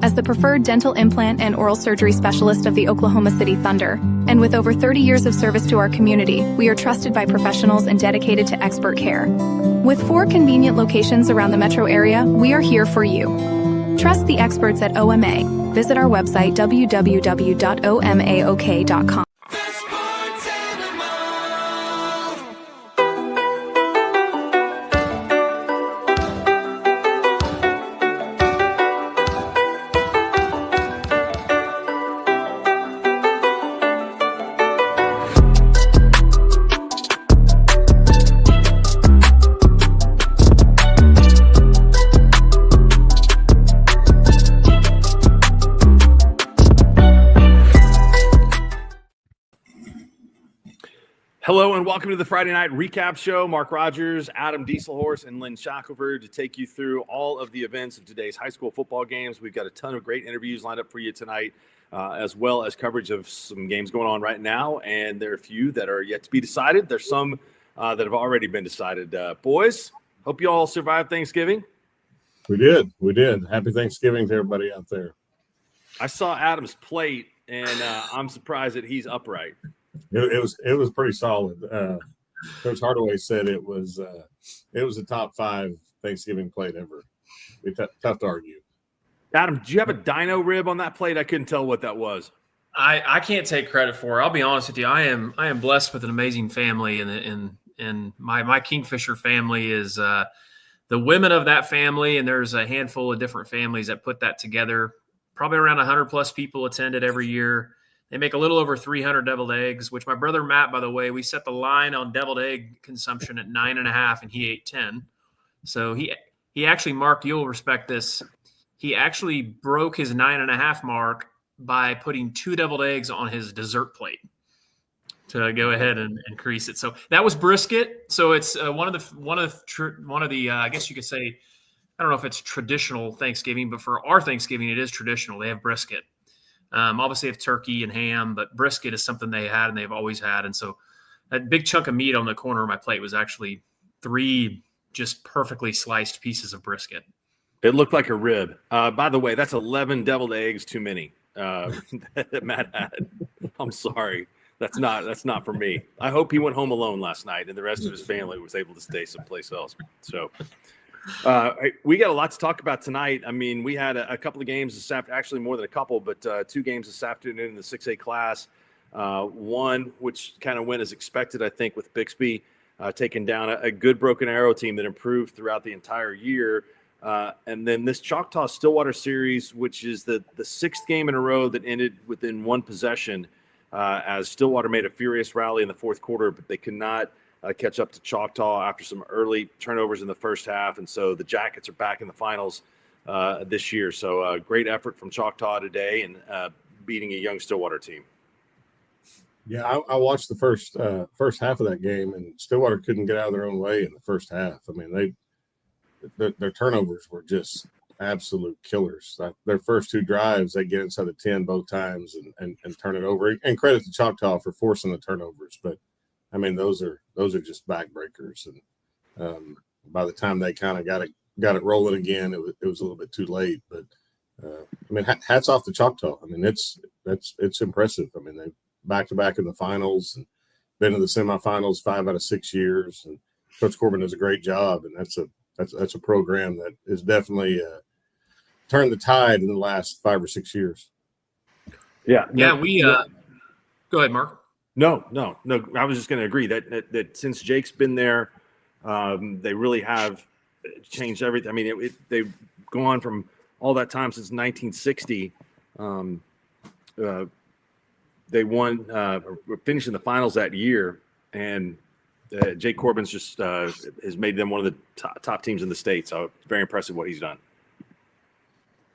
As the preferred dental implant and oral surgery specialist of the Oklahoma City Thunder, and with over 30 years of service to our community, we are trusted by professionals and dedicated to expert care. With 4 convenient locations around the metro area, we are here for you. Trust the experts at OMA. Visit our website www.omaok.com. Hello and welcome to the Friday Night Recap Show. Mark Rodgers, Adam Diesselhorst, and Lynn Shackelford to take you through all of the events of today's high school football games. We've got a ton of great interviews lined up for you tonight, as well as coverage of some games going on right now. And there are a few that are yet to be decided. There's some that have already been decided. Boys, hope you all survived Thanksgiving. We did. Happy Thanksgiving to everybody out there. I saw Adam's plate, and I'm surprised that he's upright. It was pretty solid. Coach Hardaway said it was a top 5 Thanksgiving plate ever. It's tough to argue. Adam, do you have a dino rib on that plate? I couldn't tell what that was. I can't take credit for it. I'll be honest with you. I am blessed with an amazing family, and my Kingfisher family is the women of that family, and there's a handful of different families that put that together. Probably around 100 plus people attended every year. They make a little over 300 deviled eggs, which my brother Matt, by the way, we set the line on deviled egg consumption at 9.5, and he ate 10. So he actually, Mark, you'll respect this. He actually broke his 9.5 mark by putting 2 deviled eggs on his dessert plate to go ahead and increase it. So that was brisket. So it's one of the I guess you could say, I don't know if it's traditional Thanksgiving, but for our Thanksgiving, it is traditional. They have brisket. Obviously, they have turkey and ham, but brisket is something they had and they've always had. And so that big chunk of meat on the corner of my plate was actually 3 just perfectly sliced pieces of brisket. It looked like a rib. By the way, that's 11 deviled eggs too many that Matt had. I'm sorry. That's not for me. I hope he went home alone last night and the rest of his family was able to stay someplace else. So we got a lot to talk about tonight. I mean, we had a couple of games this afternoon, actually more than a couple, but 2 games this afternoon in the 6A class. One, which kind of went as expected, I think, with Bixby taking down a good Broken Arrow team that improved throughout the entire year. And then this Choctaw Stillwater series, which is the 6th game in a row that ended within 1 possession, as Stillwater made a furious rally in the 4th quarter, but they could not catch up to Choctaw after some early turnovers in the first half. And so the Jackets are back in the finals this year. So great effort from Choctaw today and beating a young Stillwater team. Yeah, I watched the first half of that game, and Stillwater couldn't get out of their own way in the first half. I mean, their turnovers were just absolute killers. Their first 2 drives, they get inside the 10 both times and turn it over. And credit to Choctaw for forcing the turnovers, but I mean, those are just backbreakers, and by the time they kind of got it rolling again, it was a little bit too late. But I mean, hats off to Choctaw. I mean, it's impressive. I mean, they back to back in the finals and been in the semifinals 5 out of 6 years. And Coach Corbin does a great job, and that's a program that is definitely turned the tide in the last 5 or 6 years. Yeah. We go ahead, Mark. No. I was just going to agree that since Jake's been there, they really have changed everything. I mean, they've gone from all that time since 1960. They won, finished in the finals that year, and Jake Corbin's just has made them one of the top teams in the state. So very impressive what he's done.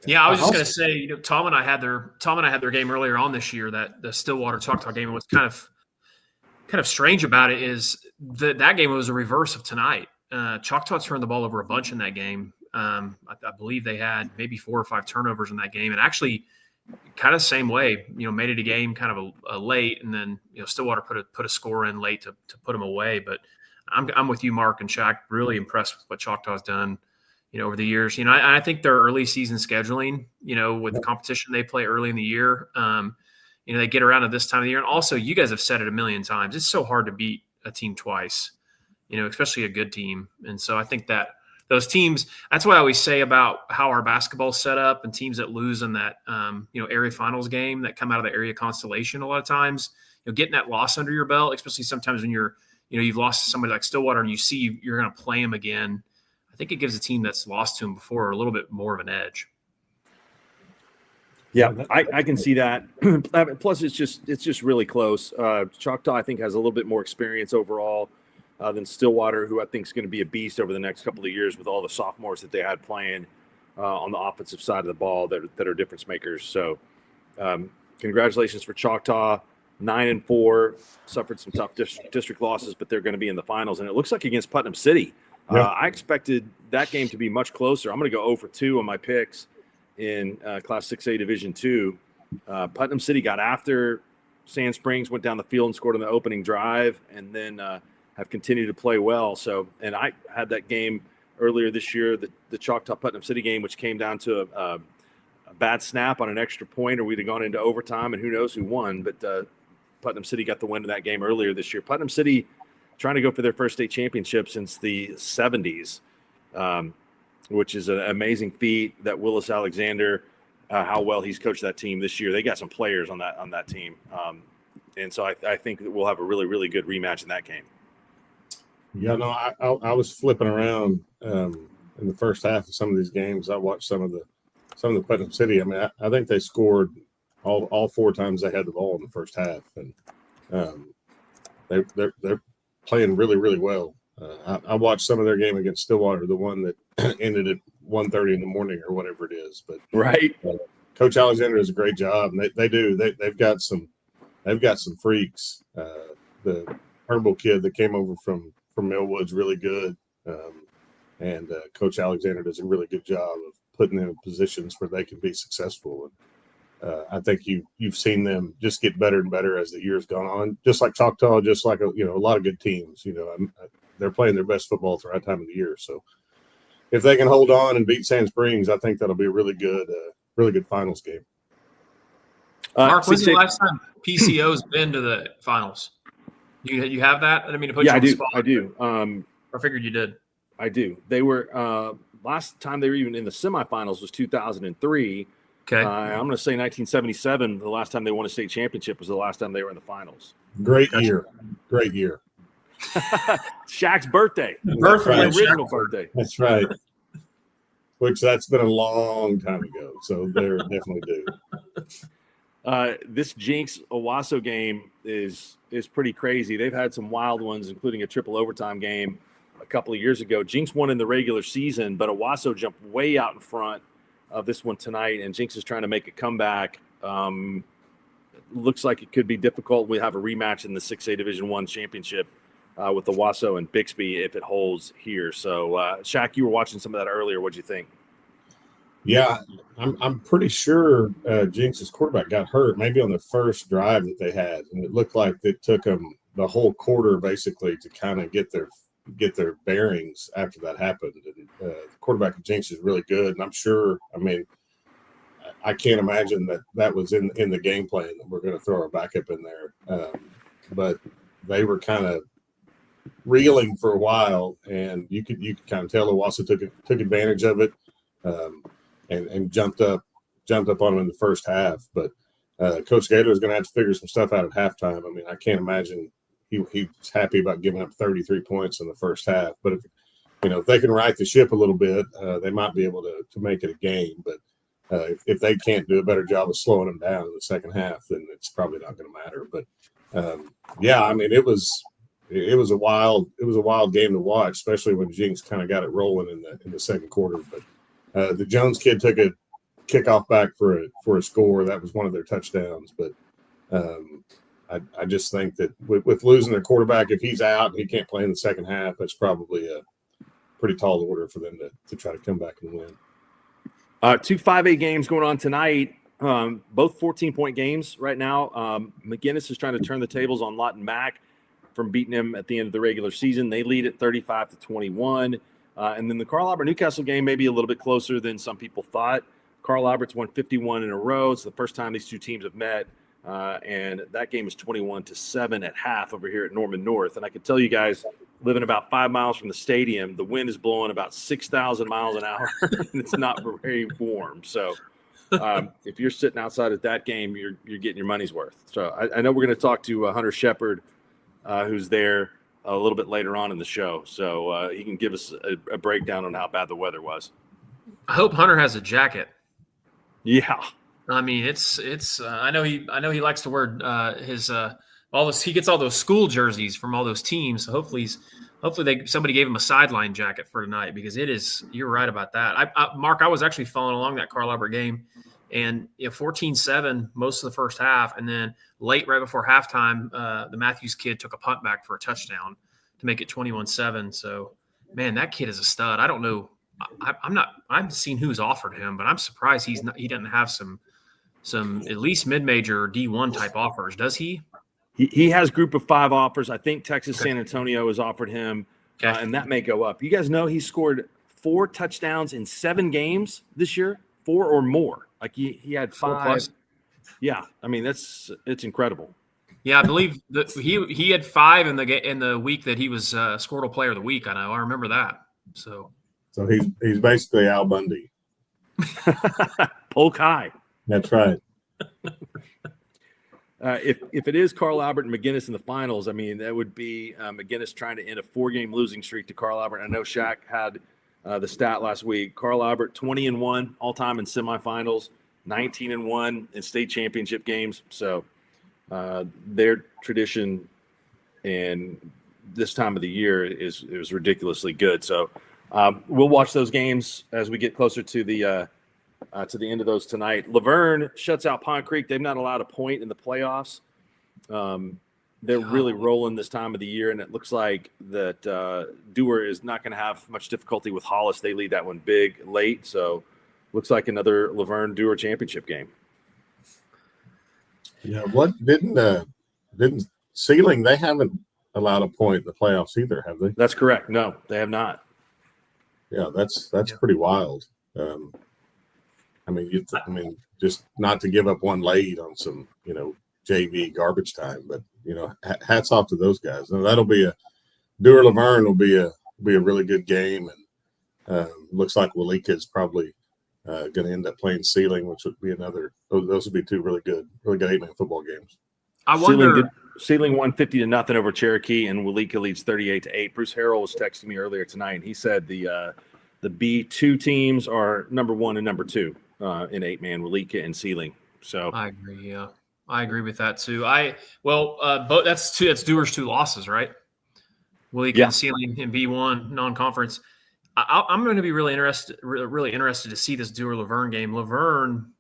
Yeah, I was just going to say, Tom and I had their game earlier on this year. That the Stillwater Choctaw game was kind of strange about it is that game was a reverse of tonight. Choctaw turned the ball over a bunch in that game. I believe they had maybe 4 or 5 turnovers in that game, and actually kind of the same way, made it a game kind of a late, and then Stillwater put a score in late to put them away. But I'm with you, Mark and Shaq. Really impressed with what Choctaw's done. over the years. I think their early season scheduling, with the competition they play early in the year, they get around at this time of the year. And also, you guys have said it a million times, it's so hard to beat a team twice, especially a good team. And so I think that those teams, that's what I always say about how our basketball's set up, and teams that lose in that, area finals game that come out of the area constellation a lot of times, getting that loss under your belt, especially sometimes when you've lost to somebody like Stillwater and you see you're going to play them again. I think it gives a team that's lost to them before a little bit more of an edge. Yeah, I can see that. Plus, it's just really close. Choctaw, I think, has a little bit more experience overall than Stillwater, who I think is going to be a beast over the next couple of years with all the sophomores that they had playing on the offensive side of the ball that are difference makers. So, congratulations for Choctaw. 9-4, suffered some tough district losses, but they're going to be in the finals. And it looks like against Putnam City. I expected that game to be much closer. I'm going to go 0-for-2 on my picks in Class 6A Division II. Putnam City got after Sand Springs, went down the field and scored on the opening drive, and then have continued to play well. So, and I had that game earlier this year, the Choctaw Putnam City game, which came down to a bad snap on an extra point, or we'd have gone into overtime, and who knows who won. But Putnam City got the win in that game earlier this year. Putnam City trying to go for their first state championship since the 70s, which is an amazing feat. That Willis Alexander, how well he's coached that team this year. They got some players on that team. And so I think that we'll have a really, really good rematch in that game. Yeah, no, I was flipping around in the first half of some of these games. I watched some of the Putnam City. I mean, I think they scored all 4 times they had the ball in the first half, and they're playing really, really well. I watched some of their game against Stillwater, the one that ended at 1:30 in the morning or whatever it is. But right, Coach Alexander does a great job, and they've got some freaks. The Turnbull kid that came over from Millwood's really good, and Coach Alexander does a really good job of putting them in positions where they can be successful. And I think you've seen them just get better and better as the years gone on. Just like Choctaw, just like a lot of good teams. They're playing their best football at the right time of the year. So if they can hold on and beat Sand Springs, I think that'll be a really good finals game. Mark, when's the last time PCO's been to the finals? You have that? I didn't mean to put you on the spot. I do. I figured you did. I do. They were last time they were even in the semifinals was 2003. Okay. I'm going to say 1977. The last time they won a state championship was the last time they were in the finals. Great year. Shaq's birthday. Original birthday. That's right. Which that's been a long time ago. So they're definitely due. This Jinx Owasso game is pretty crazy. They've had some wild ones, including a triple overtime game a couple of years ago. Jinx won in the regular season, but Owasso jumped way out in front of this one tonight, and Jinx is trying to make a comeback. Looks like it could be difficult. We have a rematch in the 6A Division I championship with Owasso and Bixby if it holds here. So, Shaq, you were watching some of that earlier. What'd you think? Yeah, I'm pretty sure Jinx's quarterback got hurt maybe on the first drive that they had, and it looked like it took them the whole quarter basically to kind of get their bearings after that happened. And the quarterback of Jinx is really good, and I'm sure. I mean, I can't imagine that was in the game plan that we're going to throw our backup in there. But they were kind of reeling for a while, and you could kind of tell Owasso took advantage of it. And jumped up on him in the first half. But Coach Gator is going to have to figure some stuff out at halftime. I mean, I can't imagine he's happy about giving up 33 points in the first half. But if they can right the ship a little bit, they might be able to make it a game. But if they can't do a better job of slowing them down in the second half, then it's probably not going to matter. But yeah, I mean, it was a wild game to watch, especially when Jinx kind of got it rolling in the second quarter. But the Jones kid took a kickoff back for a score. That was one of their touchdowns. But I just think that with losing their quarterback, if he's out and he can't play in the second half, that's probably a pretty tall order for them to try to come back and win. 2 5A games going on tonight, both 14-point games right now. McGinnis is trying to turn the tables on Lawton Mack from beating him at the end of the regular season. They lead at 35-21. And then the Carl Albert Newcastle game may be a little bit closer than some people thought. Carl Albert's won 51 in a row. It's the first time these two teams have met. And that game is 21-7 at half over here at Norman North. And I can tell you guys, living about 5 miles from the stadium, the wind is blowing about 6,000 miles an hour, and it's not very warm. So if you're sitting outside at that game, you're getting your money's worth. So I know we're going to talk to Hunter Shepard, who's there a little bit later on in the show. So he can give us a breakdown on how bad the weather was. I hope Hunter has a jacket. Yeah. I mean, it's. I know he likes to wear his all this. He gets all those school jerseys from all those teams. So hopefully somebody gave him a sideline jacket for tonight, because it is. You're right about that. Mark, I was actually following along that Carl Albert game, and 14-7 most of the first half, and then late right before halftime, the Matthews kid took a punt back for a touchdown to make it 21-7. So, man, that kid is a stud. I don't know. I haven't seen who's offered him, but I'm surprised he doesn't have some at least mid-major D1 type offers. Does he? He has group of 5 offers. I think Texas San Antonio has offered him, and that may go up. You guys know he scored 4 touchdowns in 7 games this year, 4 or more. Like he had 5. Yeah, I mean it's incredible. Yeah, I believe that he had 5 in the week that he was Squirtle Player of the Week. I remember that. So he's basically Al Bundy. Polk high. That's right. If it is Carl Albert and McGinnis in the finals, I mean, that would be McGinnis trying to end a 4-game losing streak to Carl Albert. I know Shaq had the stat last week. Carl Albert 20-1 all time in semifinals, 19-1 in state championship games. So their tradition and this time of the year is ridiculously good. So we'll watch those games as we get closer to the end of those tonight. Laverne shuts out Pond Creek. They've not allowed a point in the playoffs. They're really rolling this time of the year, and it looks like that Dewar is not going to have much difficulty with Hollis. They lead that one big late, so looks like another Laverne Dewar championship game. Yeah, what didn't Sealing? They haven't allowed a point in the playoffs either, have they? That's correct. No, they have not. Yeah, that's pretty wild. I mean, just not to give up one lead on some, JV garbage time, but hats off to those guys. Now, that'll be Dewar Laverne will be a really good game, and looks like Walika is probably going to end up playing Sealing, which would be another. Those would be 2 really good 8-man football games. I wonder. Sealing won 50-0 over Cherokee, and Walika leads 38-8. Bruce Harrell was texting me earlier tonight, and he said the B2 teams are number 1 and number 2 in 8-man, Walika and Sealing. So I agree. Yeah, I agree with that too. But that's Dewar's 2 losses, right? Walika and Sealing in B1 non-conference. I'm going to be really interested to see this Dewar Laverne game. Laverne,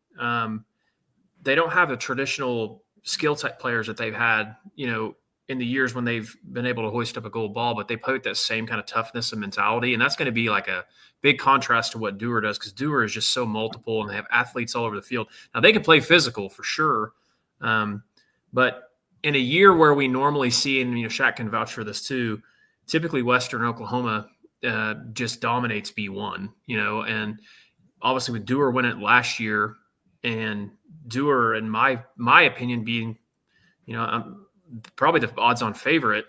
they don't have the traditional skill type players that they've had, in the years when they've been able to hoist up a gold ball, but they play with that same kind of toughness and mentality. And that's going to be like a big contrast to what Dewar does, because Dewar is just so multiple and they have athletes all over the field. Now they can play physical for sure. But in a year where we normally see, and Shaq can vouch for this too, typically Western Oklahoma just dominates B1, and obviously with Dewar winning it last year, and Dewar, in my opinion, being, probably the odds-on favorite.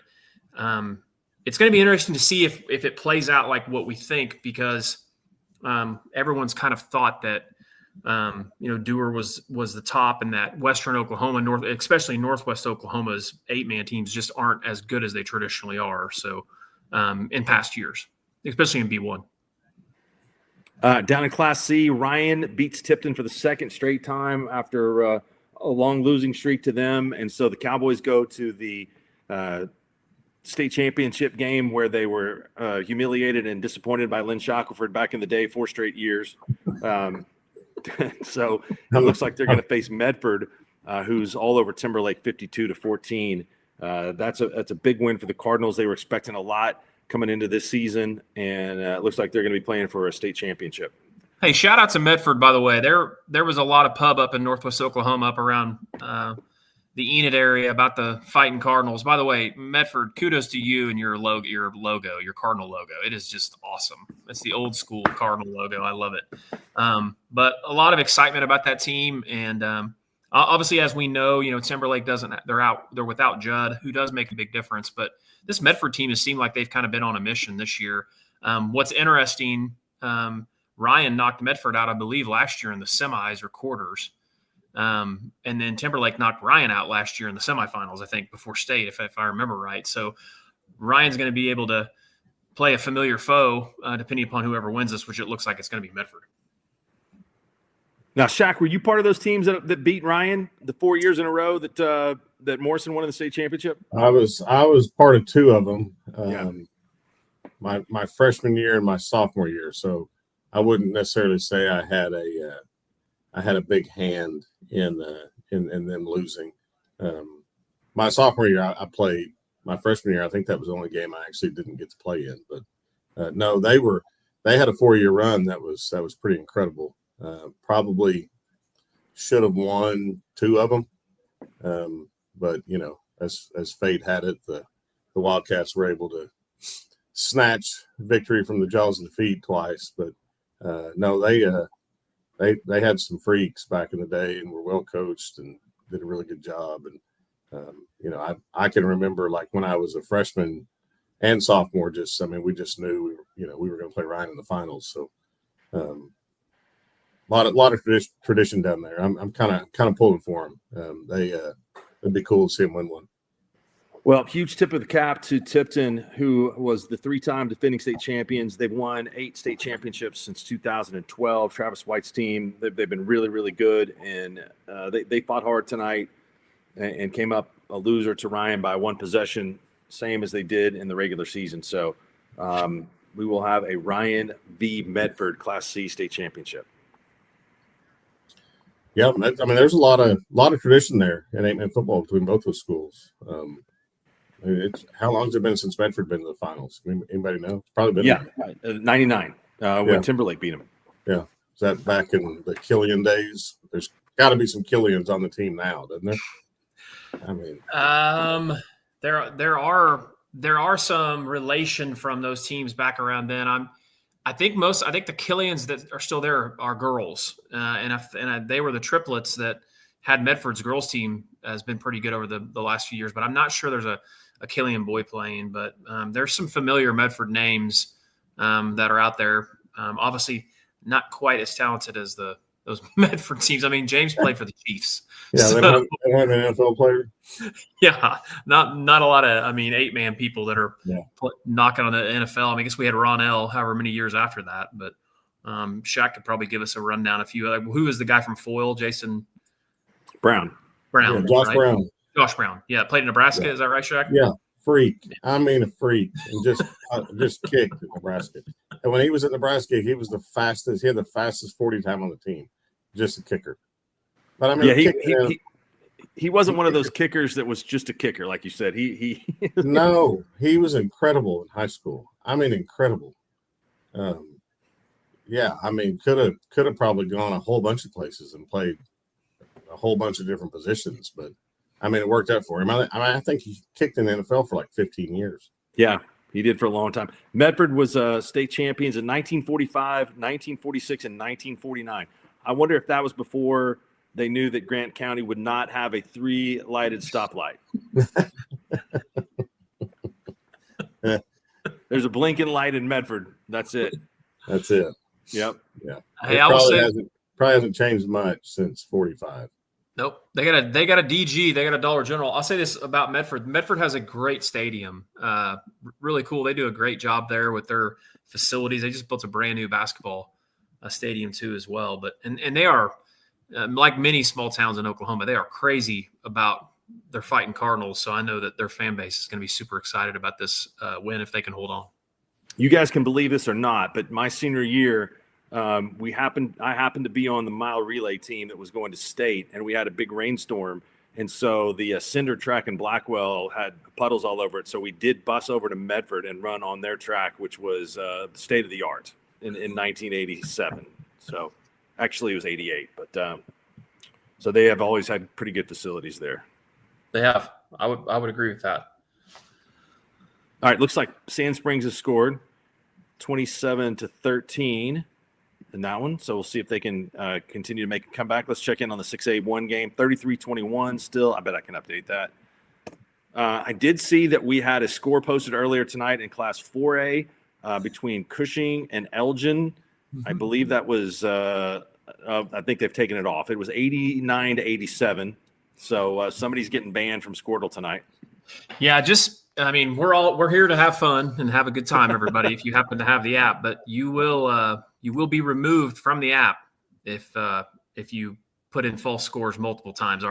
It's going to be interesting to see if it plays out like what we think, because everyone's kind of thought that Dewar was the top, and that Western Oklahoma, especially Northwest Oklahoma's 8-man teams just aren't as good as they traditionally are. So in past years, especially in B1. Down in Class C, Ryan beats Tipton for the 2nd straight time after a long losing streak to them. And so the Cowboys go to the state championship game where they were humiliated and disappointed by Lynn Shackelford back in the day, 4 straight years. So it looks like they're going to face Medford, who's all over Timberlake 52-14. That's a big win for the Cardinals. They were expecting a lot coming into this season, and it looks like they're going to be playing for a state championship. Hey, shout out to Medford, by the way. There was a lot of pub up in Northwest Oklahoma, up around the Enid area about the fighting Cardinals. By the way, Medford, kudos to you and your logo, your Cardinal logo. It is just awesome. It's the old school Cardinal logo. I love it. But a lot of excitement about that team, and obviously, as we know, Timberlake they're without Judd, who does make a big difference. But this Medford team has seemed like they've kind of been on a mission this year. What's interesting, Ryan knocked Medford out, I believe, last year in the semis or quarters. And then Timberlake knocked Ryan out last year in the semifinals, I think, before state, if I remember right. So Ryan's going to be able to play a familiar foe, depending upon whoever wins this, which it looks like it's going to be Medford. Now, Shaq, were you part of those teams that beat Ryan the 4 years in a row that Morrison won in the state championship? I was part of two of them. Yeah. My freshman year and my sophomore year. So I wouldn't necessarily say I had a big hand in them losing. My sophomore year, I played. My freshman year, I think that was the only game I actually didn't get to play in. But no, they had a 4-year run that was pretty incredible. Probably should have won 2 of them, but as fate had it, the Wildcats were able to snatch victory from the jaws of defeat twice. But no, they had some freaks back in the day and were well coached and did a really good job. And I can remember, like, when I was a freshman and sophomore, we just knew we were going to play Ryan in the finals. So a lot of tradition down there. I'm kind of pulling for them. It'd be cool to see them win one. Well, huge tip of the cap to Tipton, who was the 3-time defending state champions. They've won 8 state championships since 2012. Travis White's team, they've been really, really good, and they fought hard tonight and came up a loser to Ryan by 1 possession, same as they did in the regular season. So we will have a Ryan v. Medford Class C state championship. Yeah, there's a lot of tradition there in 8-man football between both those schools. How long has it been since Medford been to the finals? Anybody know? It's probably been 99 when Timberlake beat them. Yeah, is that back in the Killian days? There's got to be some Killians on the team now, doesn't there? There are some relation from those teams back around then. I think the Killians that are still there are girls, and they were the triplets that had Medford's girls team has been pretty good over the last few years. But I'm not sure there's a Killian boy playing. But there's some familiar Medford names that are out there. Obviously, not quite as talented as those Medford teams. I mean, James played for the Chiefs. Yeah, they don't have an NFL player. Yeah, not a lot of 8-man people that are knocking on the NFL. I guess we had Ronell however many years after that, but Shaq could probably give us a rundown. Who was the guy from Foyle? Jason Brown. Yeah, Josh right? Brown. Josh Brown. Yeah, played in Nebraska. Is that right, Shaq? Yeah, freak. I mean, a freak, and just kicked at Nebraska. And when he was at Nebraska, he was the fastest. He had the fastest 40 time on the team, just a kicker. But he wasn't one of those kickers that was just a kicker, like you said. He No, he was incredible in high school. I mean, incredible. Could have probably gone a whole bunch of places and played a whole bunch of different positions, but it worked out for him. I think he kicked in the NFL for like 15 years. Yeah, he did for a long time. Medford was state champions in 1945, 1946, and 1949. I wonder if that was before they knew that Grant County would not have a 3-lighted stoplight. There's a blinking light in Medford. That's it. That's it. Yep. Yeah. Hey, probably hasn't changed much since 45. Nope. They got a DG. They got a Dollar General. I'll say this about Medford. Medford has a great stadium. Really cool. They do a great job there with their facilities. They just built a brand new basketball stadium too as well. But and they are like many small towns in Oklahoma. They are crazy about their fighting Cardinals. So I know that their fan base is going to be super excited about this win if they can hold on. You guys can believe this or not, but my senior year, I happened to be on the mile relay team that was going to state, and we had a big rainstorm, and so the cinder track in Blackwell had puddles all over it. So we did bus over to Medford and run on their track, which was state of the art in 1987. So actually it was 88, but so they have always had pretty good facilities there. They have. I would agree with that. All right, looks like Sand Springs has scored 27-13 in that one. So we'll see if they can continue to make a comeback. Let's check in on the 6A1 game, 33-21 still. I bet I can update that. I did see that we had a score posted earlier tonight in Class 4A between Cushing and Elgin. Mm-hmm. I believe that was I think they've taken it off. It was 89-87. So somebody's getting banned from Squirtle tonight. Yeah, we're here to have fun and have a good time, everybody. If you happen to have the app, but you will be removed from the app if you put in false scores multiple times.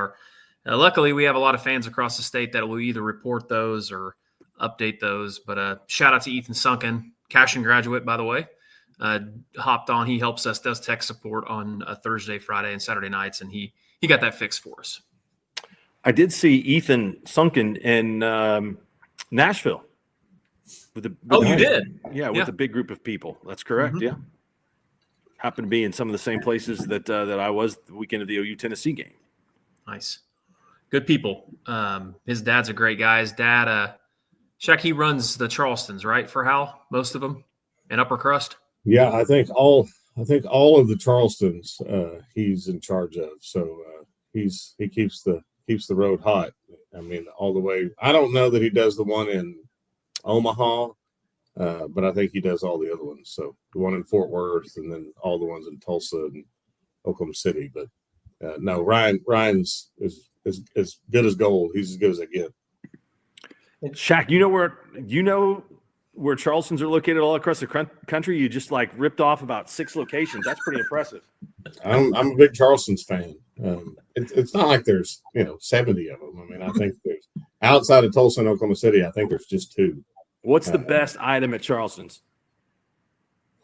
Luckily, we have a lot of fans across the state that will either report those or update those. But shout out to Ethan Sunken, Cashion graduate, by the way. Hopped on. He helps us, does tech support on Thursday, Friday, and Saturday nights, and he got that fixed for us. I did see Ethan Sunken in Nashville. You did? Yeah, with a big group of people. That's correct. Mm-hmm. Yeah, happened to be in some of the same places that I was the weekend of the OU Tennessee game. Nice, good people. His dad's a great guy. His dad, Shaq, he runs the Charlestons, right, for Hal? Most of them in Upper Crust. Yeah, I think all of the Charlestons he's in charge of. So he keeps the road hot. I mean, all the way. I don't know that he does the one in Omaha, but I think he does all the other ones. So the one in Fort Worth, and then all the ones in Tulsa and Oklahoma City. But no, Ryan's is as good as gold. He's as good as I get. Shaq, you know where Charleston's are located all across the country? You just ripped off about 6 locations. That's pretty impressive. I'm a big Charleston's fan. It's not like there's 70 of them. I mean, I think there's outside of Tulsa and Oklahoma City. I think there's just 2. What's the best item at Charleston's?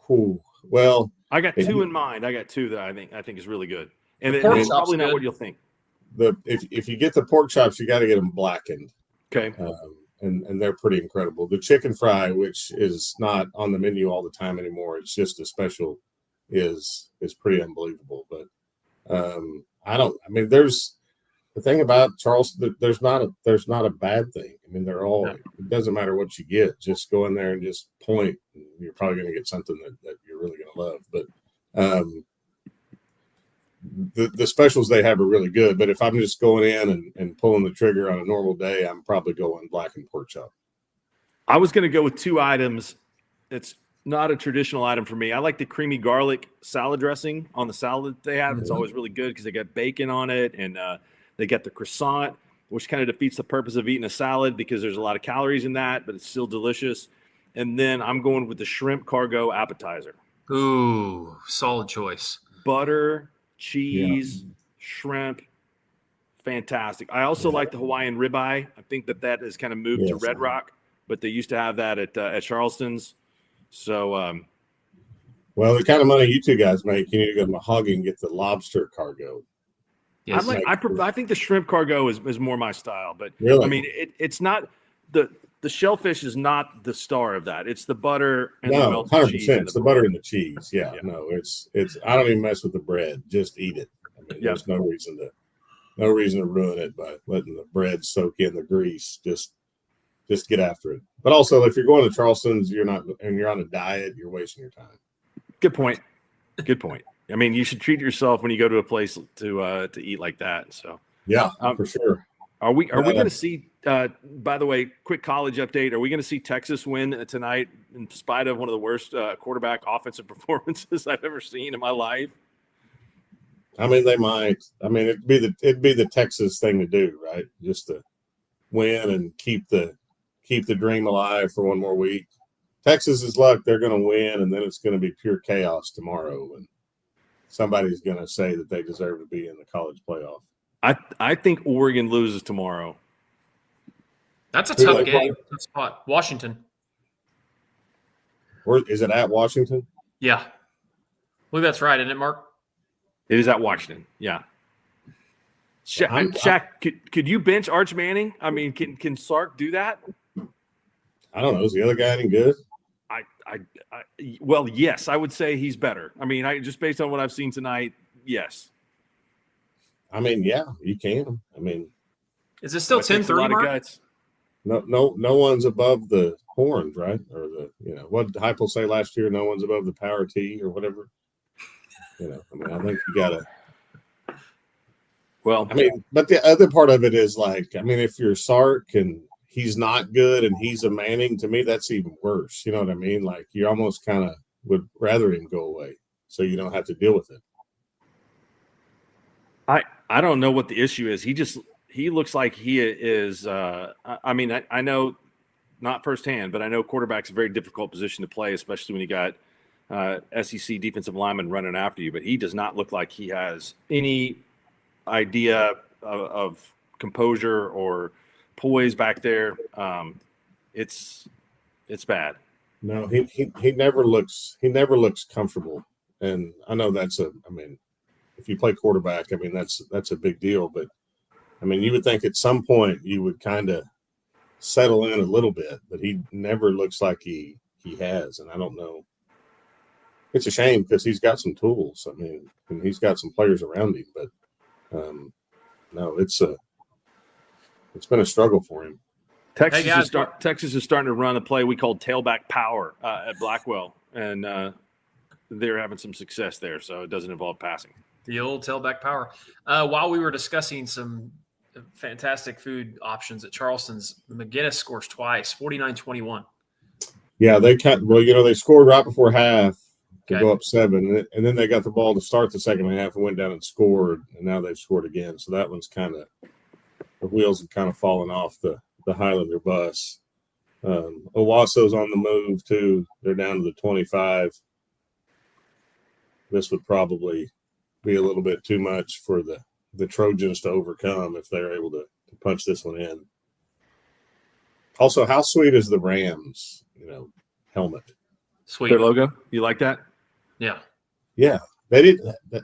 Well, I got 2 in mind. I got 2 that I think is really good, and it's probably not what you'll think. If you get the pork chops, you got to get them blackened. Okay. And they're pretty incredible. The chicken fry, which is not on the menu all the time anymore, it's just a special, is pretty unbelievable. But there's the thing about Charleston, there's not a bad thing. I mean, they're all, it doesn't matter what you get, just go in there and just point. And you're probably going to get something that you're really going to love. But the specials they have are really good, but if I'm just going in and pulling the trigger on a normal day, I'm probably going blackened pork chop. I was going to go with 2 items. It's not a traditional item for me. I like the creamy garlic salad dressing on the salad that they have. Mm-hmm. It's always really good because they got bacon on it, and they got the croissant, which kind of defeats the purpose of eating a salad because there's a lot of calories in that, but it's still delicious. And then I'm going with the shrimp cargo appetizer. Ooh, solid choice. Butter, cheese, shrimp, fantastic. I also like the Hawaiian ribeye. I think that has kind of moved to Red Rock, but they used to have that at Charleston's. So, well, the kind of money you 2 guys make, you need to go to Mahogany and get the lobster cargo. Yes. I think the shrimp cargo is more my style, but really? I mean, it's not the shellfish is not the star of that. It's the butter and the melted 100%. cheese. It's the butter and the cheese. Yeah. No, it's. I don't even mess with the bread. Just eat it. I mean, there's no reason to ruin it by letting the bread soak in the grease. Just get after it. But also, if you're going to Charleston's, you're on a diet, you're wasting your time. Good point. I mean, you should treat yourself when you go to a place to eat like that. So yeah, for sure. Are we going to see? By the way, quick college update: are we going to see Texas win tonight, in spite of one of the worst quarterback offensive performances I've ever seen in my life? I mean, they might. I mean, it'd be the Texas thing to do, right? Just to win and keep the dream alive for one more week. Texas is luck; they're going to win, and then it's going to be pure chaos tomorrow, and somebody's going to say that they deserve to be in the college playoff. I think Oregon loses tomorrow. That's a tough game. Tough spot. Washington. Or is it at Washington? Yeah. I believe that's right, isn't it, Mark? It is at Washington. Yeah. Shaq, could you bench Arch Manning? I mean, can Sark do that? I don't know. Is the other guy any good? Well, yes, I would say he's better. I mean, just based on what I've seen tonight, yes. I mean, yeah, you can. I mean, Is it still That takes a 10-3, lot of Mark? guts. No one's above the horns, right? Or what did Heupel say last year? No one's above the power tee or whatever. I think you gotta. Well, But the other part of it is if you're Sark and he's not good and he's a Manning, to me that's even worse. You know what I mean? Like you almost kind of would rather him go away so you don't have to deal with it. I don't know what the issue is. He looks like he is. I know not firsthand, but I know quarterback's a very difficult position to play, especially when you got SEC defensive linemen running after you. But he does not look like he has any idea of composure or poise back there. It's bad. No, he never looks comfortable, and I know if you play quarterback, that's a big deal. But you would think at some point you would kind of settle in a little bit, but he never looks like he has, and I don't know. It's a shame because he's got some tools. And he's got some players around him, but no, it's been a struggle for him. Texas is starting to run a play we call tailback power at Blackwell, and they're having some success there. So it doesn't involve passing. The old tailback power. While we were discussing some fantastic food options at Charleston's, McGinnis scores twice, 49-21. Yeah, they scored right before half to go up 7, and then they got the ball to start the second half and went down and scored, and now they've scored again. So that one's the wheels have kind of fallen off the Highlander bus. Owasso's on the move too. They're down to the 25. This would probably be a little bit too much for the Trojans to overcome if they're able to punch this one in. Also, how sweet is the Rams, helmet? Sweet. Their logo? You like that? Yeah. Yeah. They did.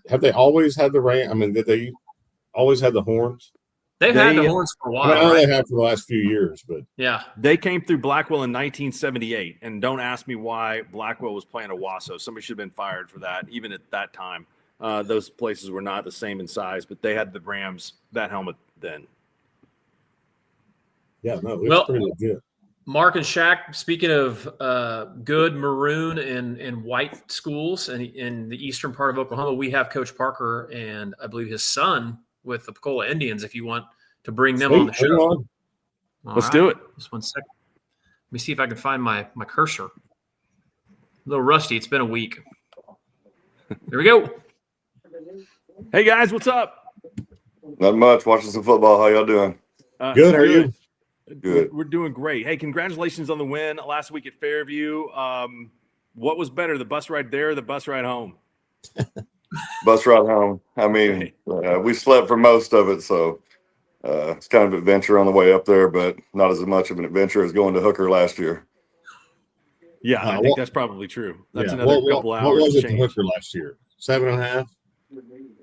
Have they always had the Ram? Did they always had the horns? They've had the horns for a while. I know they have for the last few years, but yeah, they came through Blackwell in 1978, and don't ask me why Blackwell was playing Owasso. Somebody should have been fired for that, even at that time. Those places were not the same in size, but they had the Rams that helmet then. Yeah, no, it's pretty legit. Mark and Shaq, speaking of good maroon and white schools in the eastern part of Oklahoma, we have Coach Parker and I believe his son with the Pecola Indians, if you want to bring them on the show. Let's do it. Just 1 second. Let me see if I can find my cursor. A little rusty. It's been a week. Here we go. Hey, guys, what's up? Not much. Watching some football. How y'all doing? Good. How are you? Good. We're doing great. Hey, congratulations on the win last week at Fairview. What was better, the bus ride there or the bus ride home? Bus ride home. We slept for most of it, so it's kind of an adventure on the way up there, but not as much of an adventure as going to Hooker last year. Yeah, I think that's probably true. That's another couple hours. What was it to Hooker last year? 7.5?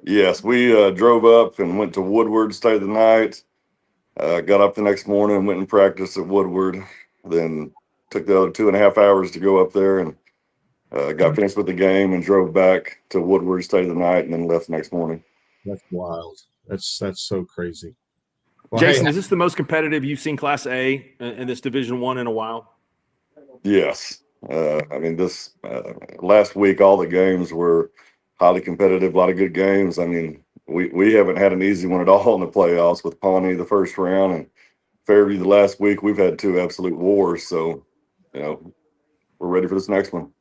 Yes, we drove up and went to Woodward, stayed the night. Got up the next morning and went and practiced at Woodward. Then took the other 2.5 hours to go up there and got finished with the game and drove back to Woodward, stayed the night, and then left the next morning. That's wild. That's so crazy. Well, Jason, is this the most competitive you've seen Class A in this Division I in a while? Yes. This last week, all the games were highly competitive, a lot of good games. We haven't had an easy one at all in the playoffs with Pawnee the first round and Fairview the last week. We've had 2 absolute wars. So, we're ready for this next one.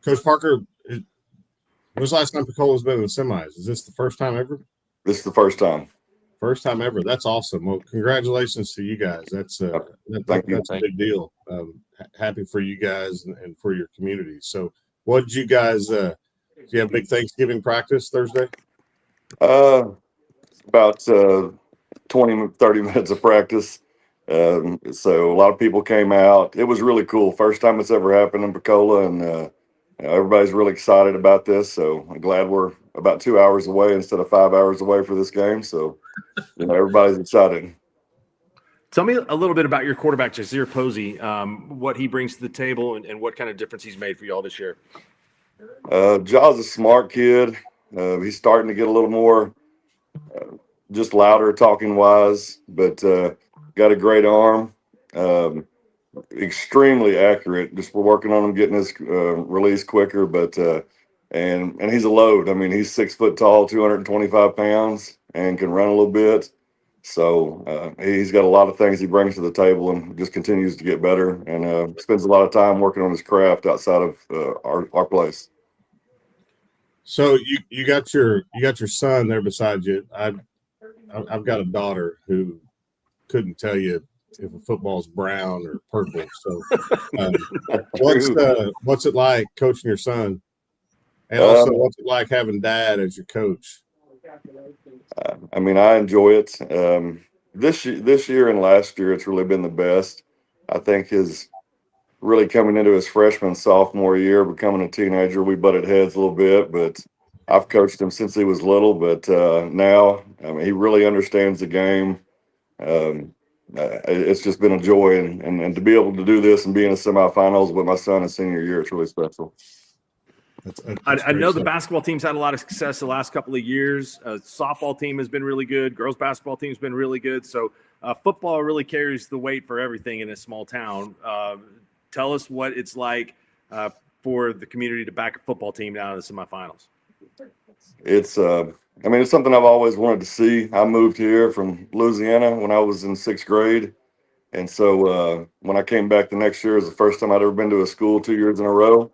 Coach Parker, when was the last time Pecola's been in the semis? Is this the first time ever? This is the first time. First time ever. That's awesome. Well, congratulations to you guys. That's a big deal. Happy for you guys and for your community. So, what did you guys? Do you have big Thanksgiving practice Thursday? About 20, 30 minutes of practice. So a lot of people came out. It was really cool. First time it's ever happened in Pecola, and everybody's really excited about this. So I'm glad we're about 2 hours away instead of 5 hours away for this game. So, everybody's excited. Tell me a little bit about your quarterback, Jazir Posey, what he brings to the table and what kind of difference he's made for you all this year. Jaw's a smart kid. He's starting to get a little more just louder talking wise, but got a great arm. Extremely accurate. Just we're working on him getting his release quicker, but and he's a load. I mean, he's 6 foot tall, 225 pounds, and can run a little bit. So he's got a lot of things he brings to the table, and just continues to get better. And spends a lot of time working on his craft outside of our place. So you got your son there beside you. I've got a daughter who couldn't tell you if a football's brown or purple. So what's it like coaching your son? And also, what's it like having dad as your coach? I mean, I enjoy it. This year and last year, it's really been the best. I think his really coming into his freshman, sophomore year, becoming a teenager, we butted heads a little bit, but I've coached him since he was little. But now, I mean, he really understands the game. It's just been a joy, and to be able to do this and be in the semifinals with my son in senior year, it's really special. I know the basketball team's had a lot of success the last couple of years. Softball team has been really good. Girls basketball team's been really good. So football really carries the weight for everything in a small town. Tell us what it's like for the community to back a football team down to the semifinals. It's I mean, it's something I've always wanted to see. I moved here from Louisiana when I was in 6th grade. And so when I came back the next year, it was the first time I'd ever been to a school 2 years in a row.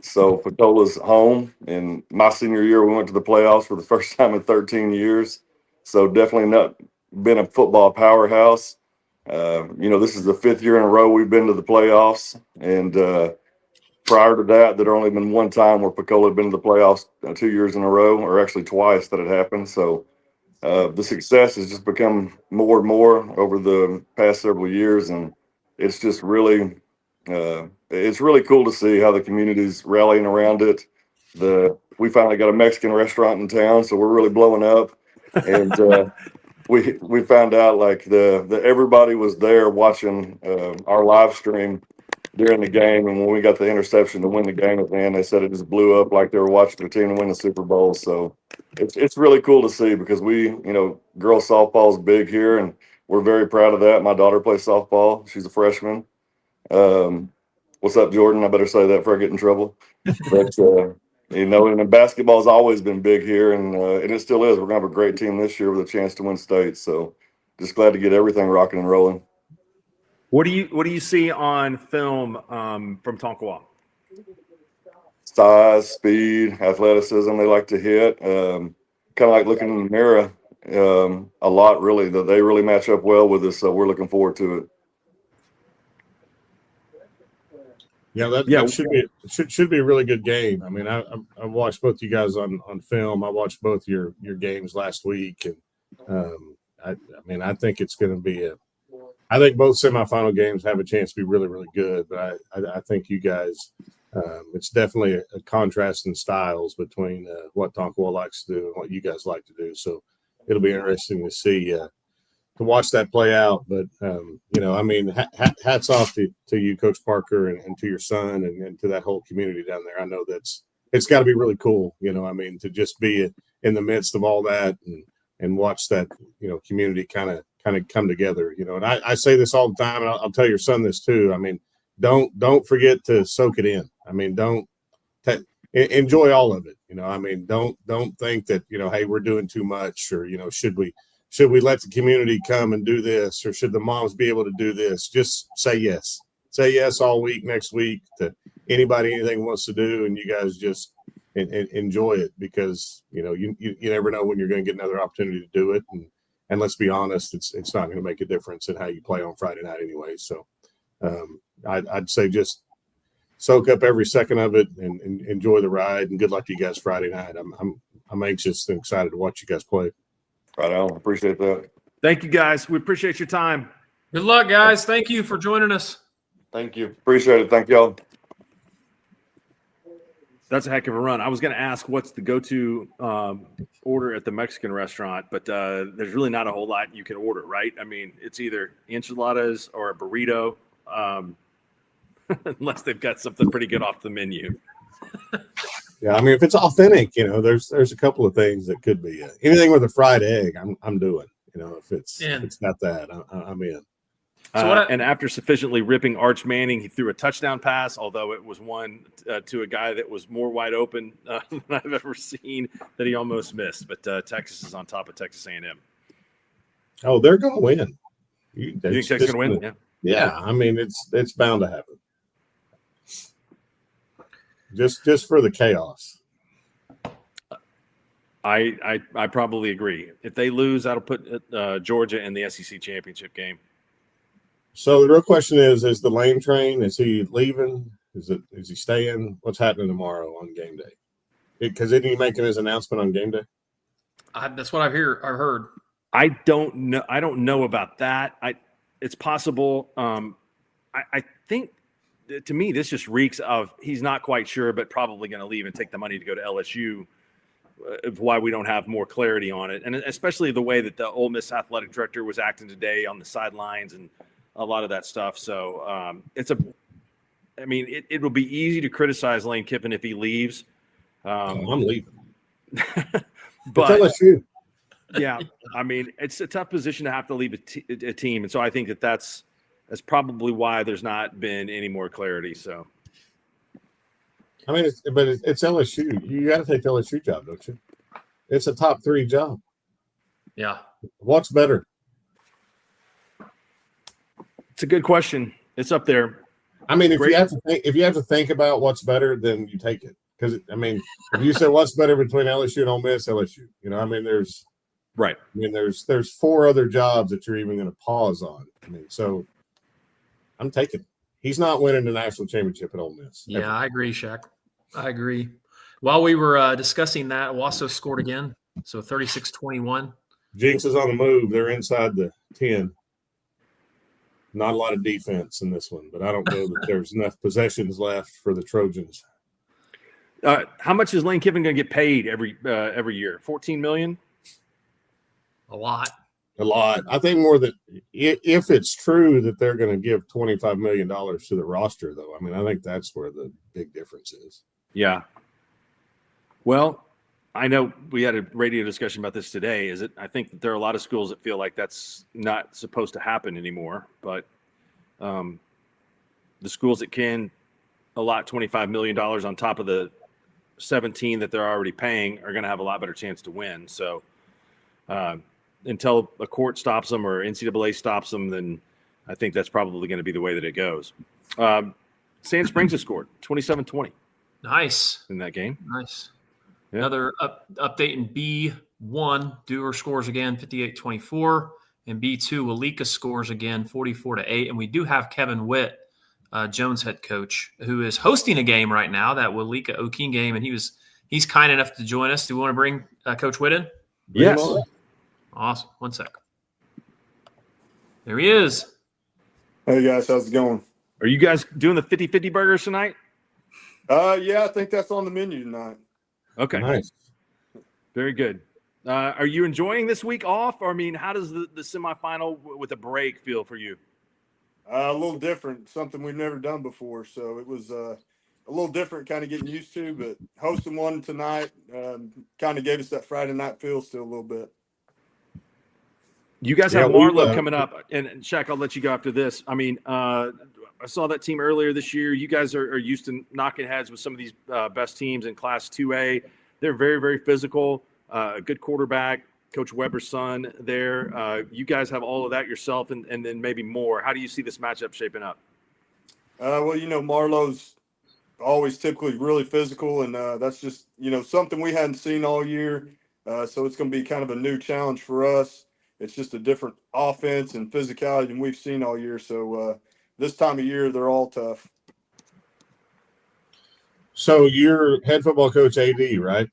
So Pacola's home. And my senior year, we went to the playoffs for the first time in 13 years. So definitely not been a football powerhouse. This is the 5th year in a row we've been to the playoffs. And prior to that, there'd only been one time where Pacola had been to the playoffs 2 years in a row, or actually twice that had happened. So the success has just become more and more over the past several years. And it's just really it's really cool to see how the community's rallying around it. We finally got a Mexican restaurant in town, so we're really blowing up. And we found out like the everybody was there watching our live stream during the game, and when we got the interception to win the game at the end, they said it just blew up like they were watching their team to win the Super Bowl. So it's really cool to see, because girls softball is big here, and we're very proud of that. My daughter plays softball. She's a freshman. What's up, Jordan? I better say that before I get in trouble. But and basketball's always been big here, and it still is. We're gonna have a great team this year with a chance to win state. So just glad to get everything rocking and rolling. What do you see on film from Tonkawa? Size, speed, athleticism. They like to hit. Kind of like looking in the mirror a lot. Really, that they really match up well with us. So we're looking forward to it. Yeah, that should be a really good game. I mean, I watched both you guys on film. I watched both your games last week, and I think it's going to be I think both semifinal games have a chance to be really, really good. But I think you guys, it's definitely a contrast in styles between what Tonkawa likes to do and what you guys like to do. So it'll be interesting to see, to watch that play out. But, hats off to you, Coach Parker, and to your son and to that whole community down there. I know it's got to be really cool, to just be in the midst of all that and watch that, community kind of come together, and I say this all the time, and I'll tell your son this too. I mean, don't forget to soak it in. I mean, enjoy all of it. Don't think that, hey, we're doing too much, or, should we let the community come and do this, or should the moms be able to do this? Just say yes. Say yes all week, next week, to anything wants to do, and you guys just enjoy it, because, you never know when you're going to get another opportunity to do it. And let's be honest, it's not going to make a difference in how you play on Friday night anyway. So I'd say just soak up every second of it and enjoy the ride, and good luck to you guys Friday night. I'm anxious and excited to watch you guys play. Right on. Appreciate that. Thank you, guys. We appreciate your time. Good luck, guys. Thank you for joining us. Thank you. Appreciate it. Thank y'all. That's a heck of a run. I was going to ask what's the go-to order at the Mexican restaurant, but there's really not a whole lot you can order, right? I mean, it's either enchiladas or a burrito, unless they've got something pretty good off the menu. Yeah, I mean, if it's authentic, there's a couple of things that could be anything with a fried egg. I'm doing. If it's got that, I'm in. And after sufficiently ripping Arch Manning, he threw a touchdown pass, although it was one to a guy that was more wide open than I've ever seen that he almost missed. But Texas is on top of Texas A&M. Oh, they're going to win. You think Texas is going to win? Yeah. I mean, it's bound to happen. Just for the chaos. I probably agree. If they lose, that'll put Georgia in the SEC championship game. So the real question is the Lane train, is he leaving? Is he staying? What's happening tomorrow on game day? Because isn't he making his announcement on game day? That's what I've heard. I don't know. I don't know about that. It's possible. I think, to me, this just reeks of he's not quite sure, but probably going to leave and take the money to go to LSU. Why we don't have more clarity on it, and especially the way that the Ole Miss athletic director was acting today on the sidelines and a lot of that stuff. So it will be easy to criticize Lane Kiffin if he leaves. I'm leaving. But LSU. Yeah, I mean, it's a tough position to have to leave a team, and so I think that's probably why there's not been any more clarity. So, I mean, it's LSU. You got to take the LSU job, don't you? It's a top 3 job. Yeah. What's better? It's a good question. It's up there. I mean, if you have to think about what's better, then you take it. Because if you say what's better between LSU and Ole Miss, LSU. There's right. There's 4 other jobs that you're even going to pause on. So I'm taking it. He's not winning the national championship at Ole Miss. Yeah, I agree, Shaq. I agree. While we were discussing that, Wasso scored again. So 36-21. Jinx is on the move. They're inside the 10. Not a lot of defense in this one, but I don't know that there's enough possessions left for the Trojans. How much is Lane Kiffin going to get paid every year? $14 million? A lot. I think more than if it's true that they're going to give $25 million to the roster, though. I mean, I think that's where the big difference is. Yeah. Well, I know we had a radio discussion about this today. I think that there are a lot of schools that feel like that's not supposed to happen anymore, but the schools that can allot $25 million on top of the 17 that they're already paying are going to have a lot better chance to win. So until a court stops them or NCAA stops them, then I think that's probably going to be the way that it goes. Sand Springs has scored 27-20. Nice. In that game. Nice. Yeah. Another update in B1. Dewar scores again, 58-24. In B2, Walika scores again, 44-8. And we do have Kevin Witt, Jones head coach, who is hosting a game right now, that Walika Okeen game, and he's kind enough to join us. Do we want to bring Coach Witt in? Yes. Awesome. One sec. There he is. Hey, guys. How's it going? Are you guys doing the 50-50 burgers tonight? Yeah, I think that's on the menu tonight. Okay. Nice. Very good. Are you enjoying this week off? Or, how does the semifinal with a break feel for you? A little different, something we've never done before. So it was a little different, kind of getting used to, but hosting one tonight kind of gave us that Friday night feel still a little bit. You guys have Marlowe coming up, and Shaq, I'll let you go after this. I saw that team earlier this year. You guys are used to knocking heads with some of these best teams in Class 2A. They're very, very physical, a good quarterback, Coach Weber's son there. You guys have all of that yourself and then maybe more. How do you see this matchup shaping up? Well, Marlowe's always typically really physical, and that's just, something we hadn't seen all year. So it's going to be kind of a new challenge for us. It's just a different offense and physicality than we've seen all year. So this time of year, they're all tough. So you're head football coach AD, right?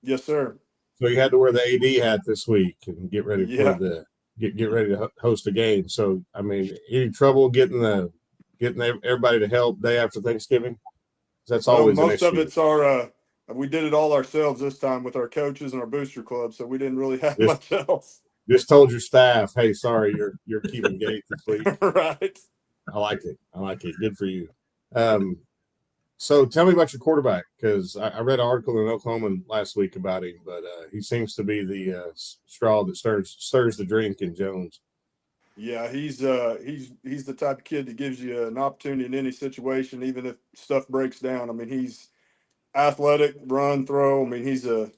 Yes, sir. So you had to wear the AD hat this week and get ready for get ready to host a game. So any trouble getting everybody to help day after Thanksgiving? That's always most of it's our. We did it all ourselves this time with our coaches and our booster club, so we didn't really have much else. Just told your staff, hey, sorry, you're keeping gate this week. Right. I like it. Good for you. So tell me about your quarterback, because I read an article in Oklahoma last week about him, but he seems to be the straw that stirs the drink in Jones. Yeah, he's the type of kid that gives you an opportunity in any situation, even if stuff breaks down. I mean, he's athletic, run, throw. I mean, he's the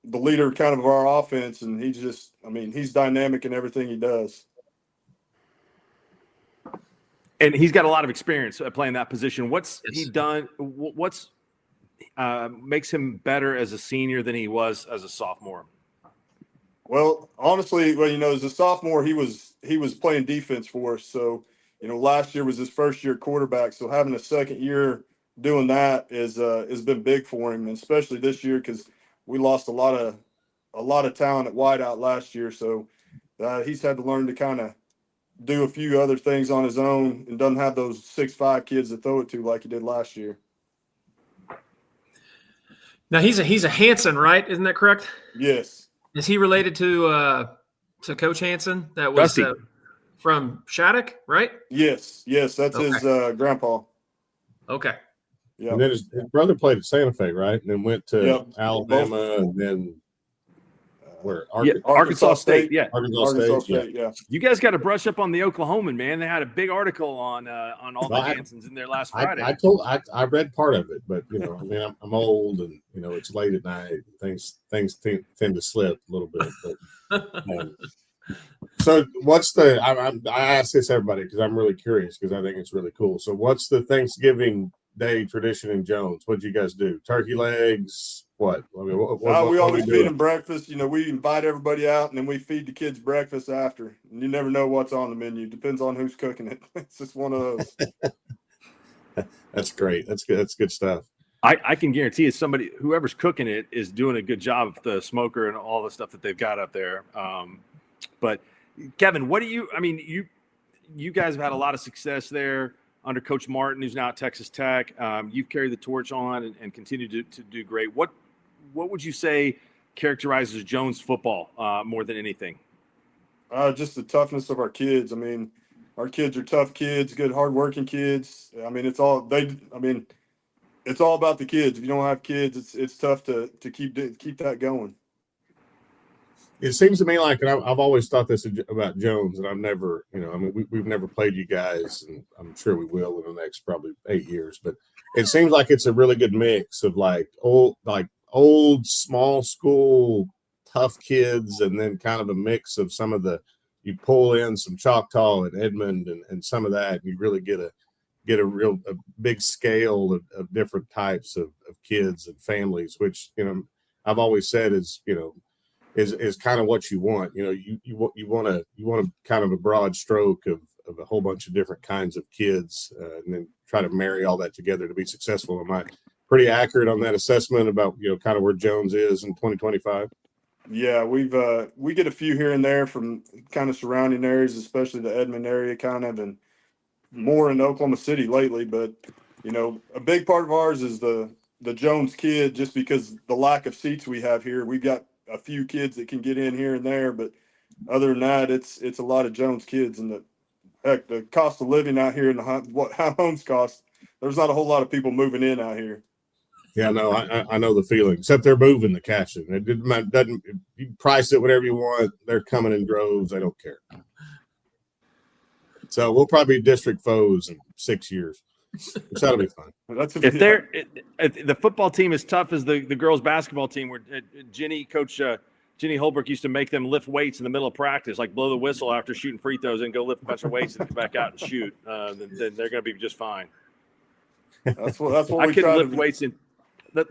leader kind of our offense, and he's dynamic in everything he does. And he's got a lot of experience playing that position. What's he done? What's makes him better as a senior than he was as a sophomore? Well, honestly, as a sophomore, he was playing defense for us. So, last year was his first year quarterback. So having a second year doing that has been big for him, and especially this year because we lost a lot of talent at wideout last year. So he's had to learn to kind of do a few other things on his own and doesn't have those 6'5" kids to throw it to like he did last year. Now he's a Hanson, right? Isn't that correct? Yes. Is he related to Coach Hanson? That was from Shattuck, right? Yes. That's his grandpa. Okay. Yeah. And then his brother played at Santa Fe, right? And then went to Alabama, and then where? Arkansas State. Yeah. Arkansas State. Yeah. You guys got to brush up on the Oklahoman, man. They had a big article on all the Hansons in there last Friday. I read part of it, but I'm old, and it's late at night. Things tend to slip a little bit. But, so what's the? I ask this everybody because I'm really curious because I think it's really cool. So what's the Thanksgiving Day tradition in Jones? What'd you guys do? Turkey legs? What? I mean, we always feed them breakfast. We invite everybody out, and then we feed the kids breakfast after. And you never know what's on the menu. Depends on who's cooking it. It's just one of those. That's great. That's good. That's good stuff. I can guarantee whoever's cooking it is doing a good job of the smoker and all the stuff that they've got up there. But Kevin, what do you? I mean, you guys have had a lot of success there under Coach Martin, who's now at Texas Tech. You've carried the torch on and continue to do great. What would you say characterizes Jones football more than anything? Just the toughness of our kids. I mean, our kids are tough kids, good, hardworking kids. I mean, it's all about the kids. If you don't have kids, it's tough to keep that going. It seems to me like, and I've always thought this about Jones, and I've never, we've never played you guys, and I'm sure we will in the next probably 8 years. But it seems like it's a really good mix of old small school tough kids, and then kind of a mix of some of you pull in some Choctaw and Edmond and some of that, and you really get a big scale of different types of kids and families, which I've always said is kind of what you want. You want a kind of a broad stroke of a whole bunch of different kinds of kids, and then try to marry all that together to be successful. Am I pretty accurate on that assessment about kind of where Jones is in 2025? Yeah, we get a few here and there from kind of surrounding areas, especially the Edmond area, kind of, and more in Oklahoma City lately. But a big part of ours is the Jones kid, just because the lack of seats we have here. We've got a few kids that can get in here and there, but other than that, it's a lot of Jones kids. And the cost of living out here and how homes cost, there's not a whole lot of people moving in out here. Yeah, no, I know the feeling. Except they're moving the Cashin. It doesn't. You price it whatever you want. They're coming in droves. They don't care. So we'll probably be district foes in 6 years. Which that'll be fun. If the football team is tough as the girls basketball team, where Coach Jenny Holbrook used to make them lift weights in the middle of practice, like blow the whistle after shooting free throws and go lift a bunch of weights and come back out and shoot. Then they're going to be just fine. That's what I couldn't lift weights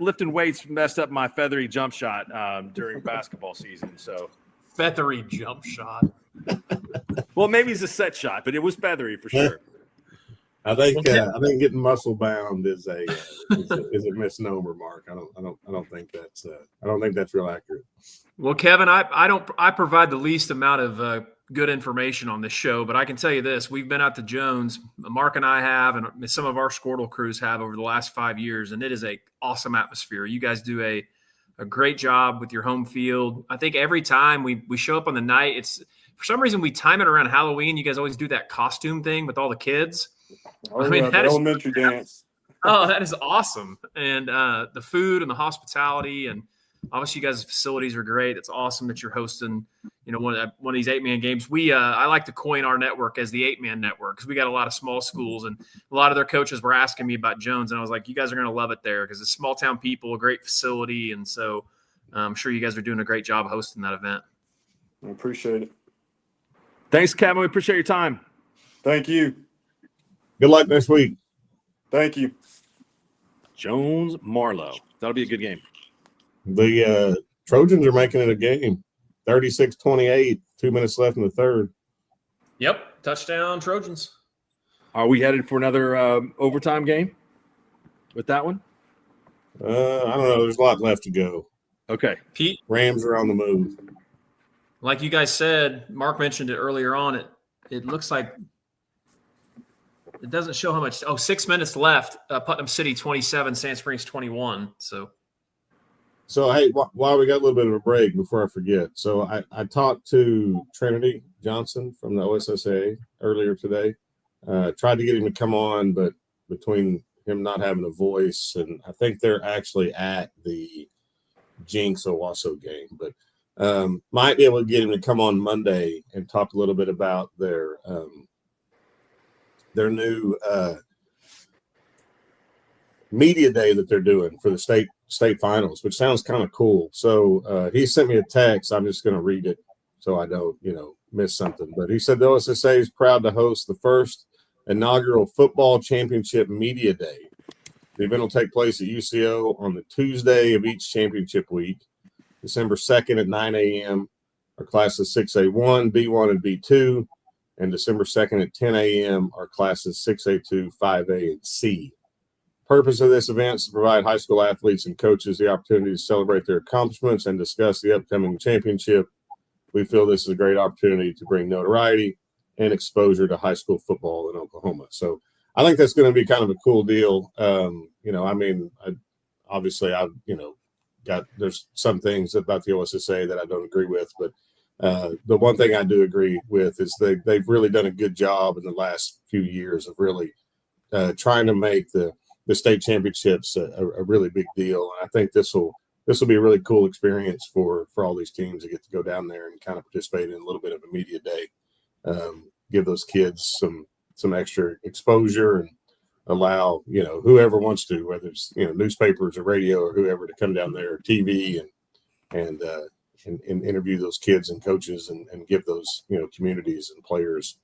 lifting weights messed up my feathery jump shot during basketball season. So feathery jump shot. Well, maybe it's a set shot, but it was feathery for sure. I think getting muscle bound is a misnomer, Mark. I don't think that's real accurate. Well, Kevin, I provide the least amount of good information on this show, but I can tell you this: we've been out to Jones. Mark and I have, and some of our Squirtle crews have over the last 5 years, and it is a awesome atmosphere. You guys do a great job with your home field. I think every time we show up on the night, it's for some reason we time it around Halloween. You guys always do that costume thing with all the kids. Oh, I mean, that elementary dance. Oh, that is awesome. And the food and the hospitality, and obviously you guys' facilities are great. It's awesome that you're hosting, one of these 8-man games. I like to coin our network as the 8-man network, because we got a lot of small schools, and a lot of their coaches were asking me about Jones, and I was like, you guys are going to love it there because it's small town people, a great facility. And so I'm sure you guys are doing a great job hosting that event. I appreciate it. Thanks, Kevin. We appreciate your time. Thank you. Good luck next week. Thank you. Jones Marlowe. That'll be a good game. The Trojans are making it a game. 36-28, 2 minutes left in the third. Yep. Touchdown Trojans. Are we headed for another overtime game with that one? I don't know. There's a lot left to go. Okay. Pete, Rams are on the move. like you guys said, Mark mentioned it earlier on. It looks like it doesn't show how much. 6 minutes left. Putnam City 27, Sand Springs 21. So hey, while we got a little bit of a break before I forget. So I talked to Trinity Johnson from the OSSA earlier today. Tried to get him to come on, but between him not having a voice, and I think they're actually at the Jinx Owasso game, but might be able to get him to come on Monday and talk a little bit about their new media day that they're doing for the state finals, which sounds kind of cool. So he sent me a text. I'm just going to read it so I don't, miss something. But he said the OSSA is proud to host the first inaugural football championship media day. The event will take place at UCO on the Tuesday of each championship week. December 2nd at 9 a.m. are classes 6A1, B1, and B2. And December 2nd at 10 a.m. are classes 6A2, 5A, and C. Purpose of this event is to provide high school athletes and coaches the opportunity to celebrate their accomplishments and discuss the upcoming championship. We feel this is a great opportunity to bring notoriety and exposure to high school football in Oklahoma. So I think that's going to be kind of a cool deal. There's some things about the OSSA that I don't agree with, but the one thing I do agree with is they've really done a good job in the last few years of really trying to make the state championships a really big deal. And I think this will be a really cool experience for all these teams to get to go down there and kind of participate in a little bit of a media day, give those kids some extra exposure and allow, whoever wants to, whether it's, newspapers or radio or whoever, to come down there, or TV, and interview those kids and coaches and give those, communities and players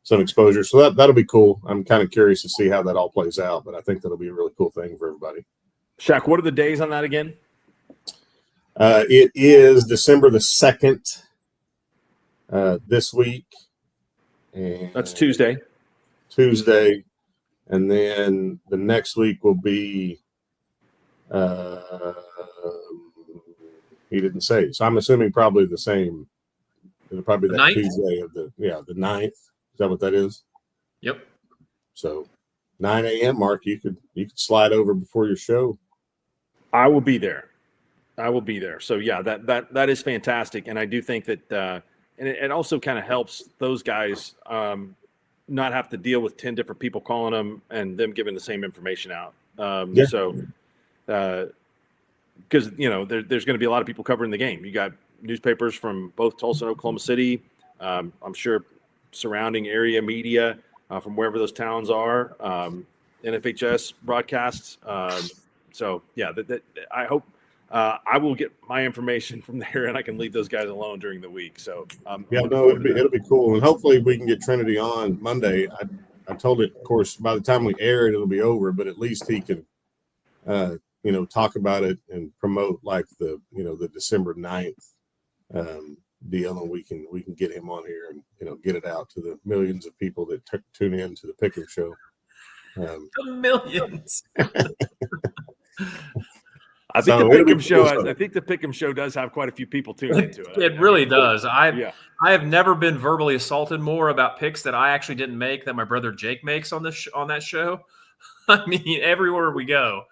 some exposure. So that'll be cool. I'm kind of curious to see how that all plays out, but I think that'll be a really cool thing for everybody. Shaq, what are the days on that again? It is December the 2nd this week. And That's Tuesday. And then the next week will be, he didn't say. So I'm assuming probably the same. It'll probably be that 9th? Tuesday of the 9th. Is that what that is? Yep. So 9 a.m. Mark, you could slide over before your show. I will be there. So yeah, that is fantastic. And I do think that, and it also kind of helps those guys not have to deal with 10 different people calling them and them giving the same information out. Yeah. So, because, there's going to be a lot of people covering the game. You got newspapers from both Tulsa and Oklahoma City. I'm sure surrounding area media from wherever those towns are, NFHS broadcasts. So yeah, I hope I will get my information from there, and I can leave those guys alone during the week. So it'll be cool, and hopefully we can get Trinity on Monday. I told it, of course, by the time we air it, it'll be over, but at least he can, talk about it and promote like the December 9th deal, and we can get him on here and get it out to the millions of people that tune in to the Pick'em Show. The millions. I think the Pick'em Show does have quite a few people tuned into it. It really does. I have never been verbally assaulted more about picks that I actually didn't make that my brother Jake makes on that show. I mean, everywhere we go,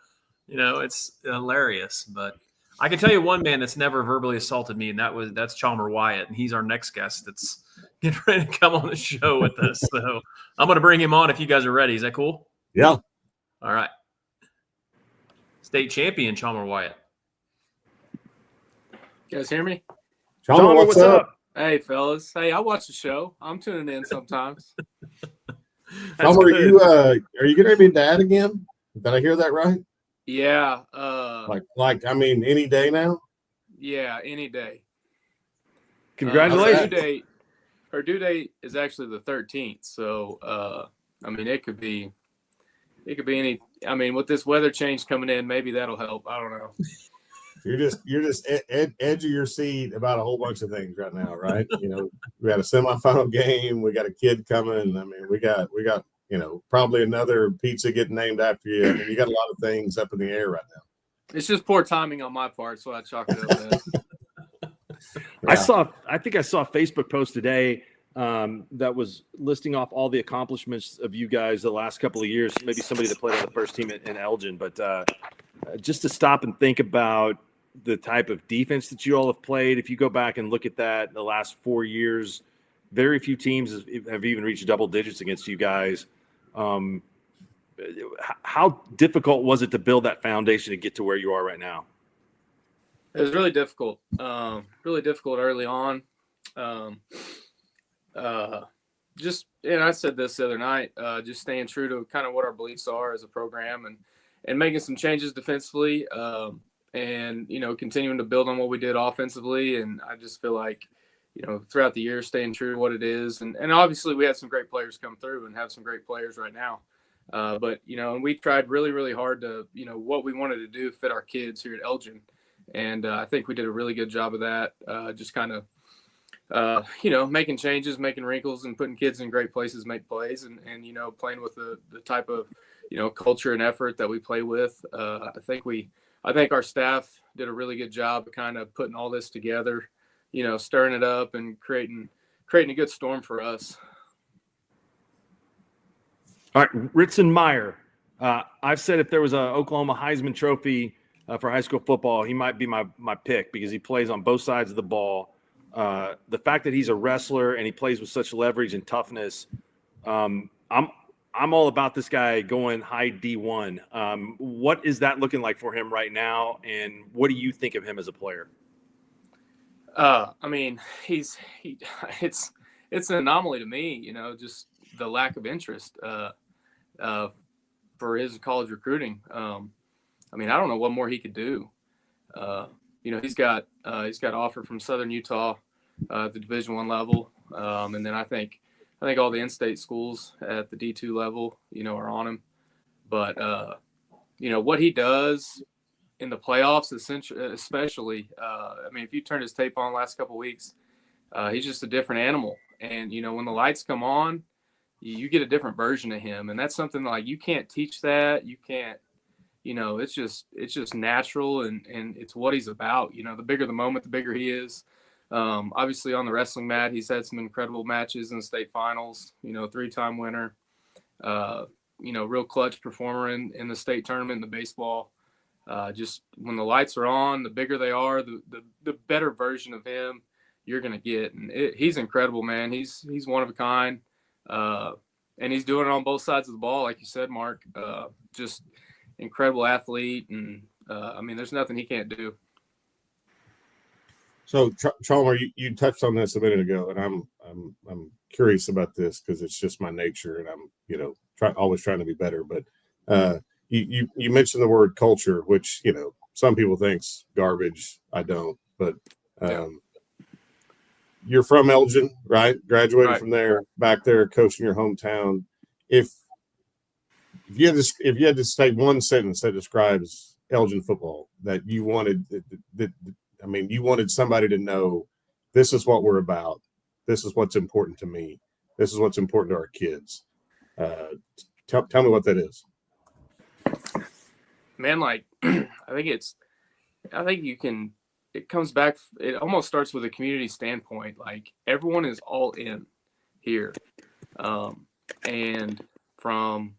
it's hilarious. But I can tell you one man that's never verbally assaulted me, and that's Chalmer Wyatt, and he's our next guest that's getting ready to come on the show with us. So I'm going to bring him on if you guys are ready. Is that cool? Yeah. All right. state champion Chalmer Wyatt. You guys hear me? Chalmer, what's up? Hey, fellas. Hey, I watch the show. I'm tuning in sometimes. Chalmer, good. are you going to be dad again? Did I hear that right? Yeah. I mean, any day now? Yeah, any day. Congratulations. Her due date is actually the 13th. So, I mean, it could be any. I mean, with this weather change coming in, maybe that'll help. I don't know. You're just edge of your seat about a whole bunch of things right now, right? You know, we got a semifinal game. We got a kid coming. I mean, we got probably another pizza getting named after you. I mean, you got a lot of things up in the air right now. It's just poor timing on my part, so I chalk it up as. Yeah. I think I saw a Facebook post today that was listing off all the accomplishments of you guys the last couple of years. Maybe somebody that played on the first team in Elgin, but just to stop and think about the type of defense that you all have played. If you go back and look at that the last 4 years, very few teams have even reached double digits against you guys. How difficult was it to build that foundation to get to where you are right now? It was really difficult. Really difficult early on. Just, and I said this the other night, just staying true to kind of what our beliefs are as a program and making some changes defensively, and, continuing to build on what we did offensively. And I just feel like, throughout the year, staying true to what it is. And obviously we had some great players come through and have some great players right now. But, and we tried really, really hard to, what we wanted to do fit our kids here at Elgin. And I think we did a really good job of that. Just kind of, making changes, making wrinkles, and putting kids in great places, make plays, and playing with the type of, culture and effort that we play with. I think our staff did a really good job of kind of putting all this together, stirring it up and creating a good storm for us. All right, Ritson Meyer. I've said if there was a Oklahoma Heisman Trophy for high school football, he might be my pick because he plays on both sides of the ball. The fact that he's a wrestler and he plays with such leverage and toughness, I'm all about this guy going high D1. What is that looking like for him right now, and what do you think of him as a player? I mean, it's an anomaly to me, just the lack of interest for his college recruiting. I mean, I don't know what more he could do. He's got an offer from Southern Utah at the Division I level, and then I think all the in-state schools at the D2 level, are on him. But what he does in the playoffs, especially, I mean, if you turn his tape on the last couple of weeks, he's just a different animal. And when the lights come on, you get a different version of him, and that's something like you can't teach that. You can't. It's just natural, and it's what he's about. The bigger the moment, the bigger he is. Obviously on the wrestling mat, he's had some incredible matches in the state finals, 3-time winner, real clutch performer in the state tournament, in the baseball. Just when the lights are on, the bigger they are, the better version of him you're going to get. And he's incredible, man. He's one of a kind. And he's doing it on both sides of the ball. Like you said, Mark, just incredible athlete. And I mean, there's nothing he can't do. So, Chalmer, you touched on this a minute ago, and I'm curious about this because it's just my nature, and I'm always trying to be better. But you mentioned the word culture, which some people think's garbage. I don't, but you're from Elgin, right? Graduated from there, back there, coaching your hometown. If you had to say one sentence that describes Elgin football that you wanted, you wanted somebody to know, this is what we're about. This is what's important to me. This is what's important to our kids. Tell me what that is. Man, I think you can, it comes back, it almost starts with a community standpoint. Like, everyone is all in here. And from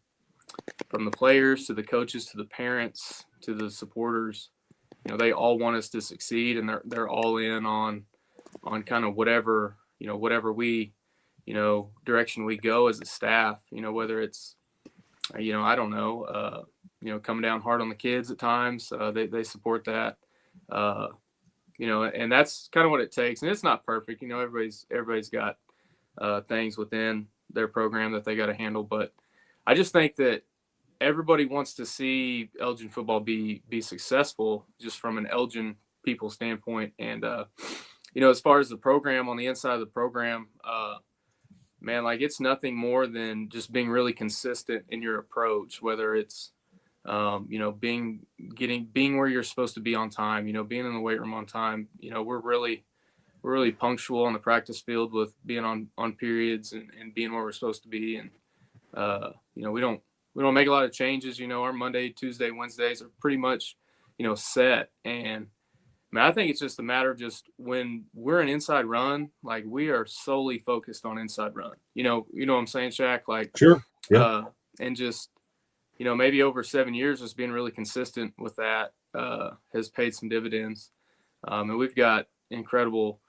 the players to the coaches to the parents to the supporters, they all want us to succeed, and they're all in on kind of whatever we, direction we go as a staff, whether it's, I don't know, coming down hard on the kids at times. They support that. And that's kind of what it takes. And it's not perfect. Everybody's got things within their program that they got to handle. But I just think that everybody wants to see Elgin football be successful, just from an Elgin people standpoint. And as far as the program, on the inside of the program, man, like, it's nothing more than just being really consistent in your approach, whether it's being where you're supposed to be on time, being in the weight room on time. We're really punctual on the practice field with being on periods and being where we're supposed to be. And, we don't make a lot of changes. Our Monday, Tuesday, Wednesdays are pretty much, set. And I think it's just a matter of just when we're an inside run, like, we are solely focused on inside run. You know what I'm saying, Shaq? Like, Sure. Yeah. And just, maybe over 7 years, just being really consistent with that has paid some dividends. And we've got incredible,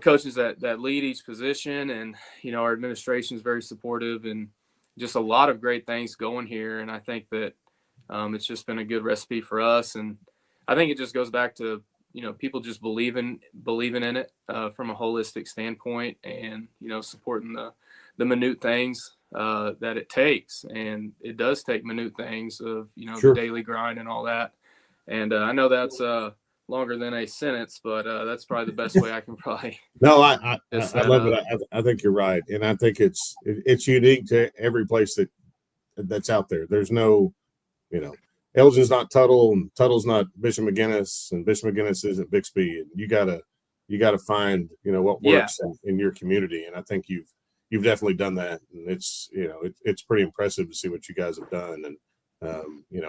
coaches that lead each position, and, our administration is very supportive, and just a lot of great things going here. And I think that it's just been a good recipe for us. And I think it just goes back to, people just believing in it from a holistic standpoint, and, supporting the minute things that it takes. And it does take minute things of, Sure. the daily grind and all that. And I know that's longer than a sentence, but that's probably the best way I can probably. No, I Just love that, it. I think you're right, and I think it's unique to every place that's out there. There's no, Elgin's not Tuttle, and Tuttle's not Bishop McGuinness, and Bishop McGuinness isn't Bixby. And you gotta find what works in your community, and I think you've definitely done that, and it's it's pretty impressive to see what you guys have done. And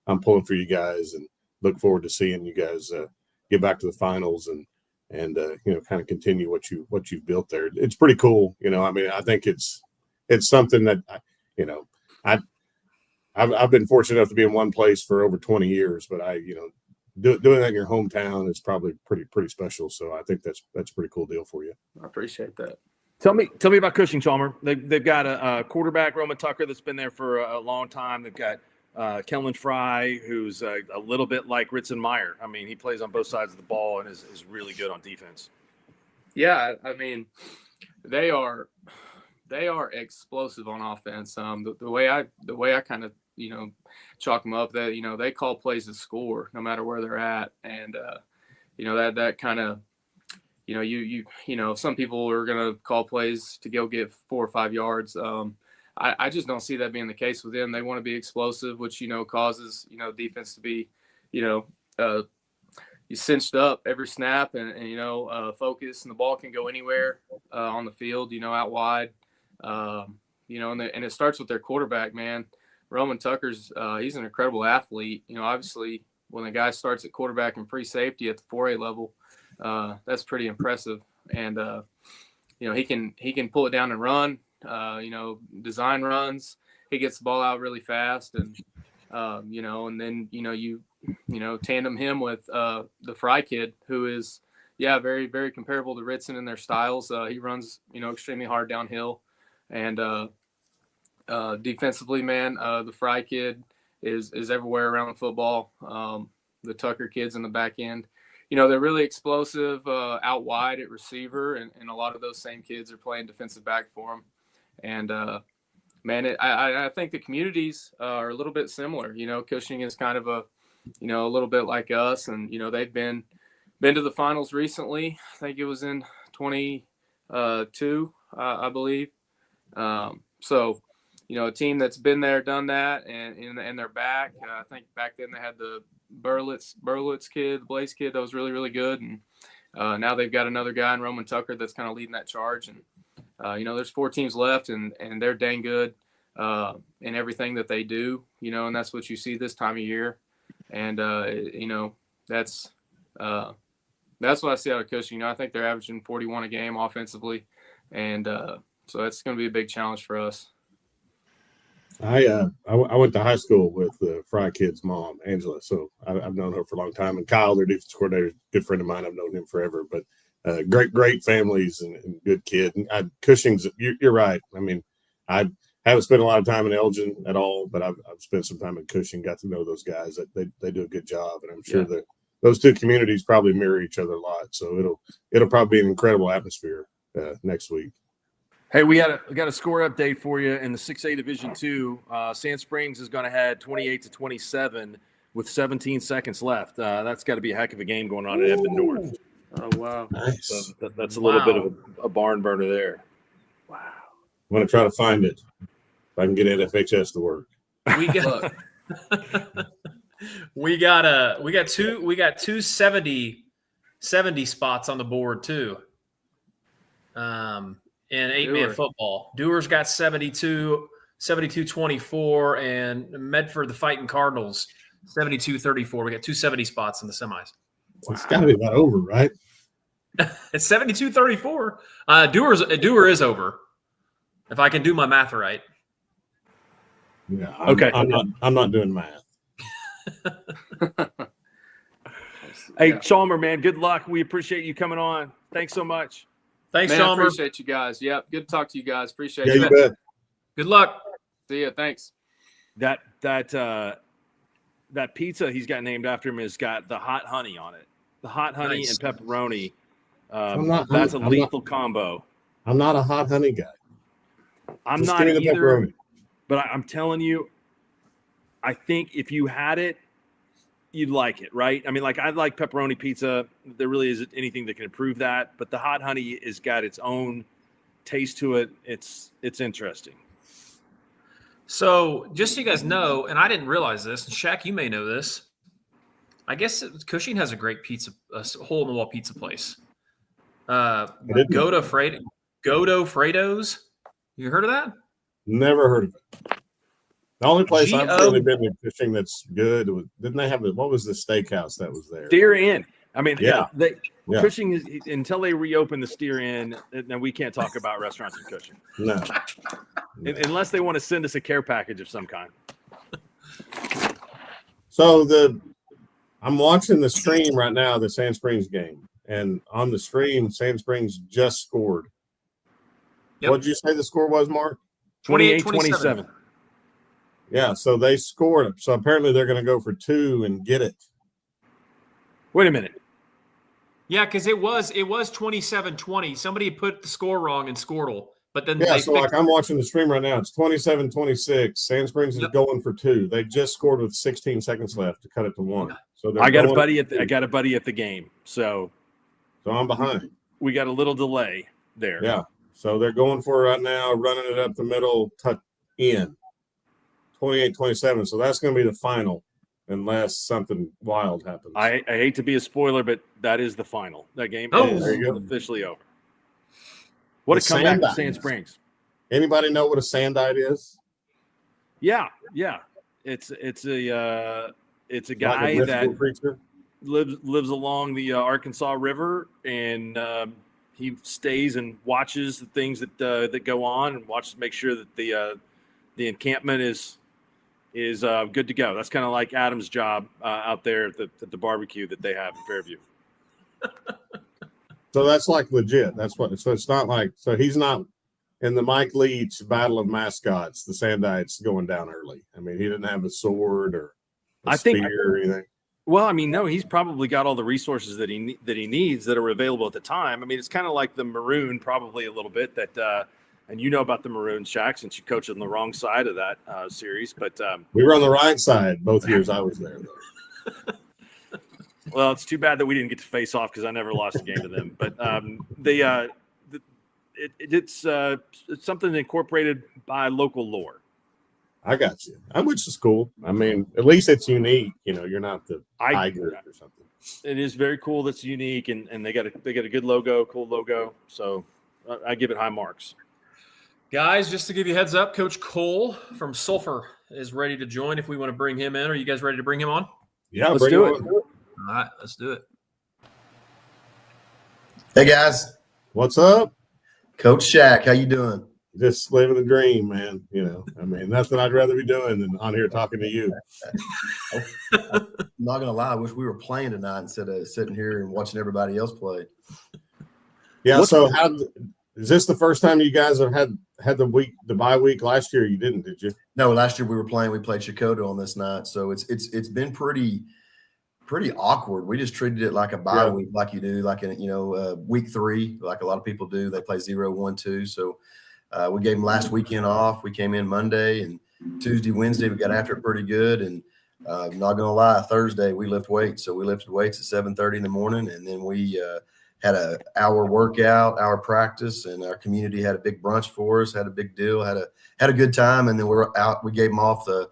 I'm pulling for you guys, and look forward to seeing you guys get back to the finals and kind of continue what you've built there. It's pretty cool. I think it's something that I've been fortunate enough to be in one place for over 20 years, but doing that in your hometown is probably pretty special. So I think that's a pretty cool deal for you. I appreciate that. Tell me about Cushing, Chalmer. They've got a quarterback, Roman Tucker, that's been there for a long time. They've got Kellen Fry, who's a little bit like Ritson Meyer. I mean, he plays on both sides of the ball and is really good on defense. Yeah, I mean, they are explosive on offense. The way I kind of chalk them up, that they call plays to score no matter where they're at, and that kind of some people are gonna call plays to go get 4 or 5 yards. I just don't see that being the case with them. They want to be explosive, which causes defense to be you cinched up every snap, and focus, and the ball can go anywhere on the field, out wide. And it starts with their quarterback, man. Roman Tucker's he's an incredible athlete. Obviously, when the guy starts at quarterback and free safety at the 4A level, that's pretty impressive. And he can pull it down and run. Design runs. He gets the ball out really fast, and and then you tandem him with the Fry kid, who is very, very comparable to Ritson in their styles. He runs extremely hard downhill, and defensively, man, the Fry kid is everywhere around the football. The Tucker kids in the back end, they're really explosive out wide at receiver, and a lot of those same kids are playing defensive back for them. And man, I think the communities are a little bit similar. Cushing is kind of a little bit like us, and they've been to the finals recently. I think it was in 22, I believe. So a team that's been there, done that, and they're back. I think back then they had the Berlitz kid, the Blaze kid, that was really, really good. And now they've got another guy in Roman Tucker that's kind of leading that charge. And there's 4 teams left, and they're dang good in everything that they do. And that's what you see this time of year. And that's what I see out of Cushing. I think they're averaging 41 a game offensively, and so that's going to be a big challenge for us. I went to high school with the Fry kid's mom, Angela, so I've known her for a long time. And Kyle, their defense coordinator, is a good friend of mine. I've known him forever. But great families and good kid. And Cushing's, you're right. I mean, I haven't spent a lot of time in Elgin at all, but I've spent some time in Cushing, got to know those guys. They do a good job, and I'm sure that those two communities probably mirror each other a lot. So it'll probably be an incredible atmosphere next week. Hey, we got a score update for you in the 6A Division II. Sand Springs has gone ahead 28-27 with 17 seconds left. That's got to be a heck of a game going on at Edmond North. Oh, wow. Nice. So that's a little bit of a barn burner there. Wow. I'm going to try to find it if I can get NFHS to work. We got two 70 spots on the board too. In 8-man football. Dewar's got 72, 72-24, and Medford, the Fighting Cardinals, 72-34. We got 270 spots in the semis. It's got to be about over, right? It's 72-34. Dewar is over, if I can do my math right. Yeah. Okay. I'm not doing math. Hey, Chalmer, man, good luck. We appreciate you coming on. Thanks so much. Thanks, Man, Chalmer. appreciate you guys. Yep. Good to talk to you guys. Appreciate Yeah, you. you bet. Good luck. See ya. Thanks. That pizza he's got named after him has got the hot honey on it. The hot honey Nice. and pepperoni. That's a lethal combo. I'm not a hot honey guy. I'm Just not give me the either, pepperoni. but I'm telling you, I think if you had it, you'd like it, right? I mean, like I like pepperoni pizza. There really isn't anything that can improve that, but the hot honey has got its own taste to it. It's interesting. So just so you guys know, and I didn't realize this, and Shaq, you may know this. I guess Cushing has a great pizza, hole-in-the-wall pizza place. Godo Fredo's. You heard of that? Never heard of it. The only place I've G-O- really been to fishing that's good was, didn't they have what was the steakhouse that was there? Steer Inn. I mean, Yeah. Yeah. Cushing is until they reopen the Steer Inn. Now we can't talk about restaurants in Cushing No. unless they want to send us a care package of some kind. So I'm watching the stream right now, the Sand Springs game, and on the stream, Sand Springs just scored. Yep. What did you say the score was, Mark? 28-27. Yeah, so they scored. So apparently they're going to go for 2 and get it. Wait a minute. Yeah, because it was 27-20. Somebody put the score wrong in Squirtle, but then Yeah, they so fixed like I'm watching the stream right now. It's 27-26. Sand Springs is going for 2. They just scored with 16 seconds left to cut it to 1. So I got a buddy at the game, so I'm behind. we got a little delay there. Yeah, so they're going for it right now, running it up the middle, tuck in. 28-27. So that's going to be the final, unless something wild happens. I hate to be a spoiler, but that is the final. That game is there you go. officially over. What a The comeback to Sandite. Sand Springs. Anybody know what a sandite is? Yeah. It's a guy like a that mythical creature? lives along the Arkansas River, and he stays and watches the things that go on, and make sure that the encampment is good to go. That's kind of like Adam's job out there at the barbecue that they have in Fairview. So that's like legit. So it's not like, so he's not in the Mike Leach Battle of Mascots. The Sandite's going down early. I mean, he didn't have a sword or a spear or anything. Well, I mean, no, he's probably got all the resources that he needs that are available at the time. I mean, it's kind of like the Maroon, probably a little bit that. And you know about the Maroon, Shaq, since you coached on the wrong side of that series. But we were on the right side both years I was there, though. Well, it's too bad that we didn't get to face off because I never lost a game to them. But it's something incorporated by local lore. I got you. Which is cool. I mean, at least it's unique. You know, you're not the tiger or something. It is very cool. That's unique, and they got a good logo, cool logo. So I give it high marks. Guys, just to give you a heads up, Coach Cole from Sulphur is ready to join if we want to bring him in. Are you guys ready to bring him on? Yeah, let's do it. All right, let's do it. Hey, guys. What's up? Coach Shaq, how you doing? Just living the dream, man. You know, I mean, nothing I'd rather be doing than on here talking to you. I'm not going to lie. I wish we were playing tonight instead of sitting here and watching everybody else play. Yeah, so Is this the first time you guys have had the bye week? Last year you didn't, did you? No, last year we played Chicago on this night, so it's been pretty awkward. We just treated it like a bye week, like you do, like in week 3, like a lot of people do. They play 0, 1, 2. So we gave them last weekend off. We came in Monday, and Tuesday, Wednesday we got after it pretty good. And not gonna lie, Thursday we lift weights. So we lifted weights at 7:30 in the morning, and then we had an hour workout, hour practice, and our community had a big brunch for us. Had a big deal. Had a good time, and then we're out. We gave them off the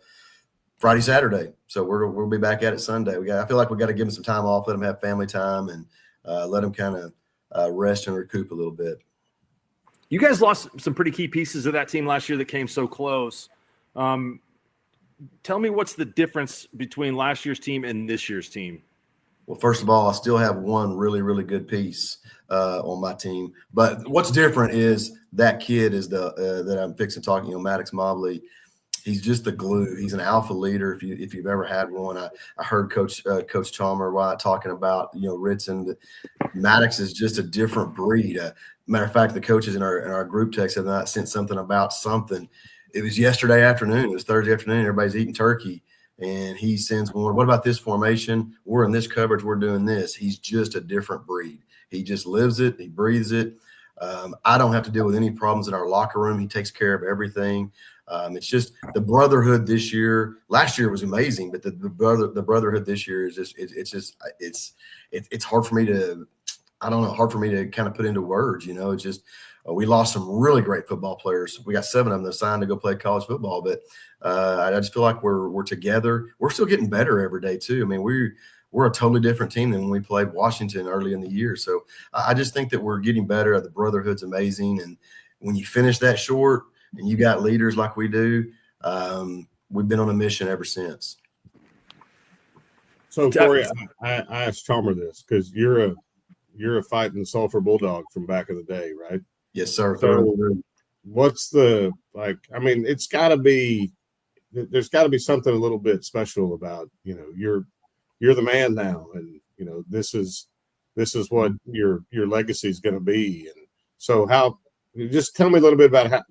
Friday, Saturday. So we'll be back at it Sunday. I feel like we got to give them some time off, let them have family time, and let them kind of rest and recoup a little bit. You guys lost some pretty key pieces of that team last year that came so close. Tell me what's the difference between last year's team and this year's team? Well, first of all, I still have one really, really good piece on my team. But what's different is that kid is that I'm fixing to talk, Maddox Mobley. He's just the glue. He's an alpha leader. If you've ever had one, I heard Coach Chalmer talking about Ritson. Maddox is just a different breed. Matter of fact, the coaches in our group text have not sent something about something. It was yesterday afternoon. It was Thursday afternoon. Everybody's eating turkey, and he sends one. What about this formation? We're in this coverage. We're doing this. He's just a different breed. He just lives it. He breathes it. I don't have to deal with any problems in our locker room. He takes care of everything. It's just the brotherhood this year. Last year was amazing, but the brotherhood this year is just it's hard for me to kind of put into words. It's just we lost some really great football players. We got 7 of them that signed to go play college football, but I just feel like we're together. We're still getting better every day too. I mean, we're a totally different team than when we played Washington early in the year. So I just think that we're getting better. The brotherhood's amazing, and when you finish that short and you got leaders like we do, we've been on a mission ever since. So Corey, I asked Chalmer this because you're a fighting Sulphur Bulldog from back in the day, right? Yes, sir. So what's it's got to be – there's got to be something a little bit special about, you're the man now, and, this is what your legacy is going to be. And so just tell me a little bit about how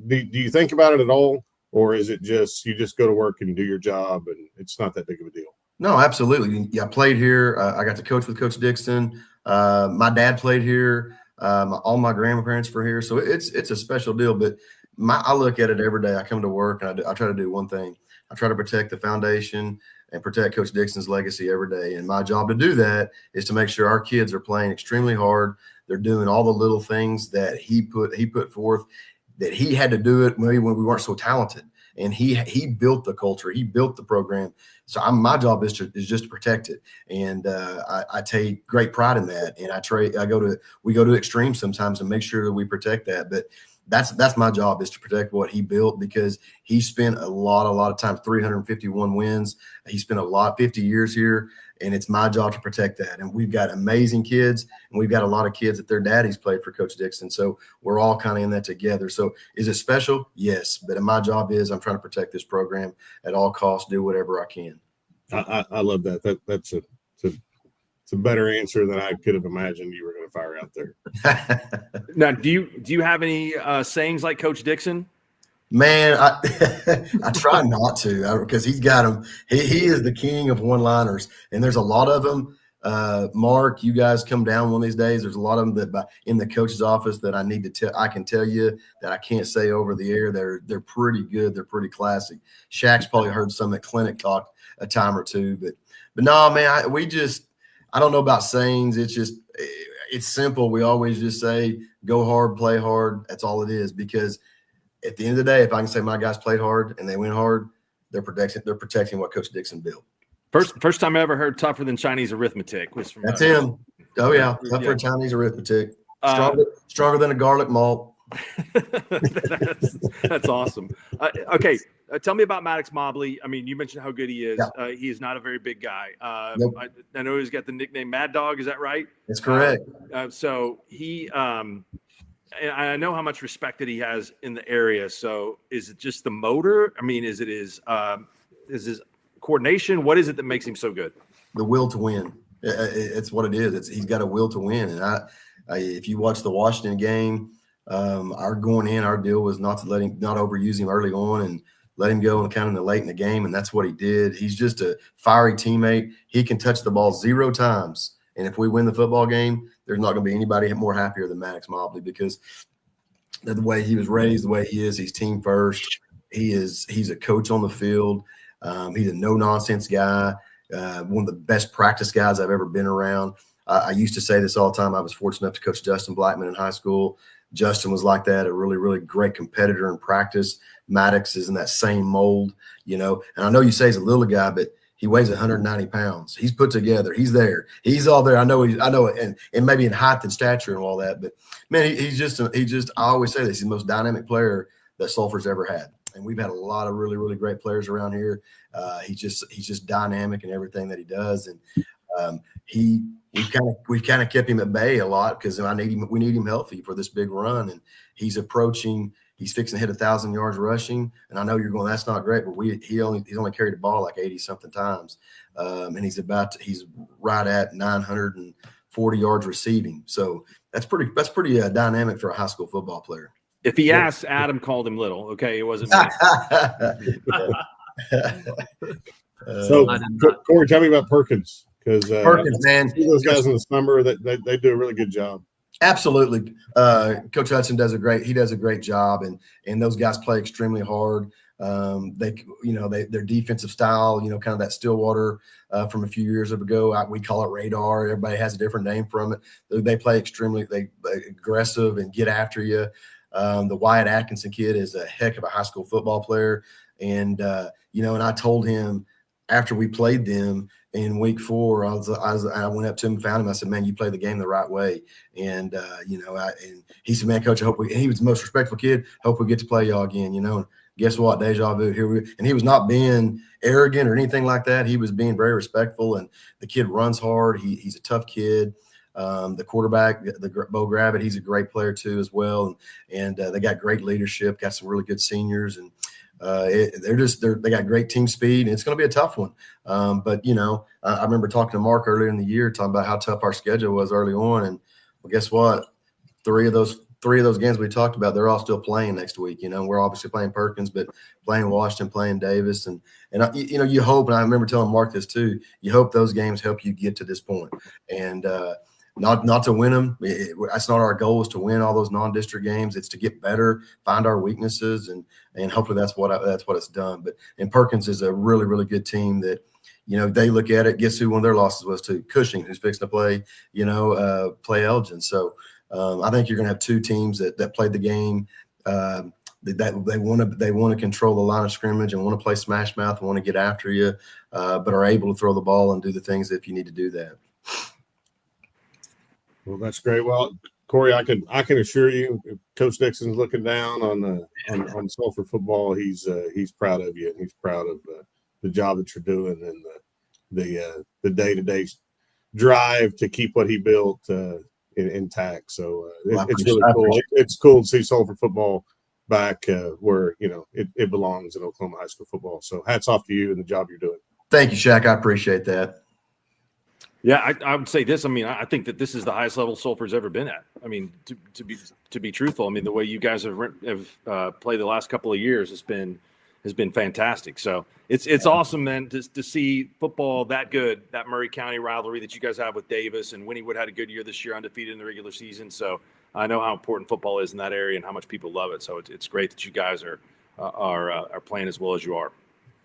do you think about it at all, or is it just you just go to work and do your job and it's not that big of a deal? No, absolutely. Yeah, I played here. I got to coach with Coach Dixon. My dad played here. All my grandparents were here. So it's a special deal. But I look at it every day. I come to work and I try to do one thing. I try to protect the foundation and protect Coach Dixon's legacy every day. And my job to do that is to make sure our kids are playing extremely hard. They're doing all the little things that he put forth, that he had to do it maybe when we weren't so talented. And he built the culture. He built the program. So my job is just to protect it. And I take great pride in that. And we go to extremes sometimes to make sure that we protect that. But that's my job, is to protect what he built, because he spent a lot of times, 351 wins. He spent 50 years here, and it's my job to protect that. And we've got amazing kids, and we've got a lot of kids that their daddies played for Coach Dixon. So we're all kind of in that together. So is it special? Yes. But my job is I'm trying to protect this program at all costs, do whatever I can. I love that. That's a better answer than I could have imagined you were going to fire out there. Now, do you have any sayings like Coach Dixon? Man, I try not to, because he's got them. He is the king of one-liners, and there's a lot of them. Mark, you guys come down one of these days. There's a lot of them that in the coach's office that I need to tell. I can tell you that I can't say over the air. They're pretty good. They're pretty classic. Shaq's probably heard some at clinic talk a time or two, but no, man, I don't know about sayings. It's simple. We always just say, go hard, play hard. That's all it is, because at the end of the day, if I can say my guys played hard and they went hard, they're protecting what Coach Dixon built. First time I ever heard tougher than Chinese arithmetic was from that's him. Oh yeah, tougher than Chinese arithmetic. Stronger than a garlic malt. That's awesome. Okay, tell me about Maddox Mobley. I mean, you mentioned how good he is. Yeah. He is not a very big guy. Nope. I know he's got the nickname Mad Dog. Is that right? That's correct. So he and I know how much respect that he has in the area. So is it just the motor? I mean, is it his coordination? What is it that makes him so good? The will to win. It's what it is. He's got a will to win. And if you watch the Washington game, Our deal was not to not overuse him early on and let him go and kind of in the late in the game. And that's what he did. He's just a fiery teammate. He can touch the ball 0 times. And if we win the football game, there's not going to be anybody more happier than Maddox Mobley, because the way he was raised, the way he is, he's team first. He's a coach on the field. He's a no-nonsense guy, one of the best practice guys I've ever been around. I used to say this all the time. I was fortunate enough to coach Justin Blackman in high school. Justin was like that, a really, really great competitor in practice. Maddox is in that same mold, And I know you say he's a little guy, but he weighs 190 pounds. He's put together. He's there. He's all there. I know it, and maybe in height and stature and all that. But man, he's just. I always say this. He's the most dynamic player that Sulphur's ever had, and we've had a lot of really, really great players around here. He's just dynamic in everything that he does, and we've kind of kept him at bay a lot because we need him healthy for this big run, and he's fixing to hit 1,000 yards rushing. And I know you're going, that's not great, but he's only carried the ball like 80 something times. And he's right at 940 yards receiving. So that's pretty dynamic for a high school football player. If he asked, Adam called him little. Okay. It wasn't me. So Corey, tell me about Perkins. Because Perkins, man, those guys in the summer, that they do a really good job. Absolutely. Coach Hudson does a great job, and those guys play extremely hard. Their defensive style, kind of that Stillwater from a few years ago. We call it radar. Everybody has a different name from it. They play extremely aggressive and get after you. The Wyatt Atkinson kid is a heck of a high school football player. And, and I told him after we played them in week 4, I went up to him and found him. I said, man, you play the game the right way. And, and he said, man, coach, he was the most respectful kid. Hope we get to play y'all again, and guess what? Deja vu here. And he was not being arrogant or anything like that. He was being very respectful, and the kid runs hard. He's a tough kid. The quarterback, Bo Gravitt, he's a great player too as well. And they got great leadership, got some really good seniors, and they got great team speed, and it's going to be a tough one. But I remember talking to Mark earlier in the year, talking about how tough our schedule was early on. And well, guess what? Three of those games we talked about, they're all still playing next week. We're obviously playing Perkins, but playing Washington, playing Davis, and you hope. And I remember telling Mark this too. You hope those games help you get to this point, and not to win them. That's not our goal, is to win all those non-district games. It's to get better, find our weaknesses, and hopefully that's what it's done. And Perkins is a really, really good team that, they look at it. Guess who one of their losses was to Cushing, who's fixing to play, play Elgin. So I think you're going to have two teams that played the game. That they want to control the line of scrimmage and want to play smash mouth and want to get after you, but are able to throw the ball and do the things if you need to do that. Well, that's great. Well, Corey, I can assure you, if Coach Dixon's looking down on Sulphur football, he's proud of you, and he's proud of the job that you're doing and the day-to-day drive to keep what he built intact. So it's really cool. It's cool to see Sulphur football back where it belongs in Oklahoma high school football. So hats off to you and the job you're doing. Thank you, Shaq. I appreciate that. Yeah, I would say this. I think that this is the highest level Sulphur's ever been at. To be truthful, the way you guys have played the last couple of years has been fantastic. So it's awesome, man, to see football that good, that Murray County rivalry that you guys have with Davis, and Winniewood had a good year this year, undefeated in the regular season. So I know how important football is in that area and how much people love it. So it's great that you guys are playing as well as you are.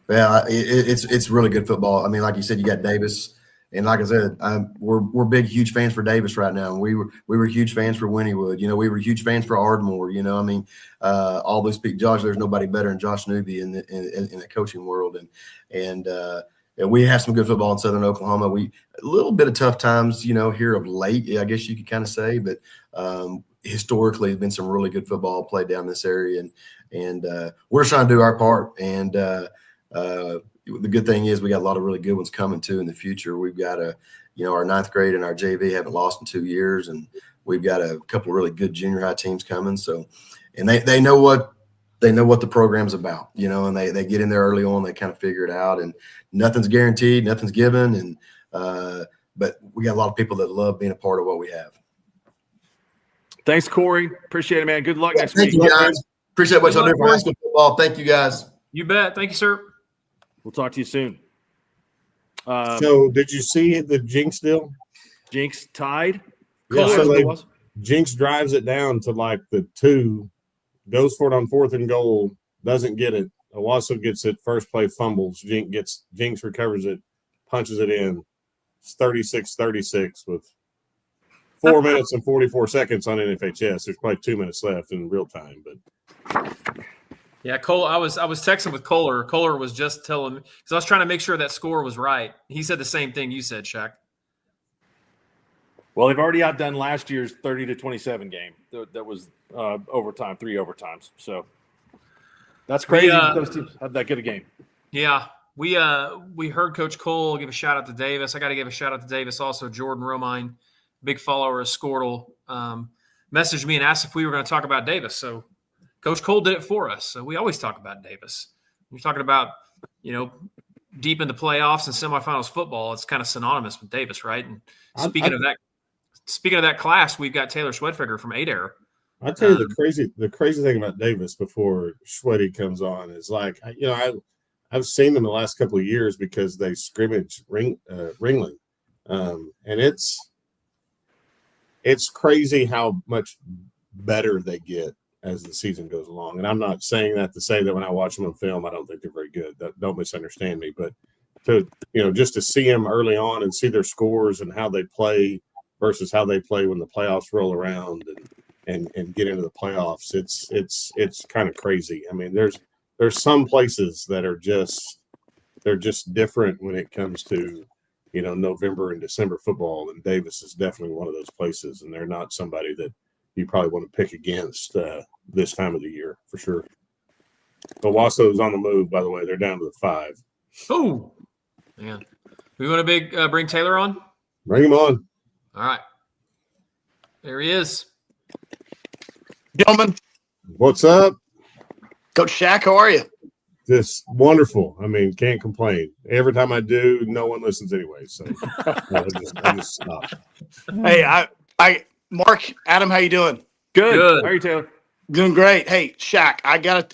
Yeah, it's really good football. Like you said, you got Davis. And like I said, we're big, huge fans for Davis right now. And we were huge fans for Winniewood. We were huge fans for Ardmore. All those people. Josh, there's nobody better than Josh Newby in the coaching world. And we have some good football in Southern Oklahoma. A little bit of tough times, here of late, I guess you could kind of say. But historically, there's been some really good football played down this area. And we're trying to do our part. And the good thing is we got a lot of really good ones coming too in the future. We've got our ninth grade and our JV haven't lost in 2 years, and we've got a couple of really good junior high teams coming. So, and they know what the program's about, and they get in there early on, they kind of figure it out, and nothing's guaranteed, nothing's given. And, but we got a lot of people that love being a part of what we have. Thanks, Corey. Appreciate it, man. Good luck next Thank week. you, guys. Appreciate what y'all do for high school football. Thank you, guys. You bet. Thank you, sir. We'll talk to you soon. So did you see the Jinx deal? Jinx tied. Yeah, Kohler, so who they- was? Jinx drives it down to like the 2, goes for it on 4th and goal, doesn't get it. Owasso gets it, first play fumbles. Jinx recovers it, punches it in. It's 36-36 with 4 minutes and 44 seconds on NFHS. There's probably 2 minutes left in real time, but Yeah, Cole. I was texting with Kohler. Kohler was just telling me because I was trying to make sure that score was right. He said the same thing you said, Shaq. Well, they've already outdone last year's 30-27 game. That was overtime, 3 overtimes. So that's crazy. Those teams have that good a game. Yeah, we heard Coach Cole give a shout out to Davis. I got to give a shout out to Davis also. Jordan Romine, big follower of Squirtle, messaged me and asked if we were going to talk about Davis. So Coach Cole did it for us. So we always talk about Davis. You're talking about, deep into playoffs and semifinals football. It's kind of synonymous with Davis, right? And speaking of that class, we've got Taylor Schwedfigger from Adair. I'll tell you the crazy thing about Davis before Schweddy comes on is like, I've seen them the last couple of years because they scrimmage Ringling. And it's crazy how much better they get as the season goes along. And I'm not saying that to say that when I watch them on film, I don't think they're very good. Don't misunderstand me. But just to see them early on and see their scores and how they play versus how they play when the playoffs roll around and get into the playoffs, it's kind of crazy. I mean, there's some places that are they're just different when it comes to November and December football, and Davis is definitely one of those places, and they're not somebody that you probably want to pick against this time of the year for sure. Owasso's on the move, by the way. They're down to the 5. Oh, man. We want to bring Taylor on? Bring him on. All right. There he is. Gentlemen, What's up? Coach Shaq, how are you? Just wonderful. I mean, can't complain. Every time I do, no one listens anyway. So I just stop. Hey, I Mark, Adam, how you doing? Good. How are you, Taylor? Doing great. Hey, Shaq,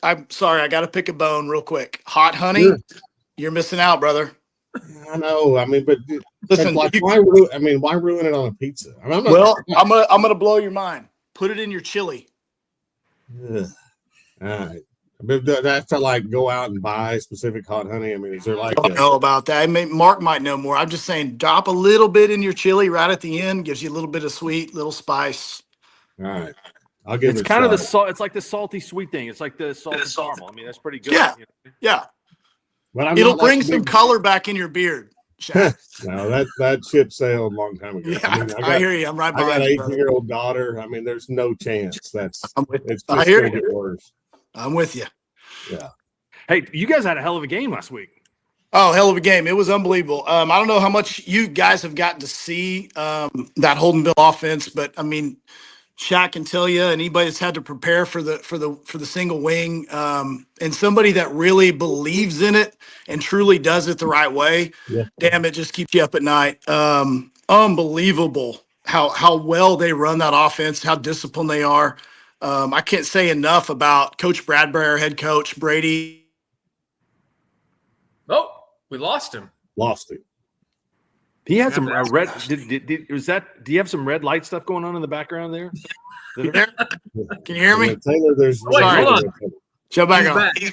I'm sorry, I gotta pick a bone real quick. Hot honey, Sure. You're missing out, brother. I know. I mean, but Listen, why ruin it on a pizza? I mean, I'm gonna blow your mind. Put it in your chili. Ugh. All right. But do I have to like go out and buy specific hot honey? I mean, is there like I don't know about that. Mark might know more. I'm just saying, drop a little bit in your chili right at the end. Gives you a little bit of sweet, little spice. All right. I'll give It's it a kind of shot. the salt. It's like the salty sweet thing. It's like the salted caramel. I mean, that's pretty good. Yeah. Yeah. But I'm It'll not like bring a some big- color back in your beard, Shaq. No, that ship sailed a long time ago. Yeah, I mean, I hear you. I'm right I got behind an you, brother. 18-year-old daughter. I mean, there's no chance. I'm with you. It's I just hear going to you. get worse. I'm with you. Yeah. Hey, you guys had a hell of a game last week. Oh, hell of a game. It was unbelievable. I don't know how much you guys have gotten to see that Holdenville offense, but I mean, Shaq can tell you, anybody that's had to prepare for the single wing, and somebody that really believes in it and truly does it the right way, Yeah. damn, it just keeps you up at night. Unbelievable how well they run that offense, how disciplined they are. I can't say enough about Coach Bradbury, our head coach, Brady. Oh, we lost him. Lost it. He had some red. Was that? Do you have some red light stuff going on in the background there? Can you hear me? Yeah, Taylor, there's Wait, hold on. Jump back He's on. back. Here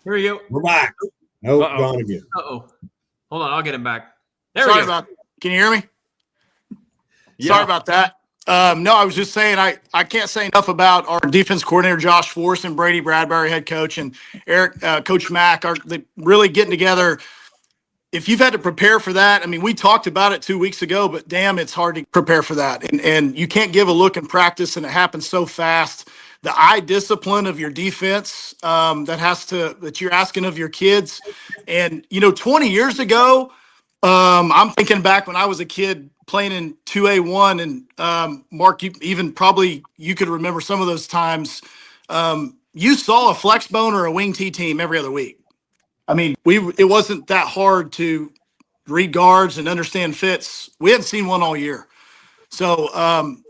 we go. We're back. No, Uh-oh. gone again. Uh-oh. Hold on, I'll get him back. There Sorry we go. about. Can you hear me? Yeah. Sorry about that. No, I was just saying I can't say enough about our defense coordinator Josh Force and Brady Bradbury, head coach, and Eric, Coach Mack. They really getting together. If you've had to prepare for that, I mean, we talked about it 2 weeks ago, but damn, it's hard to prepare for that. And you can't give a look in practice, and it happens so fast. The eye discipline of your defense that you're asking of your kids. And 20 years ago, I'm thinking back when I was a kid playing in 2A1, and Mark, you could remember some of those times. You saw a flex bone or a wing T team every other week. I mean, it wasn't that hard to read guards and understand fits. We hadn't seen one all year. So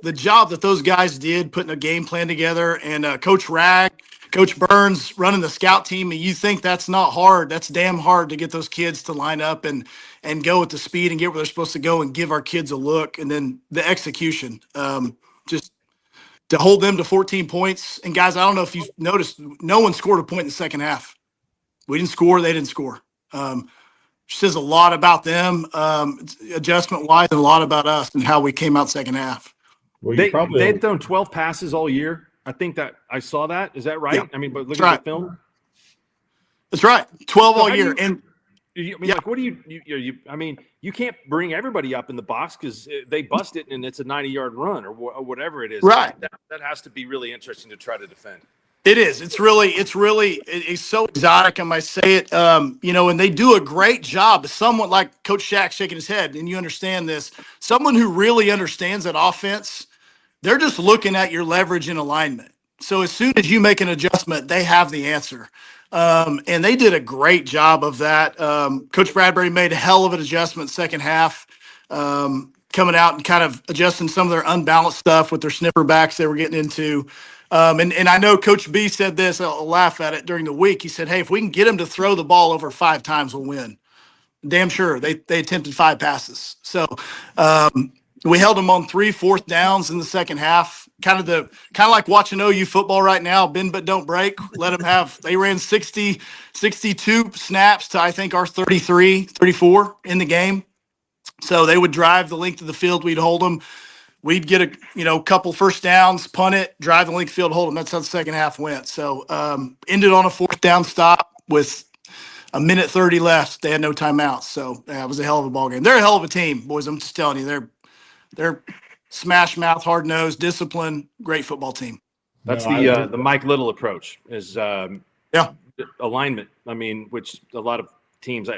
the job that those guys did putting a game plan together, and Coach Rag, Coach Burns running the scout team, and you think that's not hard. That's damn hard to get those kids to line up and go at the speed and get where they're supposed to go and give our kids a look. And then the execution, just to hold them to 14 points. And guys, I don't know if you noticed, no one scored a point in the second half. We didn't score. They didn't score. Says a lot about them, adjustment wise, and a lot about us and how we came out second half. Well, They had thrown 12 passes all year. I think that I saw that. Is that right? Yeah. I mean, but look That's at the film. That's right. 12 So all how do year. you- And I mean, like, what do you? I mean, you can't bring everybody up in the box because they bust it and it's a 90-yard run or whatever it is. Right. That has to be really interesting to try to defend. it is. It's so exotic. I might say it. And they do a great job. Someone like Coach Shack shaking his head, and you understand this. Someone who really understands that offense, they're just looking at your leverage and alignment. So as soon as you make an adjustment, they have the answer. And they did a great job of that. Coach Bradbury made a hell of an adjustment second half, coming out and kind of adjusting some of their unbalanced stuff with their sniffer backs they were getting into. And I know Coach B said this, I'll laugh at it during the week. He said, hey, if we can get them to throw the ball over 5 times, we'll win. Damn sure. They attempted 5 passes. So we held them on 3 4th downs in the second half. Kind of like watching OU football right now, bend but don't break. Let them have, they ran 62 snaps to, I think, our 34 in the game. So they would drive the length of the field. We'd hold them. We'd get a couple first downs, punt it, drive the length field, hold them. That's how the second half went. So ended on a 4th down stop with a minute 30 left. They had no timeouts. So it was a hell of a ball game. They're a hell of a team, boys. I'm just telling you, they're smash mouth, hard nosed, disciplined, great football team. That's No, the Mike Little approach is alignment. I mean, which a lot of teams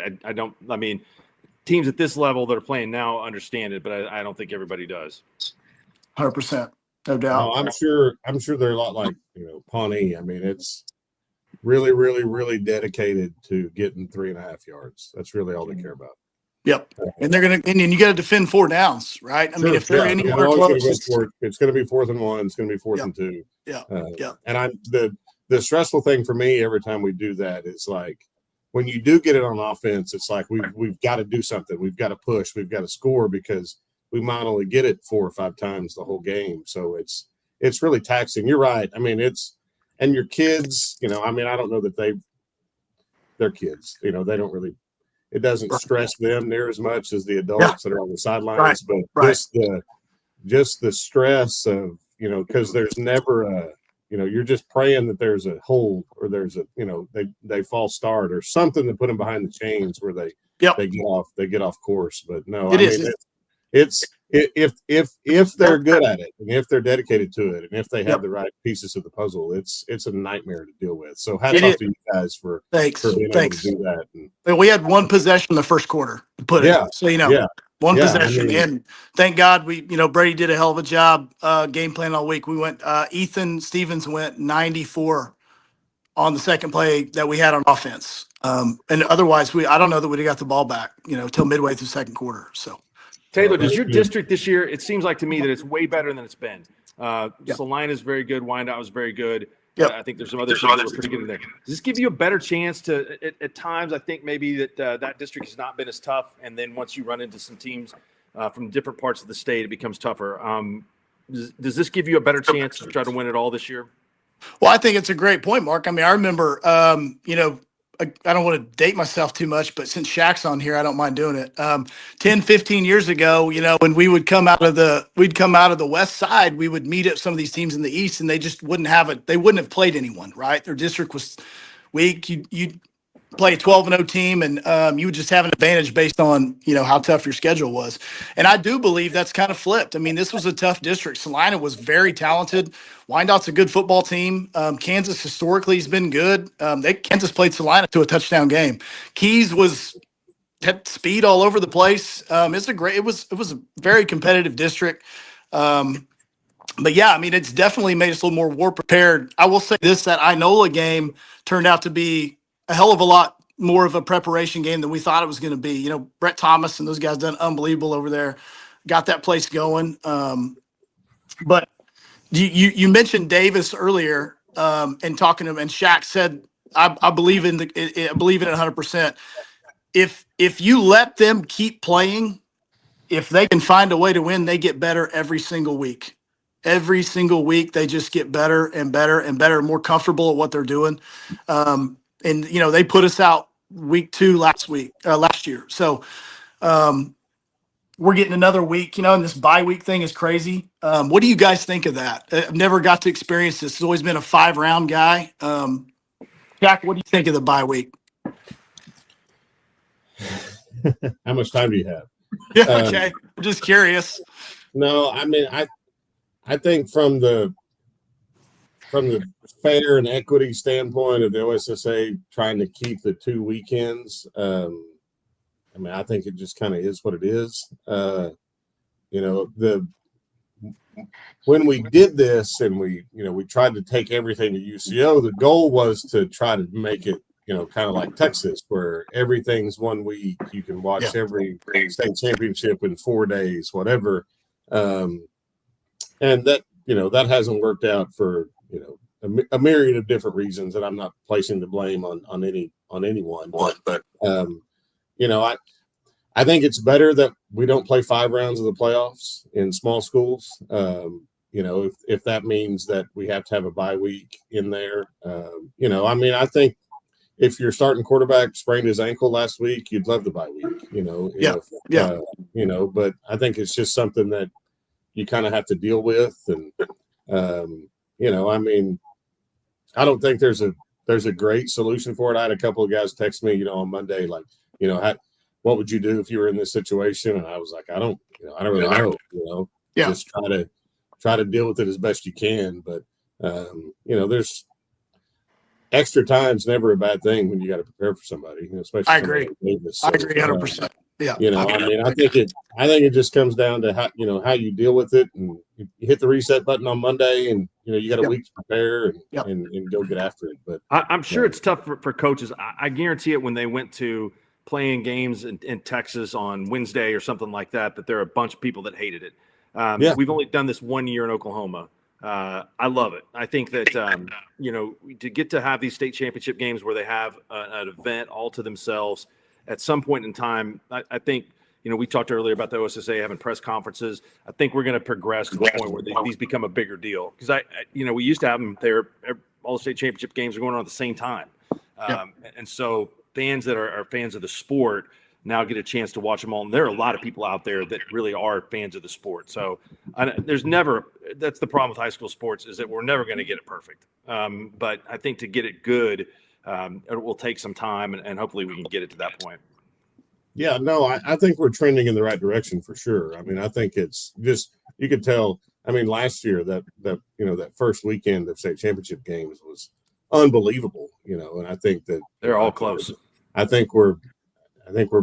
teams at this level that are playing now understand it, but I don't think everybody does. 100%, no doubt. No, I'm sure they're a lot like Pawnee. I mean, it's really, really, really dedicated to getting 3.5 yards. That's really all they care about. Yep, and and you got to defend 4 downs, right? I mean, if they're anywhere close, it's going to be 4th and 1. It's going to be 4th and 2. Yeah, And the stressful thing for me every time we do that is like when you do get it on offense, it's like we've got to do something. We've got to push. We've got to score because we might only get it 4 or 5 times the whole game. So it's really taxing. You're right. I mean, and your kids. I mean, I don't know that they're kids. They don't really. It doesn't stress them near as much as the adults that are on the sidelines, but just the stress of, because there's never a, you're just praying that there's a hold or there's a, they false start or something to put them behind the chains where they get off course. But no, if they're good at it and if they're dedicated to it and if they have the right pieces of the puzzle, it's a nightmare to deal with. So hats off to you guys for being able to do that. And we had 1 possession in the first quarter to put it. So one possession, and thank God Brady did a hell of a job game plan all week. We went Ethan Stevens went 94 on the second play that we had on offense, and otherwise I don't know that we'd have got the ball back till midway through second quarter. So. Taylor, does your district this year, it seems like to me that it's way better than it's been. Salina is very good. Wyandotte was very good. I think there's some other things that were pretty good in there. Does this give you a better chance to, at times, I think maybe that district has not been as tough. And then once you run into some teams from different parts of the state, it becomes tougher. Does this give you a better chance to try to win it all this year? Well, I think it's a great point, Mark. I mean, I remember, I don't want to date myself too much, but since Shaq's on here, I don't mind doing it. 10, 15 years ago, when we would come out of the west side, we would meet up some of these teams in the east and they just wouldn't have played anyone, right? Their district was weak. You'd play a 12-0 team and you would just have an advantage based on, how tough your schedule was. And I do believe that's kind of flipped. I mean, this was a tough district. Salina was very talented. Wyandottes a good football team. Kansas historically has been good. Kansas played Salina to a touchdown game. Keys had speed all over the place. It was a very competitive district. But yeah, I mean, it's definitely made us a little more war prepared. I will say this, that Inola game turned out to be a hell of a lot more of a preparation game than we thought it was going to be. Brett Thomas and those guys done unbelievable over there. got that place going. But you mentioned Davis earlier, and talking to him, and Shaq said, I believe in I believe in it 100%. If you let them keep playing, if they can find a way to win, they get better every single week. Every single week, they just get better and better and better, more comfortable at what they're doing. And they put us out week 2 last year. So we're getting another week, and this bye week thing is crazy. What do you guys think of that? I've never got to experience this. It's always been a 5-round guy. Jack, what do you think of the bye week? How much time do you have? Yeah, okay. I'm just curious. No, I mean, I think from the fair and equity standpoint of the OSSA trying to keep the 2 weekends, I mean, I think it just kind of is what it is. When we did this and we tried to take everything to UCO, the goal was to try to make it, kind of like Texas, where everything's 1 week. You can watch every state championship in 4 days, whatever. And that, that hasn't worked out for, a myriad of different reasons, and I'm not placing the blame on anyone. But I think it's better that we don't play 5 rounds of the playoffs in small schools. If that means that we have to have a bye week in there, I mean, I think if your starting quarterback sprained his ankle last week, you'd love the bye week, but I think it's just something that you kind of have to deal with. And, I mean, I don't think there's a great solution for it. I had a couple of guys text me, on Monday, like, what would you do if you were in this situation? And I was like, I don't really know, just try to deal with it as best you can. But, there's extra time's never a bad thing when you got to prepare for somebody, especially. I agree. Like Davis. I agree 100%. Yeah. I mean, I think it just comes down to how you deal with it, and you hit the reset button on Monday, and you got a week to prepare and go get after it. But I'm sure it's tough for coaches. I guarantee it when they went to playing games in Texas on Wednesday or something like that there are a bunch of people that hated it. We've only done this 1 year in Oklahoma. I love it. I think that, to get to have these state championship games where they have an event all to themselves at some point in time, I think, we talked earlier about the OSSA having press conferences. I think we're going to progress to the point where these become a bigger deal. Because we used to have them there. All the state championship games are going on at the same time. And so fans that are fans of the sport now get a chance to watch them all. And there are a lot of people out there that really are fans of the sport. So that's the problem with high school sports, is that we're never going to get it perfect. But I think to get it good, it will take some time, and hopefully we can get it to that point. Yeah, no, I think we're trending in the right direction for sure. I mean, I think it's just, you could tell. I mean, last year that first weekend of state championship games was unbelievable, and I think that they're all close. I think we're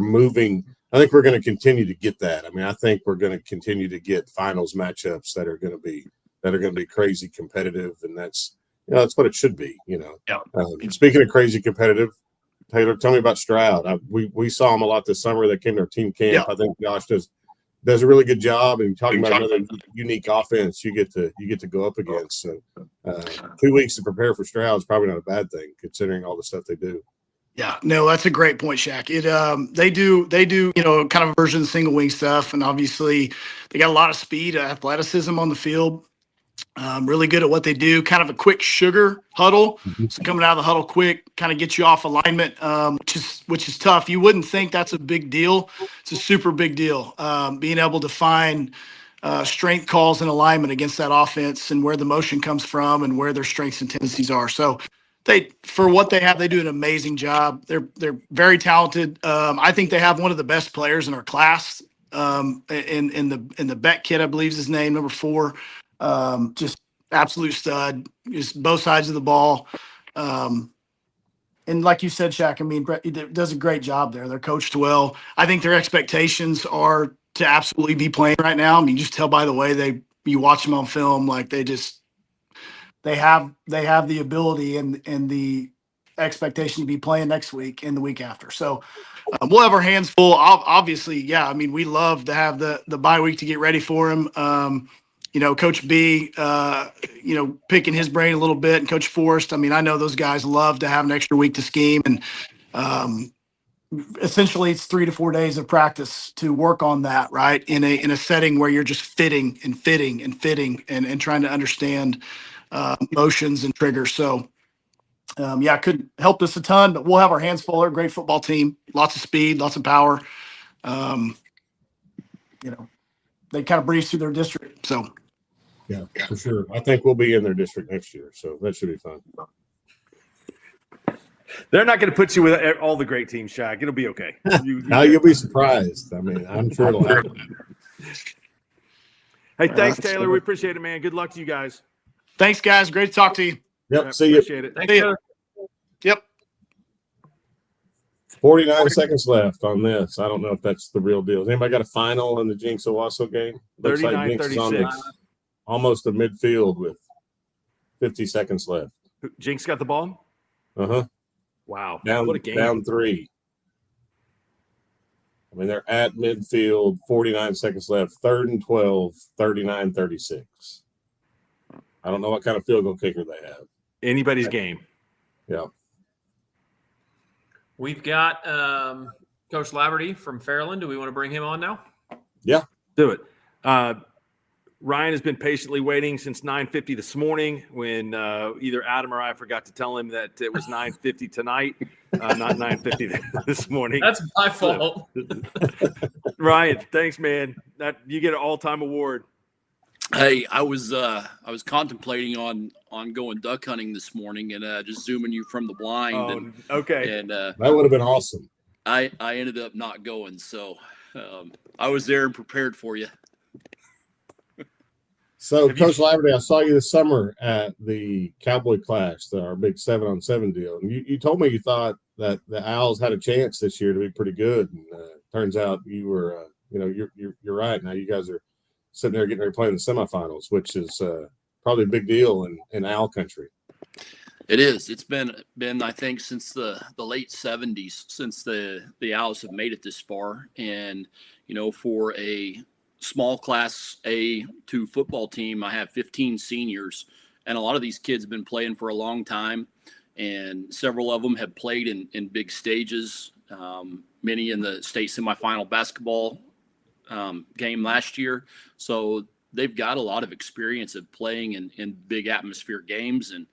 moving. I think we're going to continue to get that. I mean, I think we're going to continue to get finals matchups that are going to be crazy competitive, and that's what it should be. Speaking of crazy competitive, Taylor, tell me about Stroud. We saw him a lot this summer. They came to our team camp. I think Josh does a really good job. And talking about another unique offense you get to go up against. So 2 weeks to prepare for Stroud is probably not a bad thing, considering all the stuff they do. Yeah, no, that's a great point, Shaq. They do, kind of a version of the single wing stuff, and obviously they got a lot of speed, athleticism on the field. Really good at what they do. Kind of a quick sugar huddle. So coming out of the huddle quick, kind of gets you off alignment, which is tough. You wouldn't think that's a big deal. It's a super big deal. Being able to find strength calls and alignment against that offense, and where the motion comes from, and where their strengths and tendencies are. So for what they have, they do an amazing job. They're very talented. I think they have one of the best players in our class. In the Beck kid, I believe is his name, number 4. Just absolute stud, just both sides of the ball. And like you said, Shaq, I mean, Brett does a great job there. They're coached well. I think their expectations are to absolutely be playing right now. I mean, just tell by the way you watch them on film, like they have the ability and the expectation to be playing next week and the week after. So we'll have our hands full. Obviously, yeah. I mean, we love to have the bye week to get ready for him. Coach B, picking his brain a little bit, and Coach Forrest. I mean, I know those guys love to have an extra week to scheme, and essentially it's 3 to 4 days of practice to work on that, right? In a setting where you're just fitting and trying to understand motions and triggers. So it could help us a ton, but we'll have our hands full. They're a great football team, lots of speed, lots of power. They kind of breeze through their district. So yeah, for sure. I think we'll be in their district next year, so that should be fun. They're not going to put you with all the great teams, Shaq. It'll be okay. You'll be surprised. I mean, I'm sure it'll happen. Hey, thanks, Taylor. We appreciate it, man. Good luck to you guys. Thanks, guys. Great to talk to you. Yep. See you. Appreciate it. Thank you. Yep. 49 seconds left on this. I don't know if that's the real deal. Has anybody got a final in the Jinx Owasso game? Looks like Jinx is on 39-36. almost to midfield with 50 seconds left. Jinx got the ball? Uh-huh. Wow. Down, what a game. down 3. I mean, they're at midfield, 49 seconds left, 3rd and 12, 39-36. I don't know what kind of field goal kicker they have. Anybody's game. Yeah. We've got Coach Laverty from Fairland. Do we want to bring him on now? Yeah. Do it. Ryan has been patiently waiting since 9:50 this morning when either Adam or I forgot to tell him that it was 9:50 tonight, not 9:50 this morning. That's my fault. Ryan, thanks, man. You get an all-time award. Hey, I was contemplating on going duck hunting this morning and just zooming you from the blind. Okay. And that would have been awesome. I ended up not going, so I was there and prepared for you. So, Coach Laverty, I saw you this summer at the Cowboy Clash, our big 7-on-7 deal. And you told me you thought that the Owls had a chance this year to be pretty good. And turns out you were, you're right. Now you guys are sitting there getting ready to play in the semifinals, which is probably a big deal in Owl country. It is. It's been I think since the late 70s since the Owls have made it this far. And for a small class A2 football team, I have 15 seniors, and a lot of these kids have been playing for a long time, and several of them have played in big stages, many in the state semifinal basketball game last year. So they've got a lot of experience of playing in big atmosphere games. And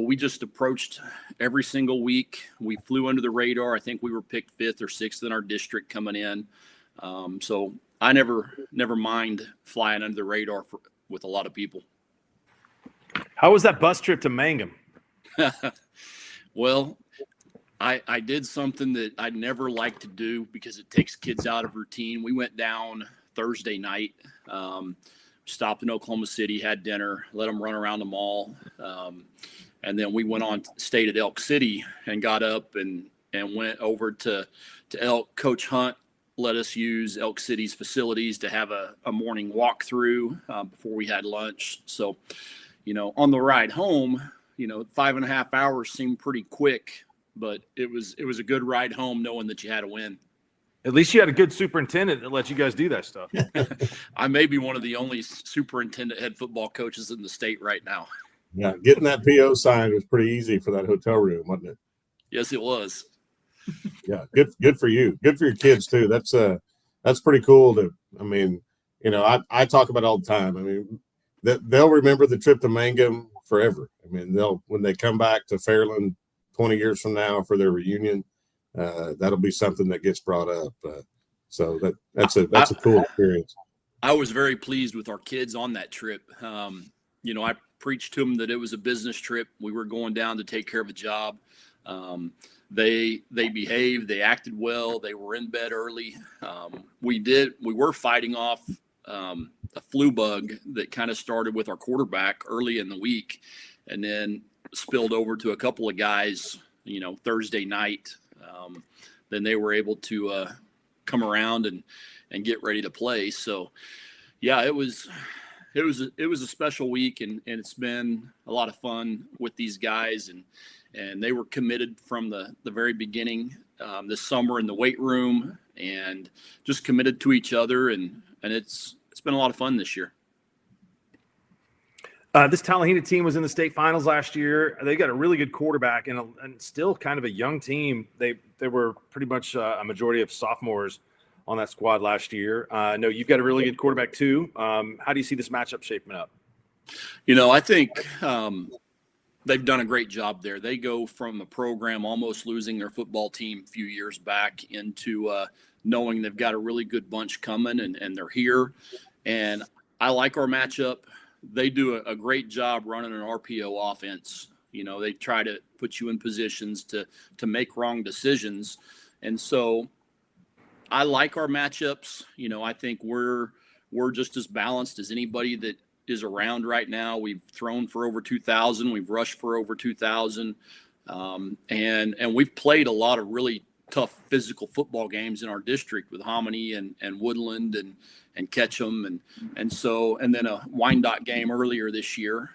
we just approached every single week. We flew under the radar. I think we were picked 5th or 6th in our district coming in. So I never mind flying under the radar with a lot of people. How was that bus trip to Mangum? Well, I did something that I'd never like to do because it takes kids out of routine. We went down Thursday night, stopped in Oklahoma City, had dinner, let them run around the mall. And then we went on, stayed at Elk City and got up and went over to Elk. Coach Hunt let us use Elk City's facilities to have a morning walkthrough before we had lunch. So, on the ride home, 5.5 hours seemed pretty quick, but it was a good ride home knowing that you had a win. At least you had a good superintendent that let you guys do that stuff. I may be one of the only superintendent head football coaches in the state right now. Yeah, getting that PO signed was pretty easy for that hotel room, wasn't it? Yes, it was. Yeah, good for you. Good for your kids too. That's pretty cool. I talk about it all the time. I mean, they'll remember the trip to Mangum forever. I mean, when they come back to Fairland 20 years from now for their reunion, that'll be something that gets brought up. So that's a cool experience. I was very pleased with our kids on that trip. I preached to them that it was a business trip. We were going down to take care of a job. They behaved, they acted well, they were in bed early. We were fighting off a flu bug that kind of started with our quarterback early in the week and then spilled over to a couple of guys, Thursday night. Then they were able to come around and get ready to play. So yeah, it was it was a special week, and it's been a lot of fun with these guys, and they were committed from the very beginning this summer in the weight room, and just committed to each other, and it's been a lot of fun this year. This Tallahassee team was in the state finals last year. They got a really good quarterback and still kind of a young team. They were pretty much a majority of sophomores on that squad last year. No, you've got a really good quarterback too. How do you see this matchup shaping up? I think they've done a great job there. They go from a program almost losing their football team a few years back into knowing they've got a really good bunch coming, and they're here. And I like our matchup. They do a great job running an RPO offense. They try to put you in positions to make wrong decisions. And so I like our matchups. I think we're just as balanced as anybody that is around right now. We've thrown for over 2,000. We've rushed for over 2,000. And we've played a lot of really tough physical football games in our district with Hominy and Woodland and Ketchum and then a Wyandotte game earlier this year.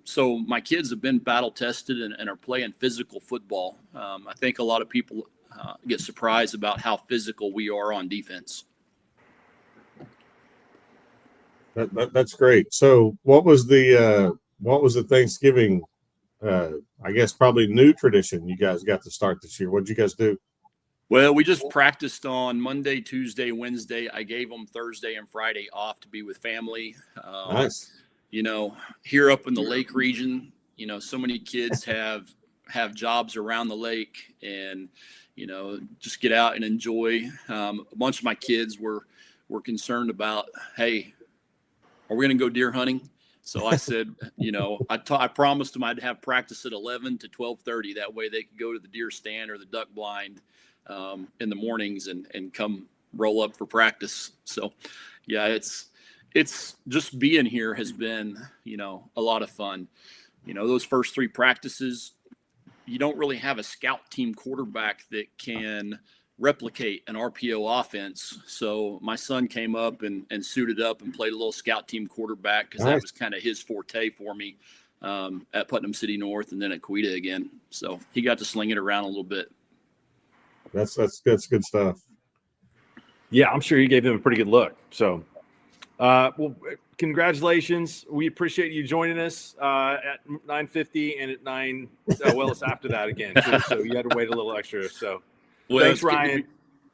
So my kids have been battle tested and are playing physical football. I think a lot of people get surprised about how physical we are on defense. That's great. So what was the Thanksgiving, I guess probably new tradition you guys got to start this year? What did you guys do? Well, we just practiced on Monday, Tuesday, Wednesday. I gave them Thursday and Friday off to be with family. Nice. Here up in the lake region, so many kids have jobs around the lake, and, just get out and enjoy. A bunch of my kids were concerned about, hey, are we going to go deer hunting? So I said, I promised them I'd have practice at 11 to 12:30. That way they could go to the deer stand or the duck blind in the mornings and come roll up for practice. So, yeah, it's just being here has been, a lot of fun. Those first three practices, you don't really have a scout team quarterback that can replicate an RPO offense. So my son came up and suited up and played a little scout team quarterback because that was kind of his forte for me at Putnam City North and then at Coweta again. So he got to sling it around a little bit. That's good stuff. Yeah, I'm sure you gave him a pretty good look. So, well, congratulations. We appreciate you joining us at 9:50 and at 9. It's after that again, too, so you had to wait a little extra. So, thanks, Ryan.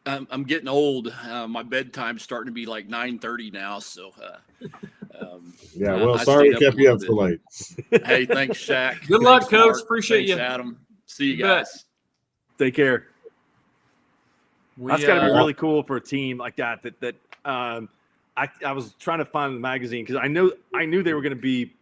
I'm getting old. My bedtime's starting to be like 9:30 now. So, sorry we kept you up so late. Hey, thanks, Shaq. Good luck, Coach. Mark. Appreciate thanks, you. Adam. See you guys. Take care. That's got to be really cool for a team like that. I was trying to find the magazine because I knew they were going to be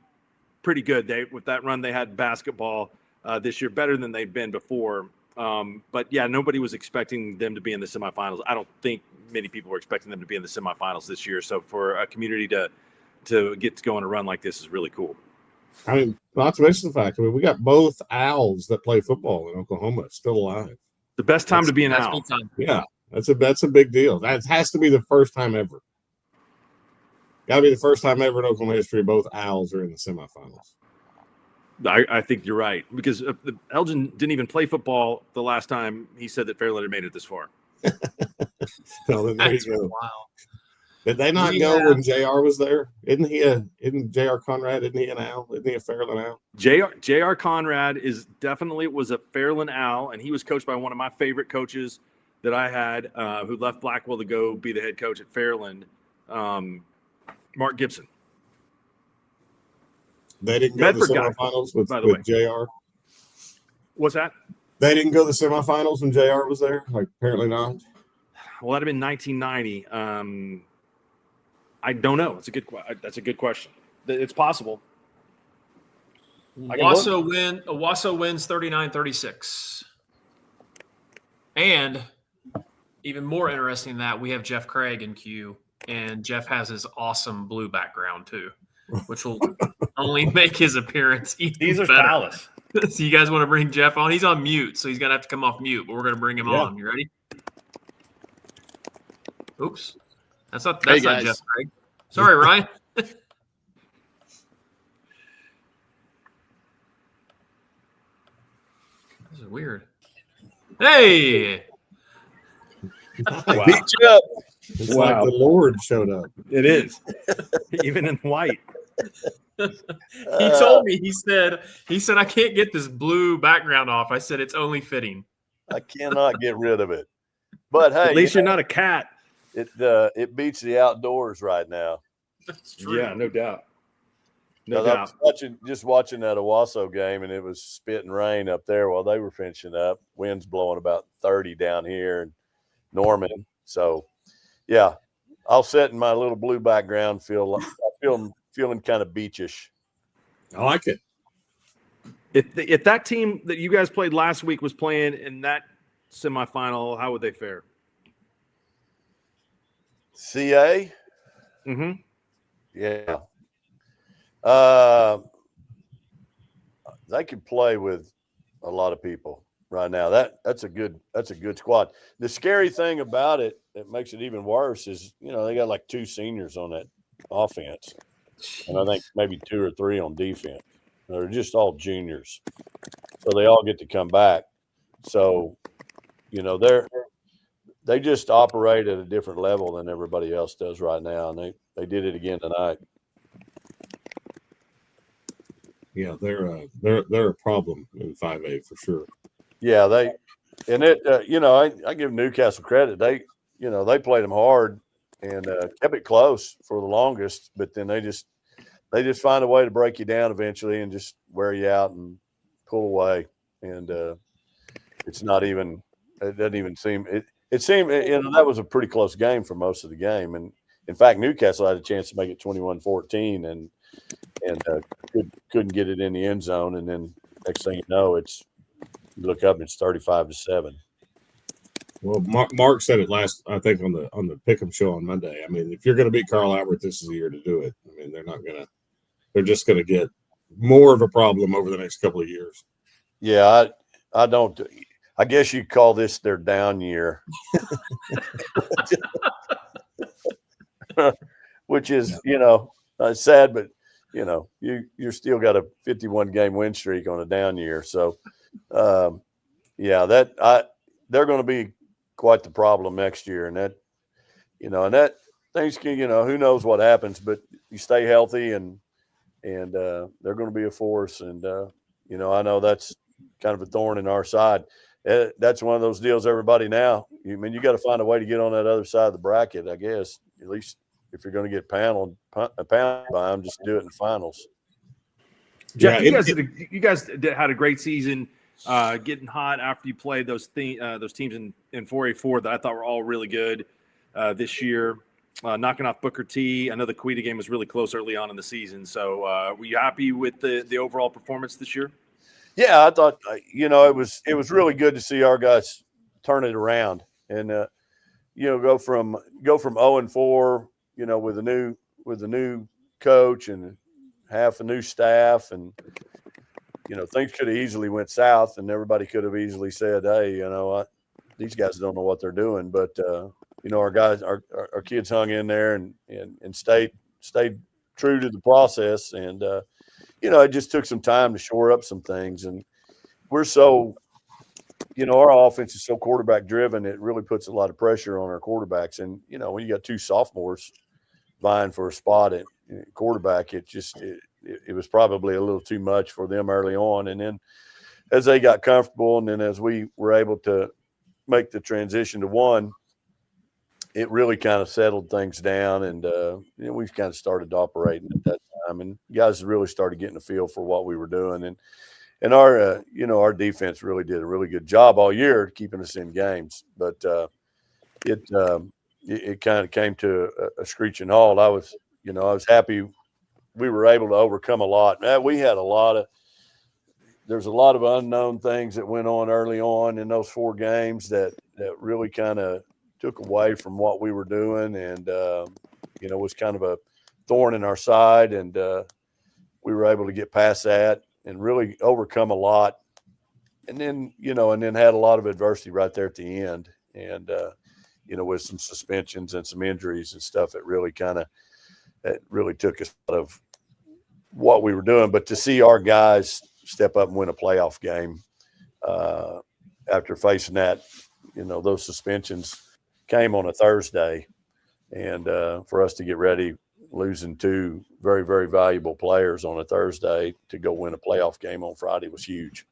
pretty good. With that run they had basketball this year, better than they'd been before. But yeah, nobody was expecting them to be in the semifinals. I don't think many people were expecting them to be in the semifinals this year. So for a community to get to go on a run like this is really cool. I mean, not to mention the fact, we got both Owls that play football in Oklahoma still alive. The best time to be an Owl. Yeah, that's a big deal. That has to be the first time ever. Got to be the first time ever in Oklahoma history both Owls are in the semifinals. I think you're right because Elgin didn't even play football the last time he said that Fairland had made it this far. So then there you go. Wow. Did they not go when JR was there? Isn't JR Conrad? Isn't he an Owl? Isn't he a Fairland Owl? JR Conrad was a Fairland Owl, and he was coached by one of my favorite coaches that I had, who left Blackwell to go be the head coach at Fairland, Mark Gibson. They didn't go to the semifinals with JR. What's that? They didn't go to the semifinals when JR was there. Like apparently not. Well, that'd have been 1990. I don't know. That's a good question. It's possible. Owasso wins 39-36. And even more interesting than that, we have Jeff Craig in queue, and Jeff has his awesome blue background too, which will only make his appearance even These are better. stylish. So you guys want to bring Jeff on? He's on mute, so he's going to have to come off mute, but we're going to bring him on. You ready? Oops. That's not Jeff Craig. Sorry, Ryan. This is weird. Hey, Wow. Beat you up. It's like the Lord showed up. It is. Even in white. he told me. He said I can't get this blue background off. I said it's only fitting. I cannot get rid of it. But hey, At least you're not a cat. it beats the outdoors right now. That's true. Yeah, no doubt. No 'Cause I doubt. was watching that Owasso game, and it was spitting rain up there while they were finishing up. Winds blowing about 30 down here in Norman. So, yeah, I'll sit in my little blue background. Feeling kind of beachish. I like it. If that team that you guys played last week was playing in that semifinal, how would they fare? CA, Mm-hmm. yeah. They could play with a lot of people right now. That's a good squad. The scary thing about it that makes it even worse is, they got like 2 seniors on that offense, and I think maybe 2 or 3 on defense. They're just all juniors, so they all get to come back. So, they just operate at a different level than everybody else does right now, and they did it again tonight. Yeah, they're a problem in 5A for sure. Yeah, I give Newcastle credit. They played them hard and kept it close for the longest, but then they just find a way to break you down eventually and just wear you out and pull away. And it's not even – it doesn't even seem – it seemed that was a pretty close game for most of the game. And, in fact, Newcastle had a chance to make it 21-14 and couldn't get it in the end zone. And then next thing you know, you look up and it's 35-7. Well, Mark said it last, I think, on the Pick'em show on Monday. I mean, if you're going to beat Carl Albert, this is the year to do it. I mean, they're just going to get more of a problem over the next couple of years. Yeah, I guess you call this their down year, which is, sad, but you're still got a 51 game win streak on a down year. So, they're going to be quite the problem next year. And that things can, who knows what happens, but you stay healthy and they're going to be a force. And, I know that's kind of a thorn in our side. That's one of those deals, everybody now. You got to find a way to get on that other side of the bracket, I guess, at least if you're going to get pounded by them, just do it in finals. Jeff, you guys had a great season, getting hot after you played those teams in 4A4 that I thought were all really good this year, knocking off Booker T. I know the Quita game was really close early on in the season. So were you happy with the overall performance this year? Yeah, I thought, it was really good to see our guys turn it around and, go from 0-4, with a new coach and half a new staff, and things could have easily went south, and everybody could have easily said, "Hey, these guys don't know what they're doing." But our guys, our kids hung in there and stayed true to the process, and it just took some time to shore up some things. And we're so, our offense is so quarterback driven, it really puts a lot of pressure on our quarterbacks. And when you got 2 sophomores vying for a spot at quarterback, it was probably a little too much for them early on. And then as they got comfortable, and then as we were able to make the transition to 1, it really kind of settled things down. And we kind of started operating at that time, and guys really started getting a feel for what we were doing. And our our defense really did a really good job all year keeping us in games, but it kind of came to a screeching halt. I was happy we were able to overcome a lot. We had there's a lot of unknown things that went on early on in those 4 games that really kind of took away from what we were doing, and was kind of a thorn in our side. And we were able to get past that and really overcome a lot. And then had a lot of adversity right there at the end. And, with some suspensions and some injuries and stuff, it really took us out of what we were doing. But to see our guys step up and win a playoff game, after facing that, those suspensions came on a Thursday, and for us to get ready, losing two very, very valuable players on a Thursday to go win a playoff game on Friday was huge.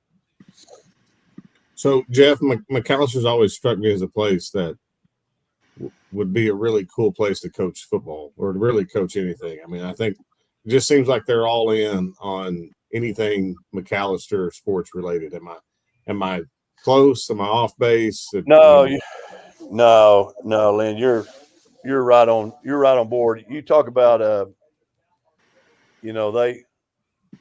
So, Jeff, McAllister's always struck me as a place that would be a really cool place to coach football or to really coach anything. I mean, I think it just seems like they're all in on anything McAllister sports related. Am I close? Am I off base? No, Lynn, you're right on board. You talk about they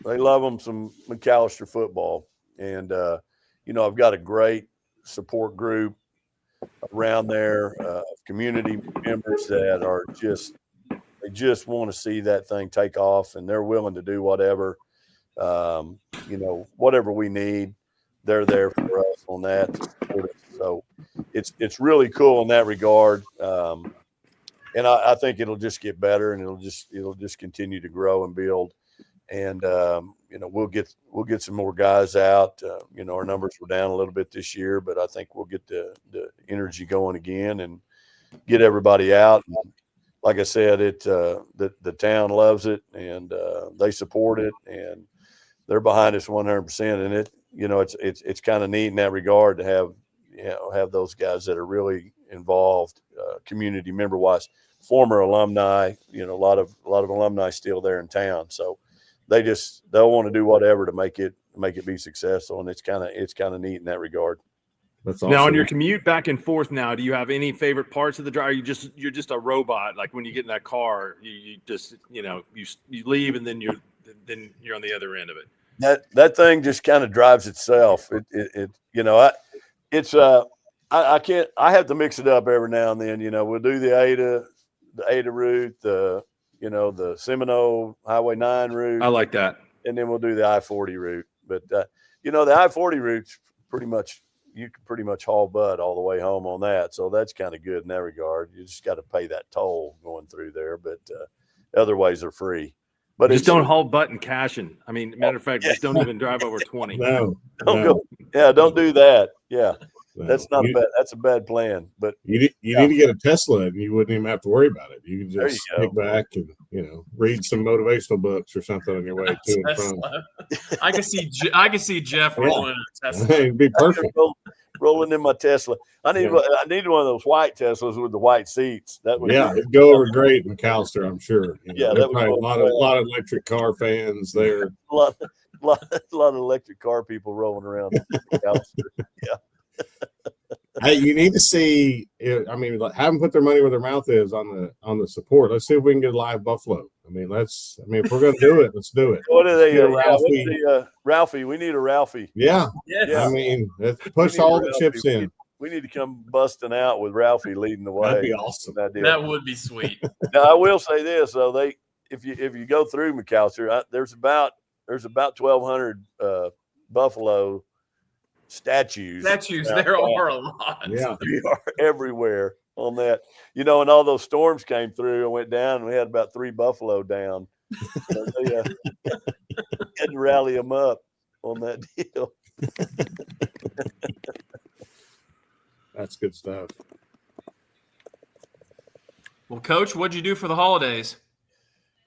love them some McAllister football, and I've got a great support group around there, community members that are they just want to see that thing take off, and they're willing to do whatever, whatever we need. They're there for us on that to support us. So it's really cool in that regard. And I think it'll just get better, and it'll just continue to grow and build. And we'll get some more guys out. Our numbers were down a little bit this year, but I think we'll get the energy going again and get everybody out. And like I said, the town loves it, and they support it, and they're behind us 100%. And it's kind of neat in that regard to have those guys that are really involved, community member wise, former alumni. A lot of alumni still there in town, so they'll want to do whatever to make it be successful, and it's kind of neat in that regard. That's awesome. Now, on your commute back and forth now, do you have any favorite parts of the drive? You're just a robot. Like when you get in that car, you just you leave, and then you're on the other end of it. That thing just kind of drives itself. I have to mix it up every now and then. We'll do the Ada route, the Seminole Highway 9 route. I like that. And then we'll do the I-40 route. But the I-40 route's you can pretty much haul butt all the way home on that. So that's kind of good in that regard. You just got to pay that toll going through there, but other ways they're free. But just don't haul butt and cashing. I mean, matter of fact, just don't even drive over 20. No, go. Yeah, don't do that. Yeah. No. That's a bad plan. But you need to get a Tesla, and you wouldn't even have to worry about it. You can just kick back and read some motivational books or something on your way to and from. I can see Jeff rolling in a Tesla. It'd be perfect. Rolling in my Tesla. I need one of those white Teslas with the white seats. That would it'd go over great in McAllister, I'm sure. That there's would probably go a lot of electric car fans there. A lot of electric car people rolling around McAllister. Yeah. Hey, you need to see. I mean, have them put their money where their mouth is on the support. Let's see if we can get a live buffalo. I mean, if we're going to do it, let's do it. What are they? Ralphie. Ralphie. We need a Ralphie. Yeah. Yes. I mean, let's push all the chips in. We need to come busting out with Ralphie leading the way. That'd be awesome. That would be sweet. Now, I will say this though: if you go through McAllister, there's about 1,200 buffalo statues. There are a lot. Yeah, they are everywhere on that. And all those storms came through and went down, and we had about 3 buffalo down. So they had to rally them up on that deal. That's good stuff. Well, Coach, what'd you do for the holidays?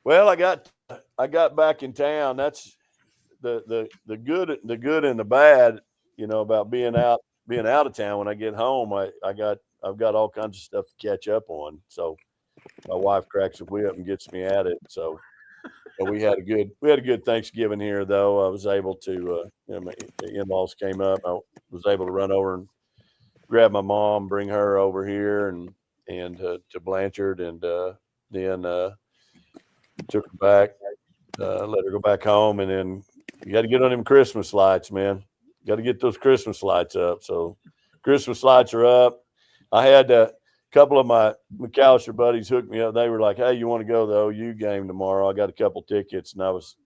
Well, I got back in town. That's the good and the bad. About being out of town. When I get home, I've got all kinds of stuff to catch up on. So my wife cracks a whip and gets me at it. So we had a good Thanksgiving here, though. I was able to, the in-laws came up. I was able to run over and grab my mom, bring her over here and to Blanchard, and then took her back, let her go back home, and then you got to get on them Christmas lights, man. Got to get those Christmas lights up. So Christmas lights are up. I had a couple of my McAllister buddies hook me up. They were like, "Hey, you want to go to the OU game tomorrow?" I got a couple tickets, and I was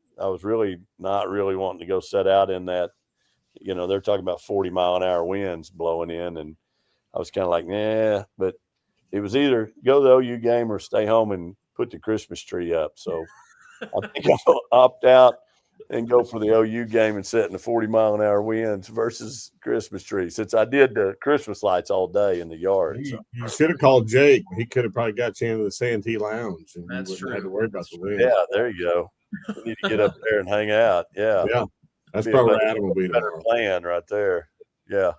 really not really wanting to go set out in that. They're talking about 40-mile-an-hour winds blowing in, and I was kind of like, nah. But it was either go to the OU game or stay home and put the Christmas tree up. So I think I'll opt out and go for the OU game and sit in the 40-mile-an-hour winds versus Christmas tree. Since I did the Christmas lights all day in the yard. So. You should have called Jake. He could have probably got you into the Santee Lounge, and That's you wouldn't true. have to worry about the wind. Yeah, there you go. We need to get up there and hang out. Yeah. Yeah. That's Be probably where Adam will be better tomorrow. plan right there. Yeah.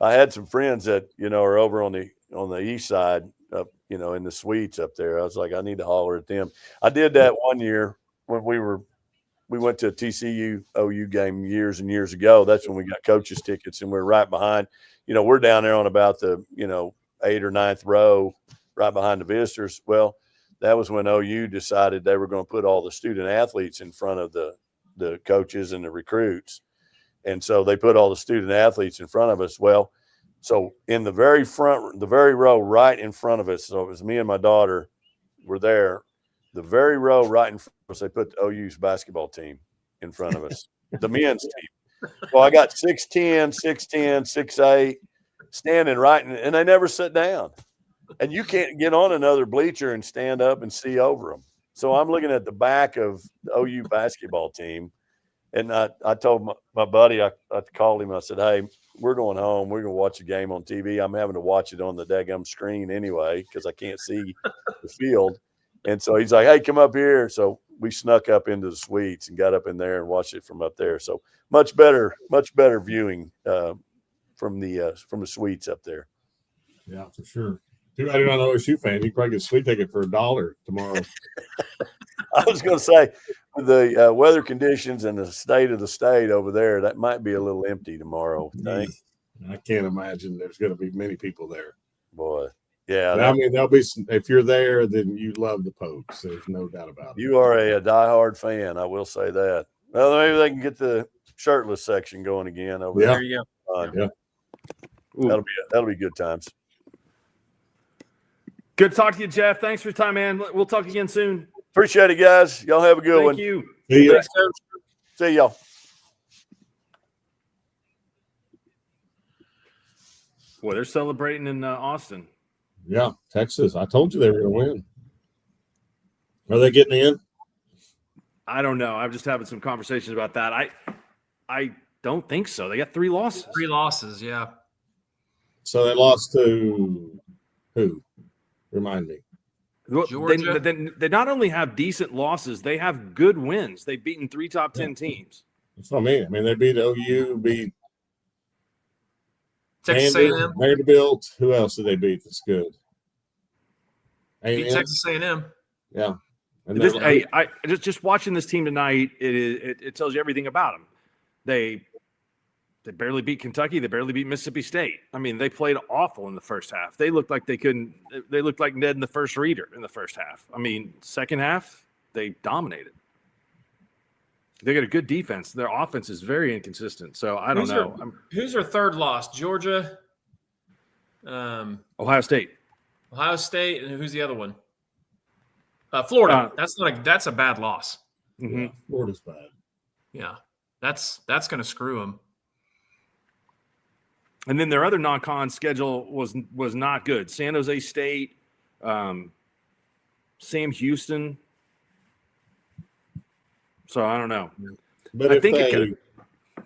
I had some friends that, are over on the east side up, in the suites up there. I was like, I need to holler at them. I did that one year when we went to a TCU OU game years and years ago. That's when we got coaches tickets, and we're right behind, we're down there on about the, 8th or 9th row, right behind the visitors. Well, that was when OU decided they were going to put all the student athletes in front of the coaches and the recruits. And so they put all the student athletes in front of us. Well, so in the very front, the very row right in front of us, so it was me and my daughter were there, the very row right in front of us, they put the OU's basketball team in front of us, the men's team. So I got 6'10", 6'10", 6'8", standing right, and they never sit down. And you can't get on another bleacher and stand up and see over them. So I'm looking at the back of the OU basketball team. And I told my buddy, I called him, I said, hey, we're going home. We're going to watch the game on TV. I'm having to watch it on the daggum screen anyway because I can't see the field. And so he's like, hey, come up here. So we snuck up into the suites and got up in there and watched it from up there. So much better viewing from the suites up there. Yeah, for sure. Too bad you're not an OSU fan. You could probably get a suite ticket for $1 tomorrow. I was going to say, with the weather conditions and the state of the state over there, that might be a little empty tomorrow. I can't imagine there's going to be many people there. Boy, yeah. I mean, there'll be some, if you're there, then you love the Pokes. There's no doubt about it. You are a diehard fan. I will say that. Well, maybe they can get the shirtless section going again over there. There you go. Yeah. That'll be good times. Good to talk to you, Jeff. Thanks for your time, man. We'll talk again soon. Appreciate it, guys. Y'all have a good one. Thank you. See ya. Thanks, Coach. See y'all. Boy, they're celebrating in Austin. Yeah, Texas. I told you they were going to win. Are they getting in? I don't know. I'm just having some conversations about that. I don't think so. They got 3 losses. 3 losses, yeah. So they lost to who? Remind me. Georgia. They not only have decent losses, they have good wins. They've beaten 3 top 10 teams. That's what I mean. I mean, they beat OU, beat Texas A&M. Vanderbilt. Who else did they beat that's good? Beat Texas A&M. Yeah. And I just watching this team tonight, it tells you everything about them. They barely beat Kentucky. They barely beat Mississippi State. I mean, they played awful in the first half. They looked like they looked like Ned in the first reader in the first half. I mean, second half, they dominated. They got a good defense. Their offense is very inconsistent. So I don't know. Who's their third loss? Georgia? Ohio State. Ohio State, and who's the other one? Florida. That's a bad loss. Mm-hmm. Yeah, Florida's bad. Yeah, that's going to screw them. And then their other non-con schedule was not good. San Jose State, Sam Houston. So I don't know. But I think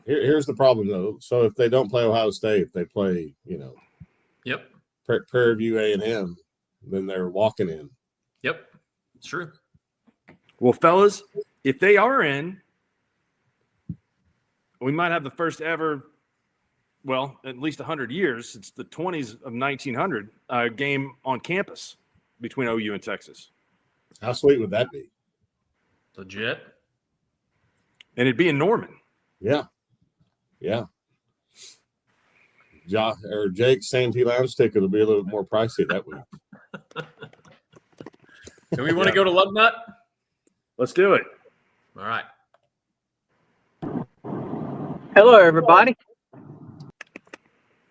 here's the problem though. So if they don't play Ohio State, if they play, Yep. Prairie View A&M, then they're walking in. Yep. It's true. Well, fellas, if they are in, we might have the first ever, well, at least 100 years since the 20s of 1900 game on campus between OU and Texas. How sweet would that be? Legit. And it'd be in Norman. Yeah. Yeah. Jake's Santee Lounge ticket will be a little more pricey that week. Do we want to go to Lug Nut? Let's do it. All right. Hello, everybody.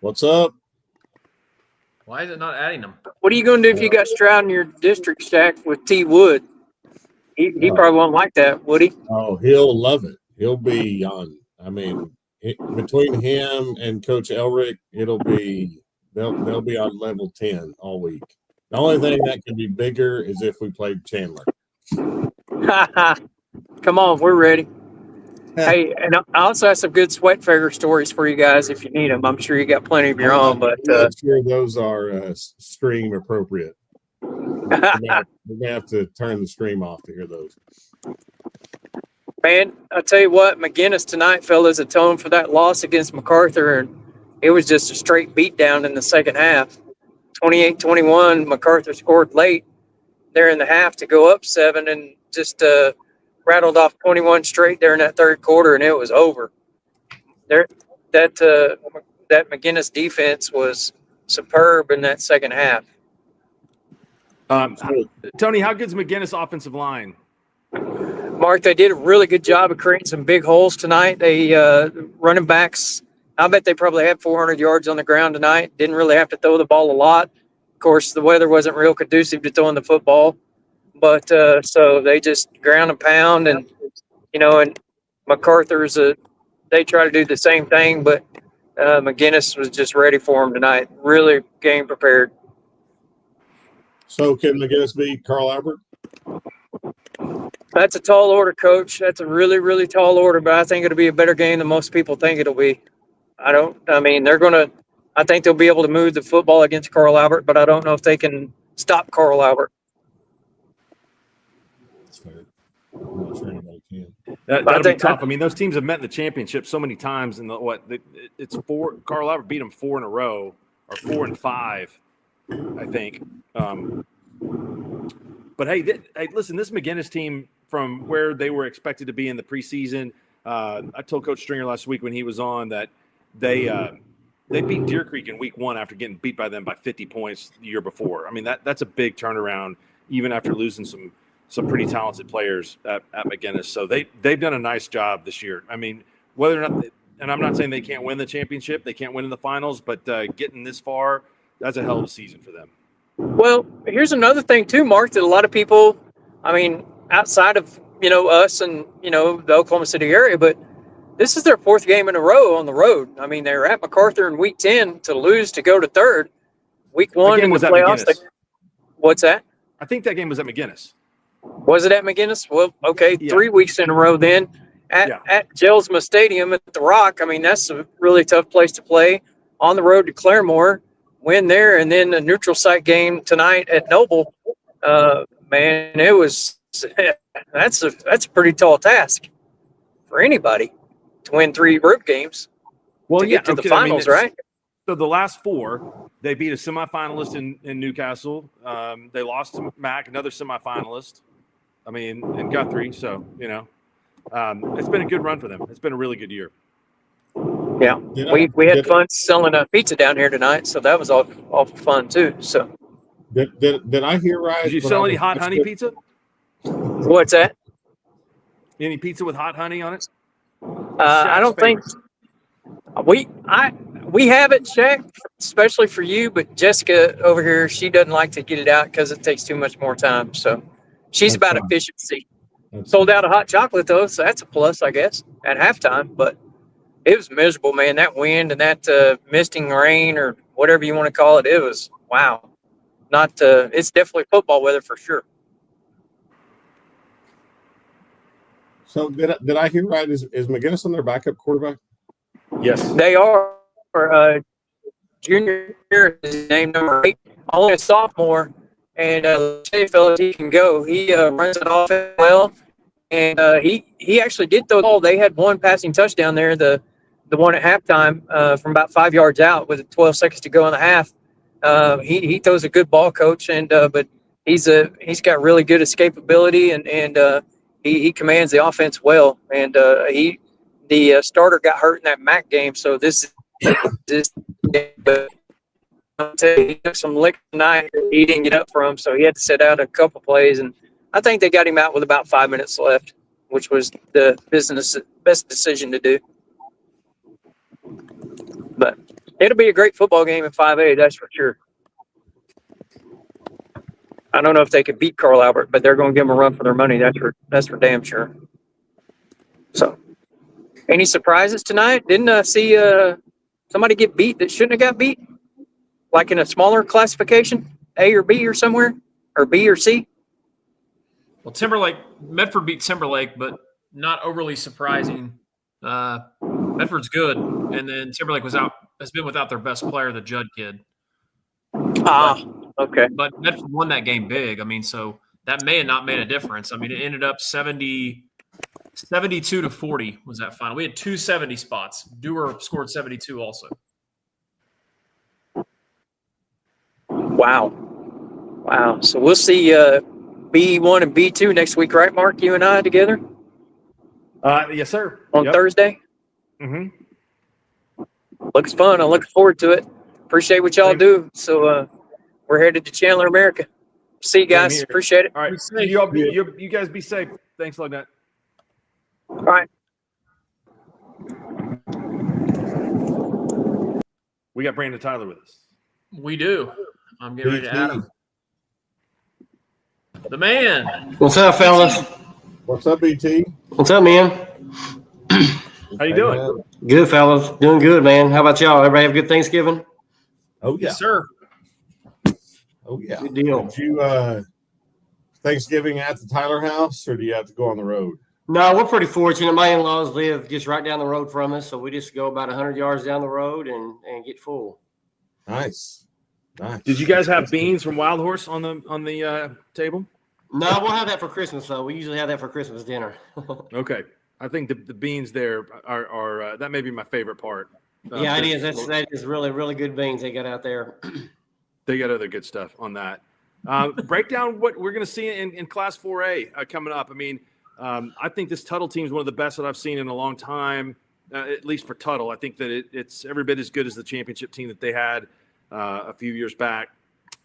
What's up? Why is it not adding them? What are you going to do if you got Stroud in your district stacked with T. Wood? He probably won't like that, would he? Oh, he'll love it. He'll be on. I mean, between him and Coach Elrick, they'll be on level 10 all week. The only thing that could be bigger is if we played Chandler. Come on, we're ready. Hey, and I also have some good sweat figure stories for you guys if you need them. I'm sure you got plenty of your I'm own, not, but I'm not sure those are stream appropriate. We may have to turn the stream off to hear those. man, I tell you what, McGinnis tonight, fellas, atoned for that loss against MacArthur, and it was just a straight beatdown in the second half. 28-21, MacArthur scored late there in the half to go up 7 and just rattled off 21 straight there in that third quarter, and it was over. There, that McGinnis defense was superb in that second half. Tony, how good's McGinnis' offensive line? Mark, they did a really good job of creating some big holes tonight. They running backs, I bet they probably had 400 yards on the ground tonight. Didn't really have to throw the ball a lot. Of course, the weather wasn't real conducive to throwing the football, but so they just ground and pound, and and MacArthur's they try to do the same thing, but McGinnis was just ready for them tonight. Really game prepared. So can McGinnis beat Carl Albert? That's a tall order, Coach. That's a really, really tall order, but I think it'll be a better game than most people think it'll be. I think they'll be able to move the football against Carl Albert, but I don't know if they can stop Carl Albert. That's fair. I'm not sure anybody can. That'll be tough. I mean, those teams have met in the championship so many times, and it's 4. Carl Albert beat them 4 in a row, or 4 and 5, I think. But hey, listen, this McGinnis team, from where they were expected to be in the preseason, I told Coach Stringer last week when he was on that they beat Deer Creek in week 1 after getting beat by them by 50 points the year before. I mean, that's a big turnaround, even after losing some pretty talented players at McGinnis. So they've done a nice job this year. I mean, whether or not, and I'm not saying they can't win the championship, they can't win in the finals, but getting this far, that's a hell of a season for them. Well, here's another thing too, Mark, that a lot of people, I mean, outside of us and the Oklahoma City area, but this is their 4th game in a row on the road. I mean, they were at MacArthur in week 10 to lose to go to 3rd. Week 1 in the playoffs. What's that? I think that game was at McGinnis. Was it at McGinnis? Well, okay, Yeah. 3 weeks in a row then. At Gelsma Stadium at the Rock. I mean, that's a really tough place to play. On the road to Claremore, win there, and then a neutral site game tonight at Noble. Man, it was that's a pretty tall task for anybody to win 3 road games. Well, to get to the finals, right? So the last 4, they beat a semifinalist in Newcastle. They lost to Mac, another semifinalist. I mean, in Guthrie. So it's been a good run for them. It's been a really good year. Yeah, we had fun selling a pizza down here tonight, so that was all fun too. So did I hear right? Did you sell any hot honey pizza? What's that? Any pizza with hot honey on it? I don't think we have it, Shaq, especially for you. But Jessica over here, she doesn't like to get it out because it takes too much more time. So she's about efficiency. Sold out of hot chocolate though, so that's a plus, I guess, at halftime. But it was miserable, man. That wind and that misting rain, or whatever you want to call it, it was wow. It's definitely football weather for sure. So did I hear right? Is McGinnis on their backup quarterback? Yes, they are. Junior is named number 8, only a sophomore, and fellas, he can go. He runs it off well, and he actually did throw the ball. They had 1 passing touchdown there, the one at halftime from about 5 yards out with 12 seconds to go in the half. He throws a good ball, Coach, and but he's got really good escapability, and he commands the offense well. And the starter got hurt in that MAC game, so this I'll tell you, he took some lick tonight. He didn't get up for him, so he had to sit out a couple plays. And I think they got him out with about 5 minutes left, which was the best decision to do. But it'll be a great football game in 5A, that's for sure. I don't know if they could beat Carl Albert, but they're going to give them a run for their money. That's for damn sure. So, any surprises tonight? Didn't see somebody get beat that shouldn't have got beat? Like in a smaller classification, A or B or somewhere, or B or C? Well, Medford beat Timberlake, but not overly surprising. Medford's good, and then Timberlake has been without their best player, the Judd kid. Okay. But Medford won that game big. I mean, so that may have not made a difference. I mean, it ended up 72 to 40 was that final. We had 270 spots. Dewar scored 72 also. Wow. So we'll see B1 and B2 next week, right, Mark? You and I together Yes, sir. on Thursday. Mm-hmm. Looks fun. I'm looking forward to it. Appreciate what y'all do. So we're headed to Chandler, America. See you guys. Appreciate it. All right. You guys be safe. Thanks, Lugnut. All right. We got Brandon Tyler with us. We do. I'm getting ready to add him. The man. What's up, fellas? What's up, BT? What's up, man? How you doing? Good, fellas. Doing good, man. How about y'all? Everybody have a good Thanksgiving? Oh, yeah. Yes, sir. Oh, yeah. Good deal. Did you Thanksgiving at the Tyler house, or do you have to go on the road? No, we're pretty fortunate. My in-laws live just right down the road from us, so we just go about 100 yards down the road and get full. Nice. Did you guys have beans from Wild Horse on the table? No, we'll have that for Christmas, though. We usually have that for Christmas dinner. Okay. I think the beans there are that may be my favorite part. Yeah, it is. That is really, really good beans they got out there. They got other good stuff on that. Break down what we're going to see in Class 4A coming up. I mean, I think this Tuttle team is one of the best that I've seen in a long time, at least for Tuttle. I think that it's every bit as good as the championship team that they had a few years back.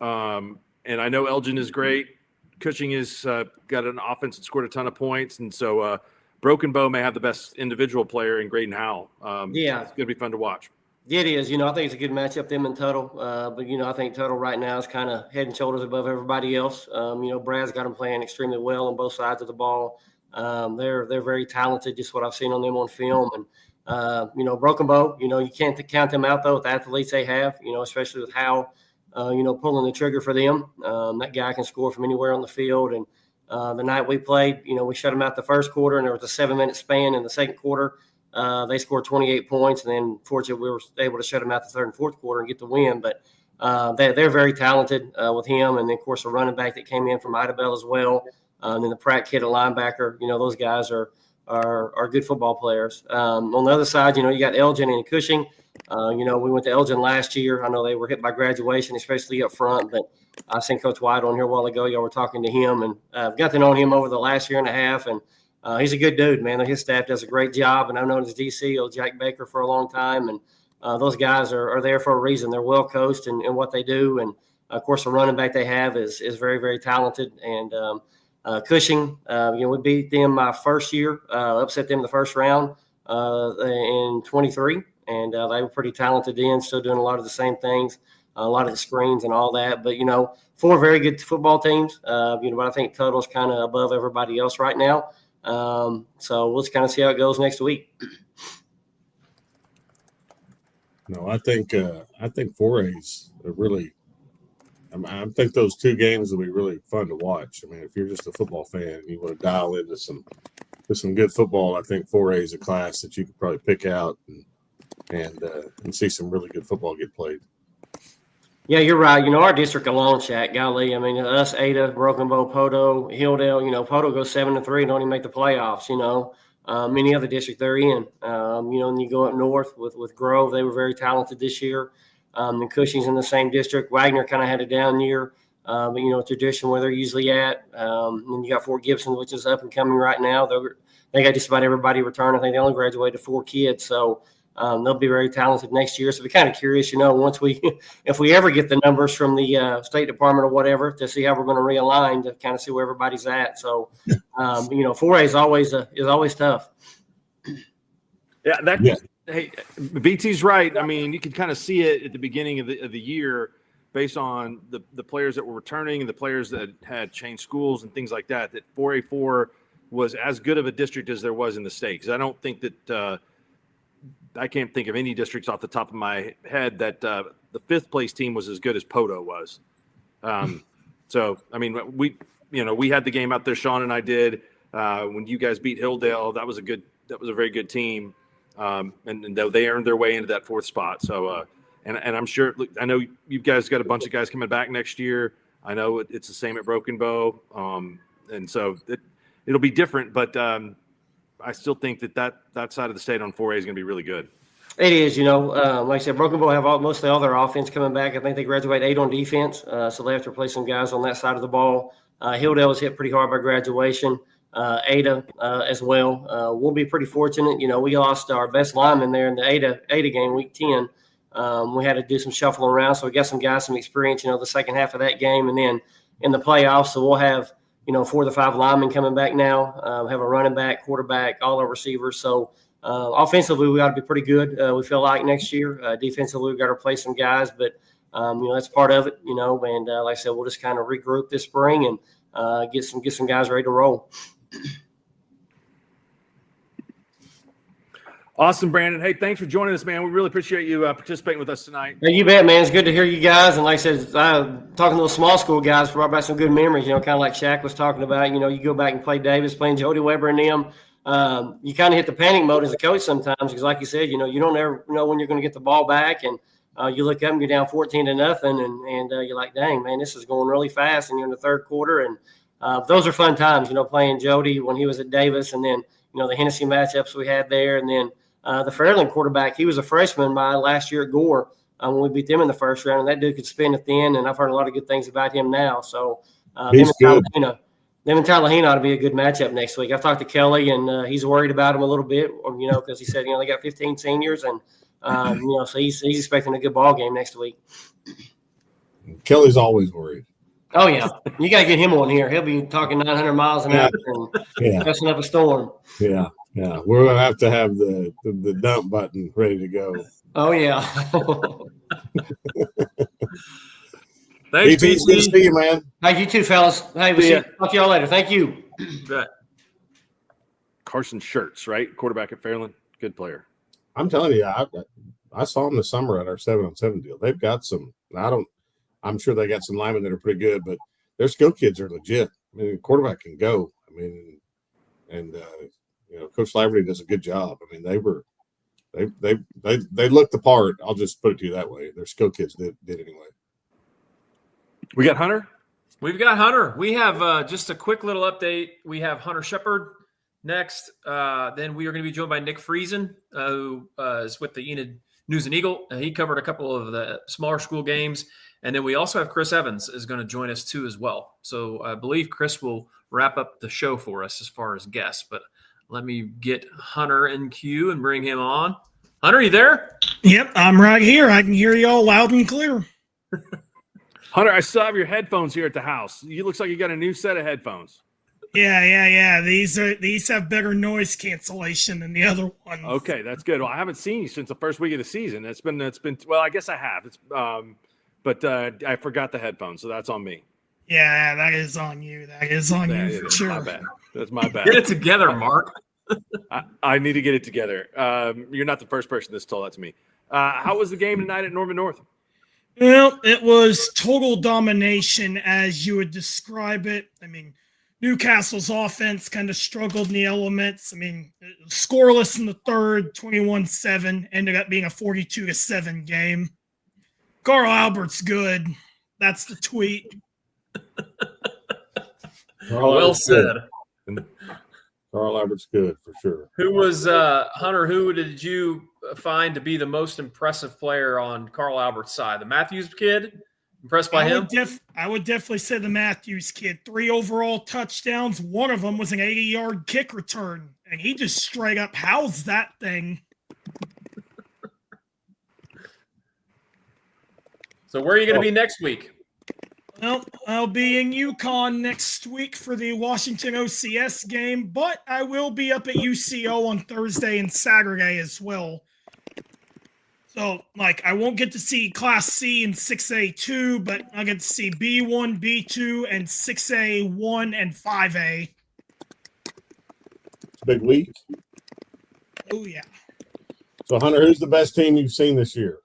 And I know Elgin is great. Cushing has got an offense that scored a ton of points. And so Broken Bow may have the best individual player in Graydon Howell. Yeah. It's going to be fun to watch. It is. I think it's a good matchup, them and Tuttle. But, I think Tuttle right now is kind of head and shoulders above everybody else. Brad's got them playing extremely well on both sides of the ball. They're very talented, just what I've seen on them on film. And, Broken Bow, you can't count them out, though, with the athletes they have, especially with Howell, pulling the trigger for them. That guy can score from anywhere on the field. And the night we played, we shut them out the first quarter, and there was a 7-minute span in the second quarter. They scored 28 points, and then fortunately we were able to shut them out the third and fourth quarter and get the win. But they're very talented with him, and then, of course, a running back that came in from Idabel as well, and then the Pratt kid, a linebacker. Those guys are good football players. On the other side, you got Elgin and Cushing. We went to Elgin last year. I know they were hit by graduation, especially up front, but I seen Coach White on here a while ago. Y'all were talking to him, and I've got to know him over the last year and a half, and he's a good dude, man. His staff does a great job, and I've known his DC, Jack Baker, for a long time, and those guys are there for a reason. They're well coached in what they do, and, of course, the running back they have is very, very talented. And Cushing, we beat them my first year, upset them the first round in 23, and they were pretty talented then, still doing a lot of the same things, a lot of the screens and all that. But, 4 very good football teams, but I think Tuttle's kind of above everybody else right now. So we'll just kind of see how it goes next week. No, I think 4A's are really. I think those 2 games will be really fun to watch. I mean, if you're just a football fan and you want to dial into some good football, I think 4A is a class that you could probably pick out and see some really good football get played. Yeah, you're right. Our district alone, Shaq, golly. I mean, us, Ada, Broken Bow, Poto, Hilldale, Poto goes 7-3 and don't even make the playoffs, Many other districts they're in. And you go up north with Grove, they were very talented this year. And Cushing's in the same district. Wagner kind of had a down year, but, tradition where they're usually at. And you got Fort Gibson, which is up and coming right now. They got just about everybody returned. I think they only graduated 4 kids. So they'll be very talented next year. So we're kind of curious, once if we ever get the numbers from the State Department or whatever, to see how we're going to realign to kind of see where everybody's at. So, 4A is always tough. Yeah, Hey, BT's right. I mean, you can kind of see it at the beginning of the year based on the players that were returning and the players that had changed schools and things like that, that 4A4 was as good of a district as there was in the state. Because I don't think that I can't think of any districts off the top of my head that the 5th place team was as good as Poto was. So, I mean, we had the game out there, Sean and I did. when you guys beat Hilldale, that was a very good team. And they earned their way into that 4th spot. So, and I'm sure, I know you guys got a bunch of guys coming back next year. I know it's the same at Broken Bow. And so it'll be different, but I still think that side of the state on 4A is going to be really good. It is, like I said, Broken Bow have mostly all their offense coming back. I think they graduate 8 on defense, so they have to replace some guys on that side of the ball. Hilldale was hit pretty hard by graduation. Ada as well. We'll be pretty fortunate. We lost our best lineman there in the Ada game, week 10. We had to do some shuffling around, so we got some guys some experience, the second half of that game. And then in the playoffs, so we'll have, 4 to 5 linemen coming back now, have a running back, quarterback, all our receivers. So offensively, we got to be pretty good, we feel like, next year. Defensively, we've got to replace some guys, but, that's part of it, and like I said, we'll just kind of regroup this spring and get some guys ready to roll. Awesome, Brandon. Hey, thanks for joining us, man. We really appreciate you participating with us tonight. Hey, you bet, man. It's good to hear you guys. And like I said, talking to those small school guys brought back some good memories, kind of like Shaq was talking about. You go back and play Davis, playing Jody Weber and them. You kind of hit the panic mode as a coach sometimes because, like you said, you don't ever know when you're going to get the ball back. And you look up and you're down 14-0, and you're like, dang, man, this is going really fast. And you're in the 3rd quarter. And those are fun times, playing Jody when he was at Davis, and then, the Hennessy matchups we had there. And then the Fairland quarterback, he was a freshman by last year at Gore when we beat them in the 1st round. And that dude could spin at the end, and I've heard a lot of good things about him now. So he's good. Them and Tallahassee ought to be a good matchup next week. I've talked to Kelly, and he's worried about him a little bit, because he said, they got 15 seniors, and, so he's expecting a good ball game next week. Kelly's always worried. Oh, yeah. You got to get him on here. He'll be talking 900 miles an hour and messing up a storm. Yeah. Yeah. We're going to have the dump button ready to go. Oh, yeah. Thanks, BT. Good to see you, man. Hey, you too, fellas. Hey, we'll talk to y'all later. Thank you. Carson Schertz, right? Quarterback at Fairland. Good player. I'm telling you, I saw him this summer at our 7-on-7 deal. They've got some I'm sure they got some linemen that are pretty good, but their skill kids are legit. I mean, the quarterback can go. I mean, and Coach Laverty does a good job. I mean, they looked the part. I'll just put it to you that way. Their skill kids did anyway. We got Hunter. We've got Hunter. We have just a quick little update. We have Hunter Shepard next. Then we are going to be joined by Nick Friesen, who is with the Enid News and Eagle. He covered a couple of the smaller school games. And then we also have Chris Evans is going to join us too as well. So I believe Chris will wrap up the show for us as far as guests. But let me get Hunter in queue and bring him on. Hunter, you there? Yep, I'm right here. I can hear you all loud and clear. Hunter, I still have your headphones here at the house. You looks like you got a new set of headphones. Yeah. These have better noise cancellation than the other ones. Okay, that's good. Well, I haven't seen you since the first week of the season. It's been well, I guess I have. But I forgot the headphones, so that's on me. Yeah, that is on you. That is on you for sure. My bad. That's my bad. Get it together, Mark. I need to get it together. You're not the first person that's told that to me. How was the game tonight at Norman North? Well, it was total domination as you would describe it. I mean, Newcastle's offense kind of struggled in the elements. I mean, scoreless in the 3rd, 21-7, ended up being a 42-7 game. Carl Albert's good. That's the tweet. Well said. Carl Albert's good for sure. Who was Hunter? Who did you find to be the most impressive player on Carl Albert's side? The Matthews kid? Impressed by him? I would definitely say the Matthews kid. 3 overall touchdowns. One of them was an 80-yard kick return, and he just straight up housed that thing. So where are you going to be next week? Well, I'll be in Yukon next week for the Washington OCS game, but I will be up at UCO on Thursday and Saturday as well. So, I won't get to see Class C and 6A2, but I'll get to see B1, B2, and 6A1 and 5A. It's a big week. Oh, yeah. So, Hunter, who's the best team you've seen this year?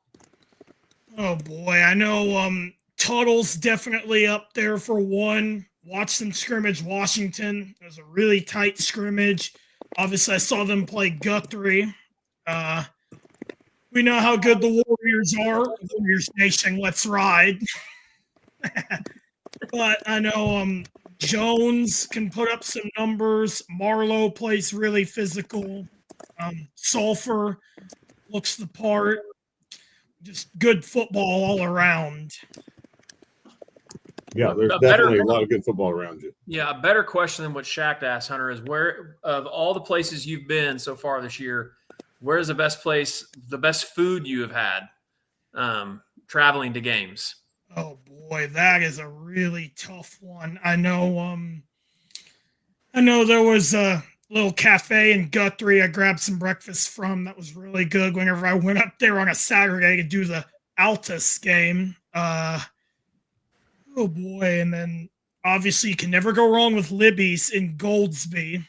Oh, boy. I know Tuttle's definitely up there for one. watched them scrimmage Washington. It was a really tight scrimmage. Obviously, I saw them play Guthrie. We know how good the Warriors are. Warriors Nation, let's ride. But I know Jones can put up some numbers. Marlowe plays really physical. Sulphur looks the part. Just good football all around. Yeah, there's definitely a lot of good football around you. Yeah, a better question than what Shaq asked, Hunter, is where of all the places you've been so far this year, where's the best place, the best food you have had traveling to games? Oh boy, that is a really tough one. I know there was a little cafe in Guthrie I grabbed some breakfast from that was really good whenever I went up there on a Saturday to do the Altus game. Oh boy, and then obviously you can never go wrong with Libby's in Goldsby.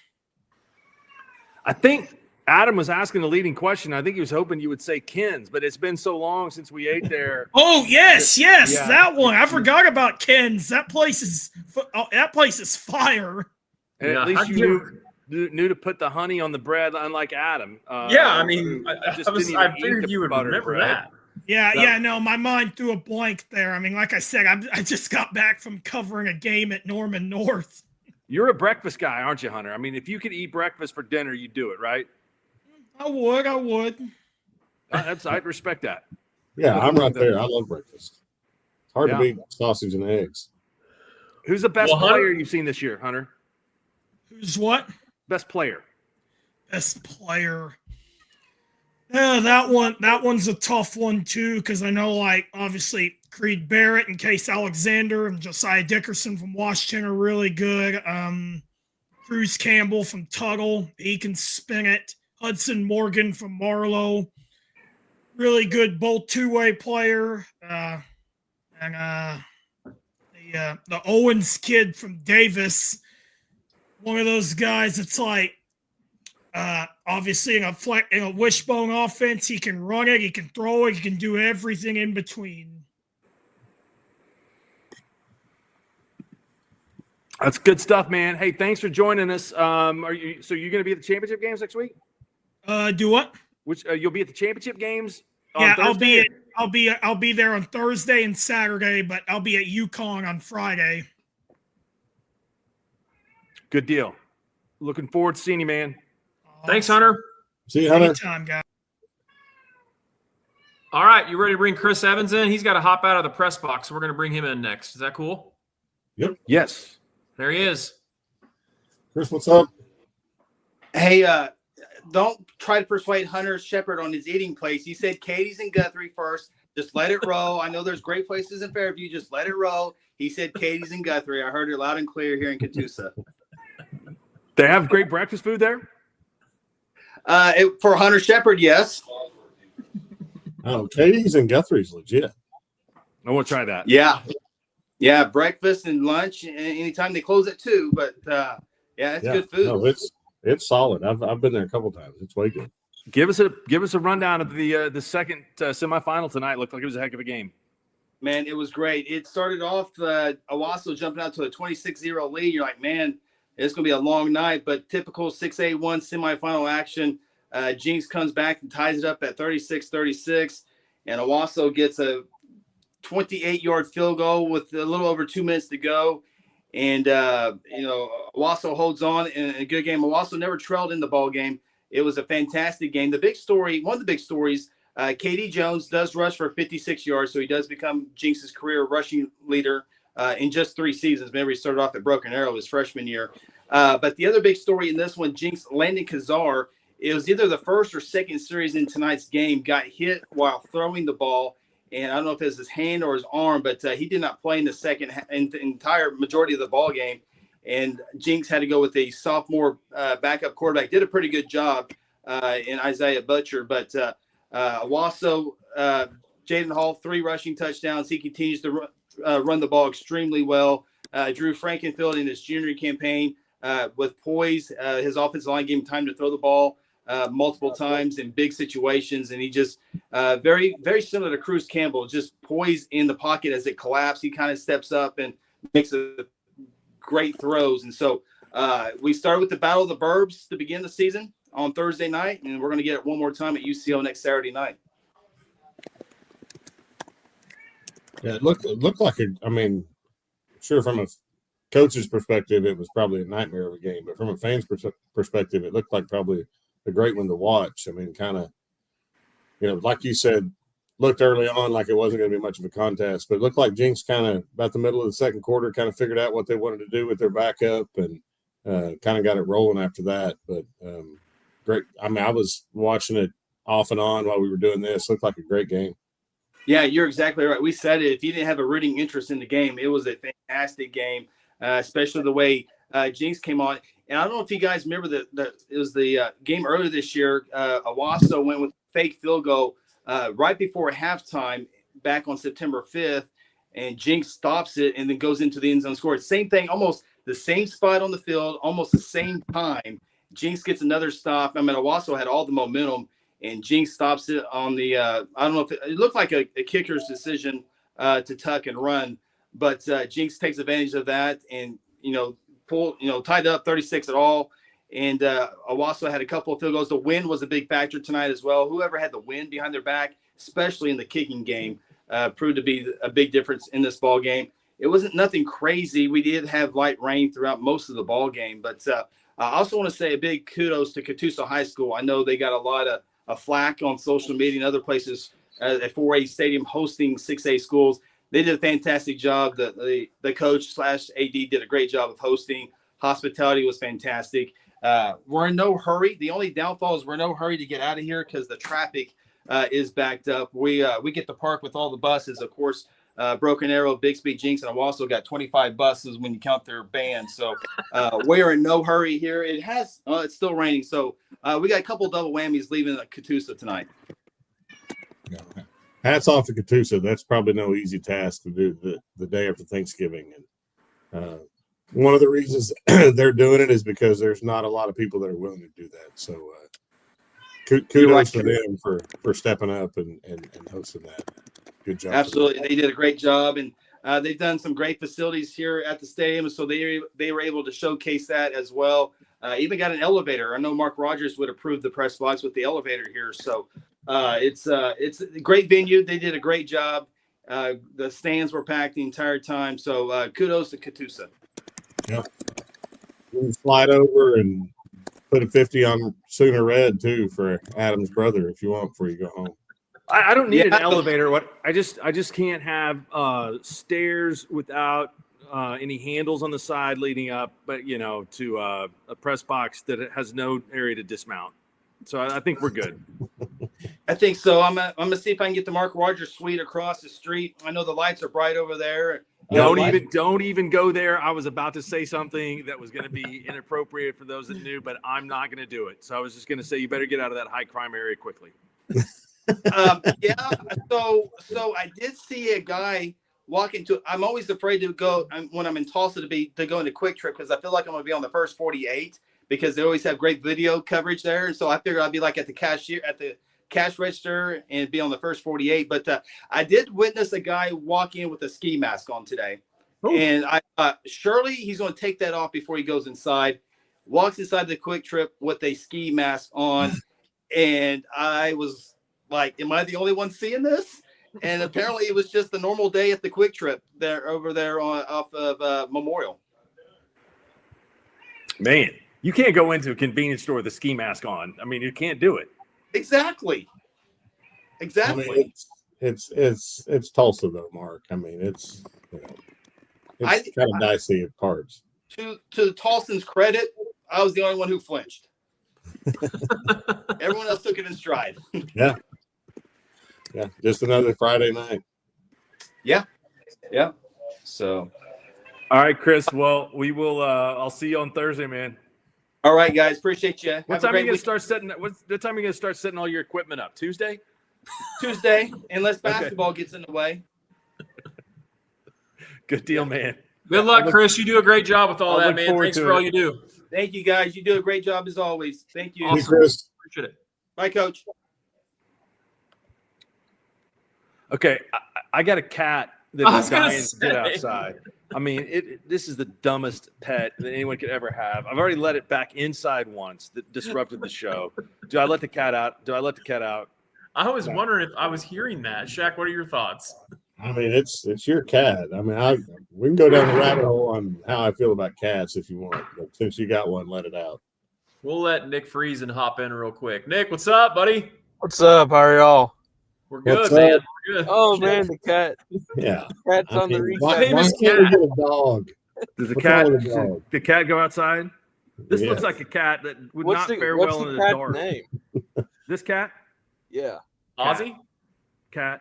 I think Adam was asking the leading question. I think he was hoping you would say Ken's, but it's been so long since we ate there. Oh yes, Yeah. that one. I forgot about Ken's. That place is fire. And Yeah, at least you knew to put the honey on the bread, unlike Adam. Yeah, I mean, I didn't figured eat you would butter remember bread. that. No, my mind threw a blank there. I mean, like I said, I just got back from covering a game at Norman North. You're a breakfast guy, aren't you, Hunter? I mean, if you could eat breakfast for dinner, you'd do it, right? I would. I respect that. Yeah, I'm right there. I love breakfast. It's hard Yeah. to beat sausage and eggs. Who's the best Well, Hunter- player you've seen this year, Hunter? Who's what? Best player. Best player. Yeah, that one's a tough one too, because I know, like, obviously Creed Barrett and Case Alexander and Josiah Dickerson from Washington are really good. Cruz Campbell from Tuttle, he can spin it. Hudson Morgan from Marlowe, really good both two-way player. And the Owens kid from Davis, one of those guys that's like, obviously in a wishbone offense, he can run it, he can throw it, he can do everything in between. That's good stuff, man. Hey, thanks for joining us. You're going to be at the championship games next week? Do what? Which you'll be at the championship games? Yeah, on Thursday? I'll be there on Thursday and Saturday, but I'll be at UConn on Friday. Good deal. Looking forward to seeing you, man. Thanks, Hunter. See you, Hunter. Anytime, guys. All right, you ready to bring Chris Evans in? He's got to hop out of the press box, so we're going to bring him in next. Is that cool? Yep. Yes. There he is. Chris, what's up? Hey, don't try to persuade Hunter Shepard on his eating place. He said Katie's and Guthrie first. Just let it roll. I know there's great places in Fairview. Just let it roll. He said Katie's and Guthrie. I heard it loud and clear here in Catoosa. They have great breakfast food there? For Hunter Shepard, yes. Oh, Katie's and Guthrie's legit. I want to try that. Yeah, breakfast and lunch anytime. They close at 2, but it's good food. No, it's solid. I've been there a couple times. It's way good. Give us a rundown of the second semifinal tonight. Looked like it was a heck of a game. Man, it was great. It started off Owasso jumping out to a 26-0 lead. You're like, man, it's going to be a long night, but typical 6A1 semifinal action. Jinx comes back and ties it up at 36-36, and Owasso gets a 28-yard field goal with a little over 2 minutes to go. And, Owasso holds on in a good game. Owasso never trailed in the ball game. It was a fantastic game. The big story, one of the big stories, KD Jones does rush for 56 yards, so he does become Jinx's career rushing leader in just 3 seasons. Remember, he started off at Broken Arrow his freshman year. But the other big story in this one, Jinx Landon Kazar, it was either the first or second series in tonight's game, got hit while throwing the ball. And I don't know if it was his hand or his arm, but he did not play in the entire majority of the ball game. And Jinx had to go with a sophomore backup quarterback. Did a pretty good job in Isaiah Butcher. But Owasso, Jaden Hall, 3 rushing touchdowns. He continues to run the ball extremely well. Drew Frankenfield in his junior campaign with poise. His offensive line gave him time to throw the ball multiple times in big situations. And he just very, very similar to Cruz Campbell, just poised in the pocket as it collapsed. He kind of steps up and makes a great throws. And so we started with the Battle of the Burbs to begin the season on Thursday night, and we're going to get it one more time at UCO next Saturday night. Yeah, it looked like sure, from a coach's perspective, it was probably a nightmare of a game, but from a fan's perspective, it looked like probably a great one to watch. I mean, kind of, like you said, looked early on like it wasn't going to be much of a contest, but it looked like Jinx kind of about the middle of the second quarter kind of figured out what they wanted to do with their backup and kind of got it rolling after that. But great. I mean, I was watching it off and on while we were doing this. Looked like a great game. Yeah, you're exactly right. We said it. If you didn't have a rooting interest in the game, it was a fantastic game, especially the way Jinx came on. And I don't know if you guys remember that it was the game earlier this year. Owasso went with fake field goal right before halftime back on September 5th, and Jinx stops it and then goes into the end zone score. Same thing, almost the same spot on the field, almost the same time. Jinx gets another stop. I mean, Owasso had all the momentum, and Jinx stops it on the I don't know if it looked like a kicker's decision to tuck and run, but Jinx takes advantage of that and tied up 36 at all. And Owasso had a couple of field goals. The wind was a big factor tonight as well. Whoever had the wind behind their back, especially in the kicking game, proved to be a big difference in this ball game. It wasn't nothing crazy. We did have light rain throughout most of the ball game, but I also want to say a big kudos to Catoosa High School. I know they got a lot of flack on social media and other places at 4A Stadium hosting 6A schools. They did a fantastic job. The coach / AD did a great job of hosting. Hospitality was fantastic. We're in no hurry. The only downfall is we're in no hurry to get out of here because the traffic is backed up. We get to park with all the buses. Of course, Broken Arrow, Bixby, Jinx, and Owasso got 25 buses when you count their band. So we are in no hurry here. It's still raining. So we got a couple double whammies leaving at Catoosa tonight. Hats off to Catoosa. That's probably no easy task to do the day after Thanksgiving. And one of the reasons they're doing it is because there's not a lot of people that are willing to do that. So kudos to them for stepping up and hosting that. Good job. Absolutely. They did a great job. And they've done some great facilities here at the stadium. So they were able to showcase that as well. Even got an elevator. I know Mark Rodgers would approve the press box with the elevator here. So it's a great venue. They did a great job. The stands were packed the entire time. So kudos to Catoosa. Yeah. You can slide over and put a 50 on Sooner Red too for Adam's brother if you want before you go home. I don't need an elevator. I just can't have stairs without any handles on the side leading up, but to a press box that has no area to dismount. So I think we're good. I think so. I'm gonna see if I can get the Mark Rodgers suite across the street. I know the lights are bright over there. Don't even go there. I was about to say something that was going to be inappropriate for those that knew, but I'm not going to do it. So I was just going to say you better get out of that high crime area quickly. Yeah. So I did see a guy walk into. I'm always afraid to go when I'm in Tulsa to go into Quick Trip because I feel like I'm going to be on the first 48 because they always have great video coverage there. And so I figured I'd be like at the cash register and be on the first 48. But I did witness a guy walk in with a ski mask on today. Ooh. And I surely he's going to take that off before he goes inside. Walks inside the Quick Trip with a ski mask on. And I was like, am I the only one seeing this? And apparently it was just a normal day at the Quick Trip over there off of Memorial. Man, you can't go into a convenience store with a ski mask on. I mean, you can't do it. Exactly. I mean, it's Tulsa though, Mark. I mean, it's kind of dicey at parts. To Tulsan's credit, I was the only one who flinched. Everyone else took it in stride. Yeah. Just another Friday night. Yeah. So, all right, Chris. Well, we will. I'll see you on Thursday, man. All right, guys. Appreciate you. What time are you going to start setting? What time are you going to start setting all your equipment up? Tuesday, unless basketball gets in the way. Good deal, man. Good luck, Chris. You do a great job with all that, man. Thanks for all you do. Thank you, guys. You do a great job as always. Thank you. Awesome. Chris. Appreciate it. Bye, Coach. Okay, I got a cat that's dying to get outside. I mean, this is the dumbest pet that anyone could ever have. I've already let it back inside once. That disrupted the show. Do I let the cat out? I was wondering if I was hearing that. Shaq, what are your thoughts? I mean, it's your cat. I mean, we can go down the rabbit hole on how I feel about cats if you want. But since you got one, let it out. We'll let Nick Friesen hop in real quick. Nick, what's up, buddy? What's up? How are y'all? We're good, What's man. up? We're good. Oh man, the cat. Yeah. Cat's I on the mean, reset. why can't we get a dog? Does What's wrong with the dog? the cat go outside? This Yeah. looks like a cat that would What's not the fare what's well the in the cat's dark. name? This cat? Yeah. Ozzy? Cat.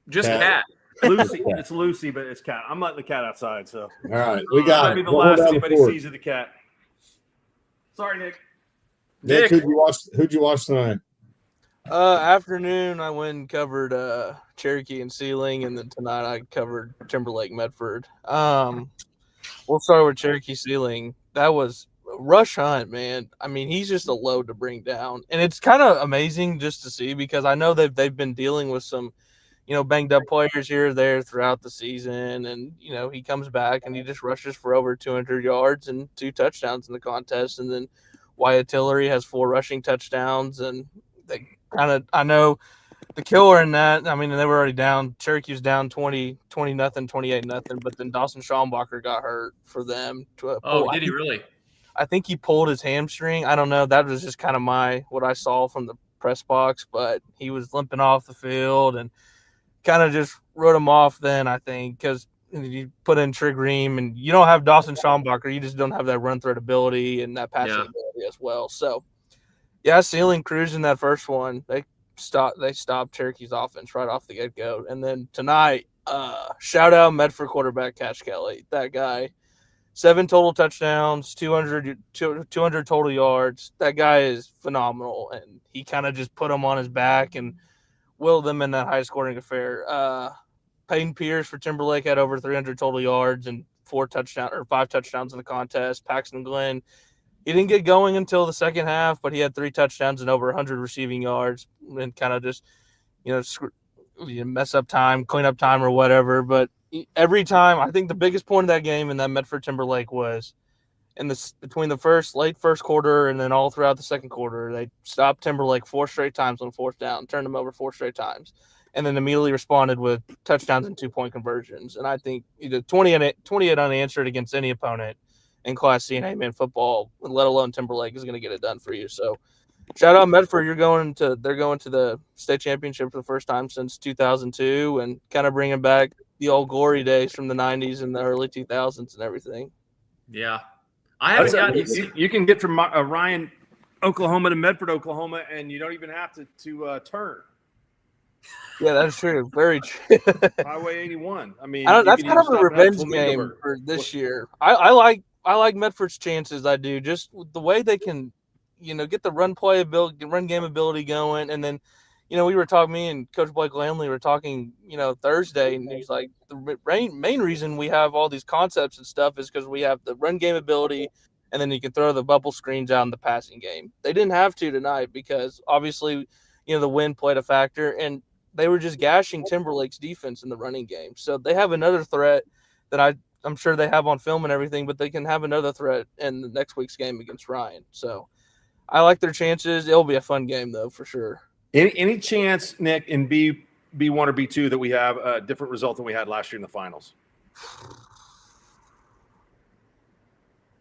Just Cat. cat. Lucy. It's Lucy, but it's cat. I'm letting the cat outside. So All right, we got might be it. the We'll last hold down the anybody fort. sees of the cat. Sorry, Nick. Nick, who'd you watch tonight? Afternoon, I went and covered Cherokee and Sealing, and then tonight I covered Timberlake Medford. We'll start with Cherokee Sealing. That was Rush Hunt, man. I mean, he's just a load to bring down, and it's kind of amazing just to see because I know they've been dealing with some, banged up players here or there throughout the season, and he comes back and he just rushes for over 200 yards and 2 touchdowns in the contest, and then Wyatt Tillery has 4 rushing touchdowns, and they I know the killer in that. I mean, they were already down. Cherokee was down 20-0, 28-0, but then Dawson Schaumbacher got hurt for them. Did he really? I think he pulled his hamstring. I don't know. That was just kind of what I saw from the press box, but he was limping off the field and kind of just wrote him off then, I think, because you put in Trig Ream and you don't have Dawson Schaumbacher. You just don't have that run threat ability and that passing ability as well. So, yeah, Sealing cruising that first one. They stopped Cherokee's offense right off the get-go. And then tonight, shout out Medford quarterback Cash Kelly. That guy, 7 total touchdowns, 200 total yards. That guy is phenomenal, and he kind of just put them on his back and willed them in that high-scoring affair. Peyton Pierce for Timberlake had over 300 total yards and 5 touchdowns in the contest. Paxton Glenn, he didn't get going until the second half, but he had 3 touchdowns and over 100 receiving yards and kind of just, mess up time, clean up time or whatever. But every time, I think the biggest point of that game in that Medford Timberlake was between the late first quarter and then all throughout the second quarter, they stopped Timberlake 4 straight times on 4th down, turned them over 4 straight times, and then immediately responded with touchdowns and 2-point conversions. And I think either 28 unanswered against any opponent in Class C and A-man football, let alone Timberlake, is going to get it done for you. So shout out Medford. They're going to the state championship for the first time since 2002 and kind of bringing back the old glory days from the 90s and the early 2000s and everything. Yeah. I haven't gotten you can get from Ryan, Oklahoma to Medford, Oklahoma, and you don't even have to turn. Yeah, that's true. Very true. Highway 81. I mean, that's kind of a revenge game for this year. I like Medford's chances. I do, just the way they can, get the run game ability going, and then, we were talking. Me and Coach Blake Lamley were talking, Thursday, and he's like, the main reason we have all these concepts and stuff is because we have the run game ability, and then you can throw the bubble screens out in the passing game. They didn't have to tonight because obviously, the wind played a factor, and they were just gashing Timberlake's defense in the running game. So they have another threat that I'm sure they have on film and everything, but they can have another threat in the next week's game against Ryan. So I like their chances. It'll be a fun game, though, for sure. Any chance, Nick, in B1 or B2 that we have a different result than we had last year in the finals?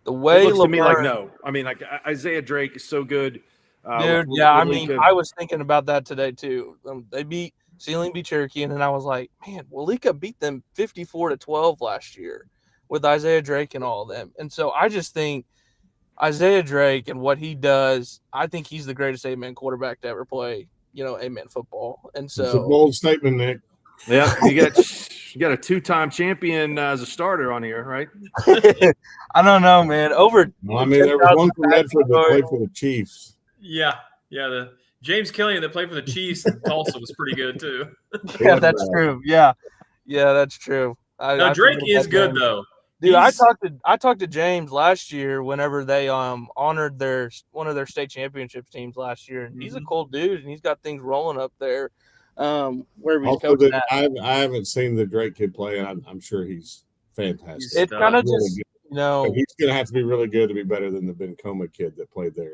The way it looks to me like no. I mean, like Isaiah Drake is so good. Dude, yeah, I mean, I was thinking about that today, too. Sealing beat Cherokee, and then I was like, man, Walika beat them 54-12 last year with Isaiah Drake and all of them. And so I just think Isaiah Drake and what he does, I think he's the greatest 8-man quarterback to ever play, 8-man football. And so it's a bold statement, Nick. Yeah, you got a 2-time champion as a starter on here, right? I don't know, man. There was one from Medford that played for the Chiefs. Yeah. The James Killian that played for the Chiefs in Tulsa was pretty good too. Yeah, that's true. Yeah, that's true. Drake is good though. Dude, I talked to James last year whenever they honored one of their state championships teams last year, and he's a cool dude, and he's got things rolling up there. Wherever he's coaching at. I haven't seen the Drake kid play, and I'm sure he's fantastic. It's kind of Really just, good. you know, But he's going to have to be really good to be better than the Bencoma kid that played there.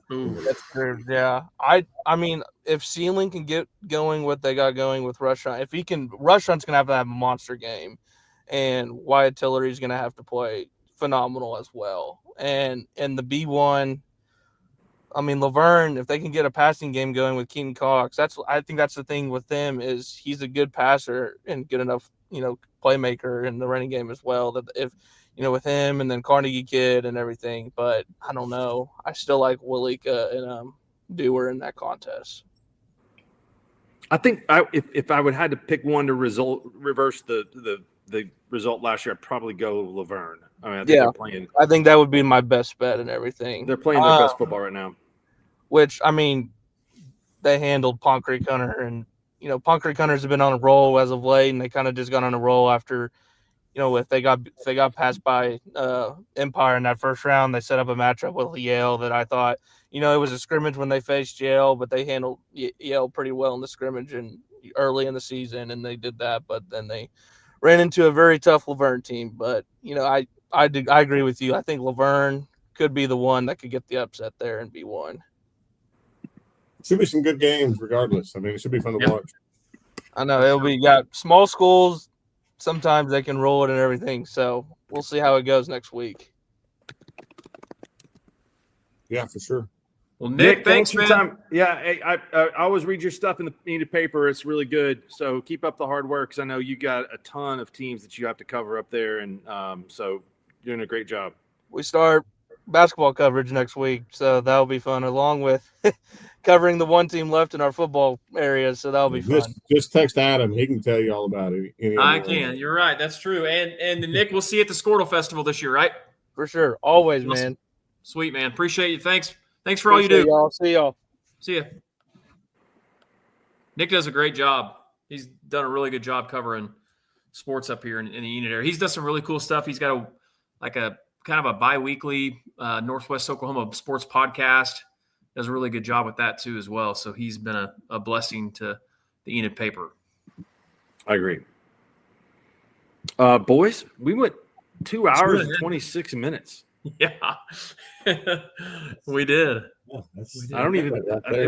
that's true. Yeah. I mean, if Sealing can get going what they got going with Rushon, if he can, Rushon's going to have a monster game, and Wyatt Tillery's going to have to play phenomenal as well. And the B1, I mean, Laverne, if they can get a passing game going with Keenan Cox, I think that's the thing with him is he's a good passer and good enough, playmaker in the running game as well. That if, with him and then Carnegie Kid and everything, but I don't know. I still like Walika and Dewar in that contest. I think if I would had to pick one to reverse the result last year, I'd probably go Laverne. I mean, I think I think that would be my best bet and everything. They're playing their best football right now. Which, I mean, they handled Pond Creek Hunter, and Pond Creek Hunters have been on a roll as of late, and they kind of just got on a roll after, if they got passed by Empire in that first round. They set up a matchup with Yale that I thought, it was a scrimmage when they faced Yale, but they handled Yale pretty well in the scrimmage and early in the season, and they did that. But then they ran into a very tough Laverne team. But I agree with you. I think Laverne could be the one that could get the upset there and be one. Should be some good games regardless. I mean, it should be fun to watch. I know it'll be small schools. Sometimes they can roll it and everything. So we'll see how it goes next week. Yeah, for sure. Well, Nick, thanks for your time. Yeah, hey, I always read your stuff in the needed paper. It's really good. So keep up the hard work because I know you got a ton of teams that you have to cover up there, and so you're doing a great job. We start basketball coverage next week, so that'll be fun, along with covering the one team left in our football area. So that'll be fun. Just text Adam; he can tell you all about it. I can. You're right. That's true. And Nick, we'll see you at the Squirtle Festival this year, right? For sure. Always, man. Sweet, man. Appreciate you. Thanks for all you do. Y'all. See y'all. See ya. Nick does a great job. He's done a really good job covering sports up here in the unit area. He's done some really cool stuff. He's got a kind of a bi-weekly Northwest Oklahoma sports podcast. Does a really good job with that too as well. So he's been a blessing to the Enid paper. I agree. Boys, we went 2 hours and 26 minutes. Yeah, we did. I don't even.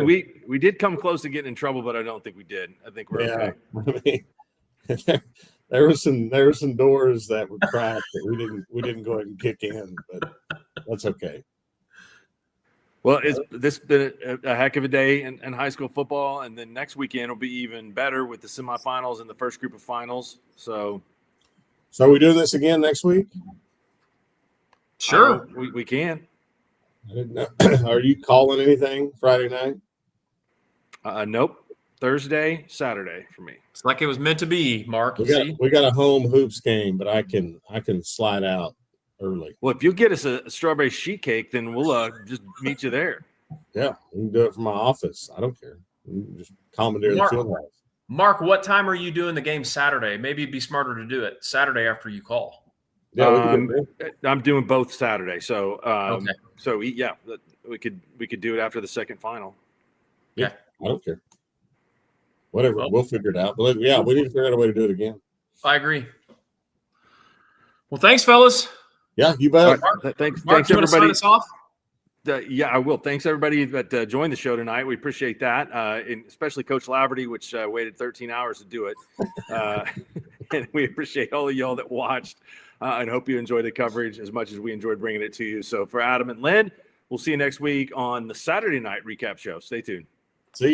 We did come close to getting in trouble, but I don't think we did. I think we're okay. I mean, there were some doors that were cracked that we didn't go ahead and kick in, but that's okay. Well, this has been a heck of a day in high school football, and then next weekend will be even better with the semifinals and the first group of finals. So are we doing this again next week? Sure, we can. I didn't know. Are you calling anything Friday night? Nope. Thursday, Saturday for me. It's like it was meant to be, Mark. We got a home hoops game, but I can slide out early. Well, if you get us a strawberry sheet cake, then we'll just meet you there. Yeah, we can do it from my office. I don't care. We can just commandeer the field house. Mark, what time are you doing the game Saturday? Maybe it'd be smarter to do it Saturday after you call. Yeah, I'm doing both Saturday, so okay. So yeah, we could do it after the second final. Yeah, I don't care. Whatever, we'll figure it out. But yeah, we need to figure out a way to do it again. I agree. Well, thanks, fellas. Yeah, you bet. Thanks, Mark, you want to everybody. sign us off? Yeah, I will. Thanks everybody that joined the show tonight. We appreciate that, and especially Coach Laverty, which waited 13 hours to do it. And we appreciate all of y'all that watched, and hope you enjoyed the coverage as much as we enjoyed bringing it to you. So for Adam and Lynn, we'll see you next week on the Saturday night recap show. Stay tuned.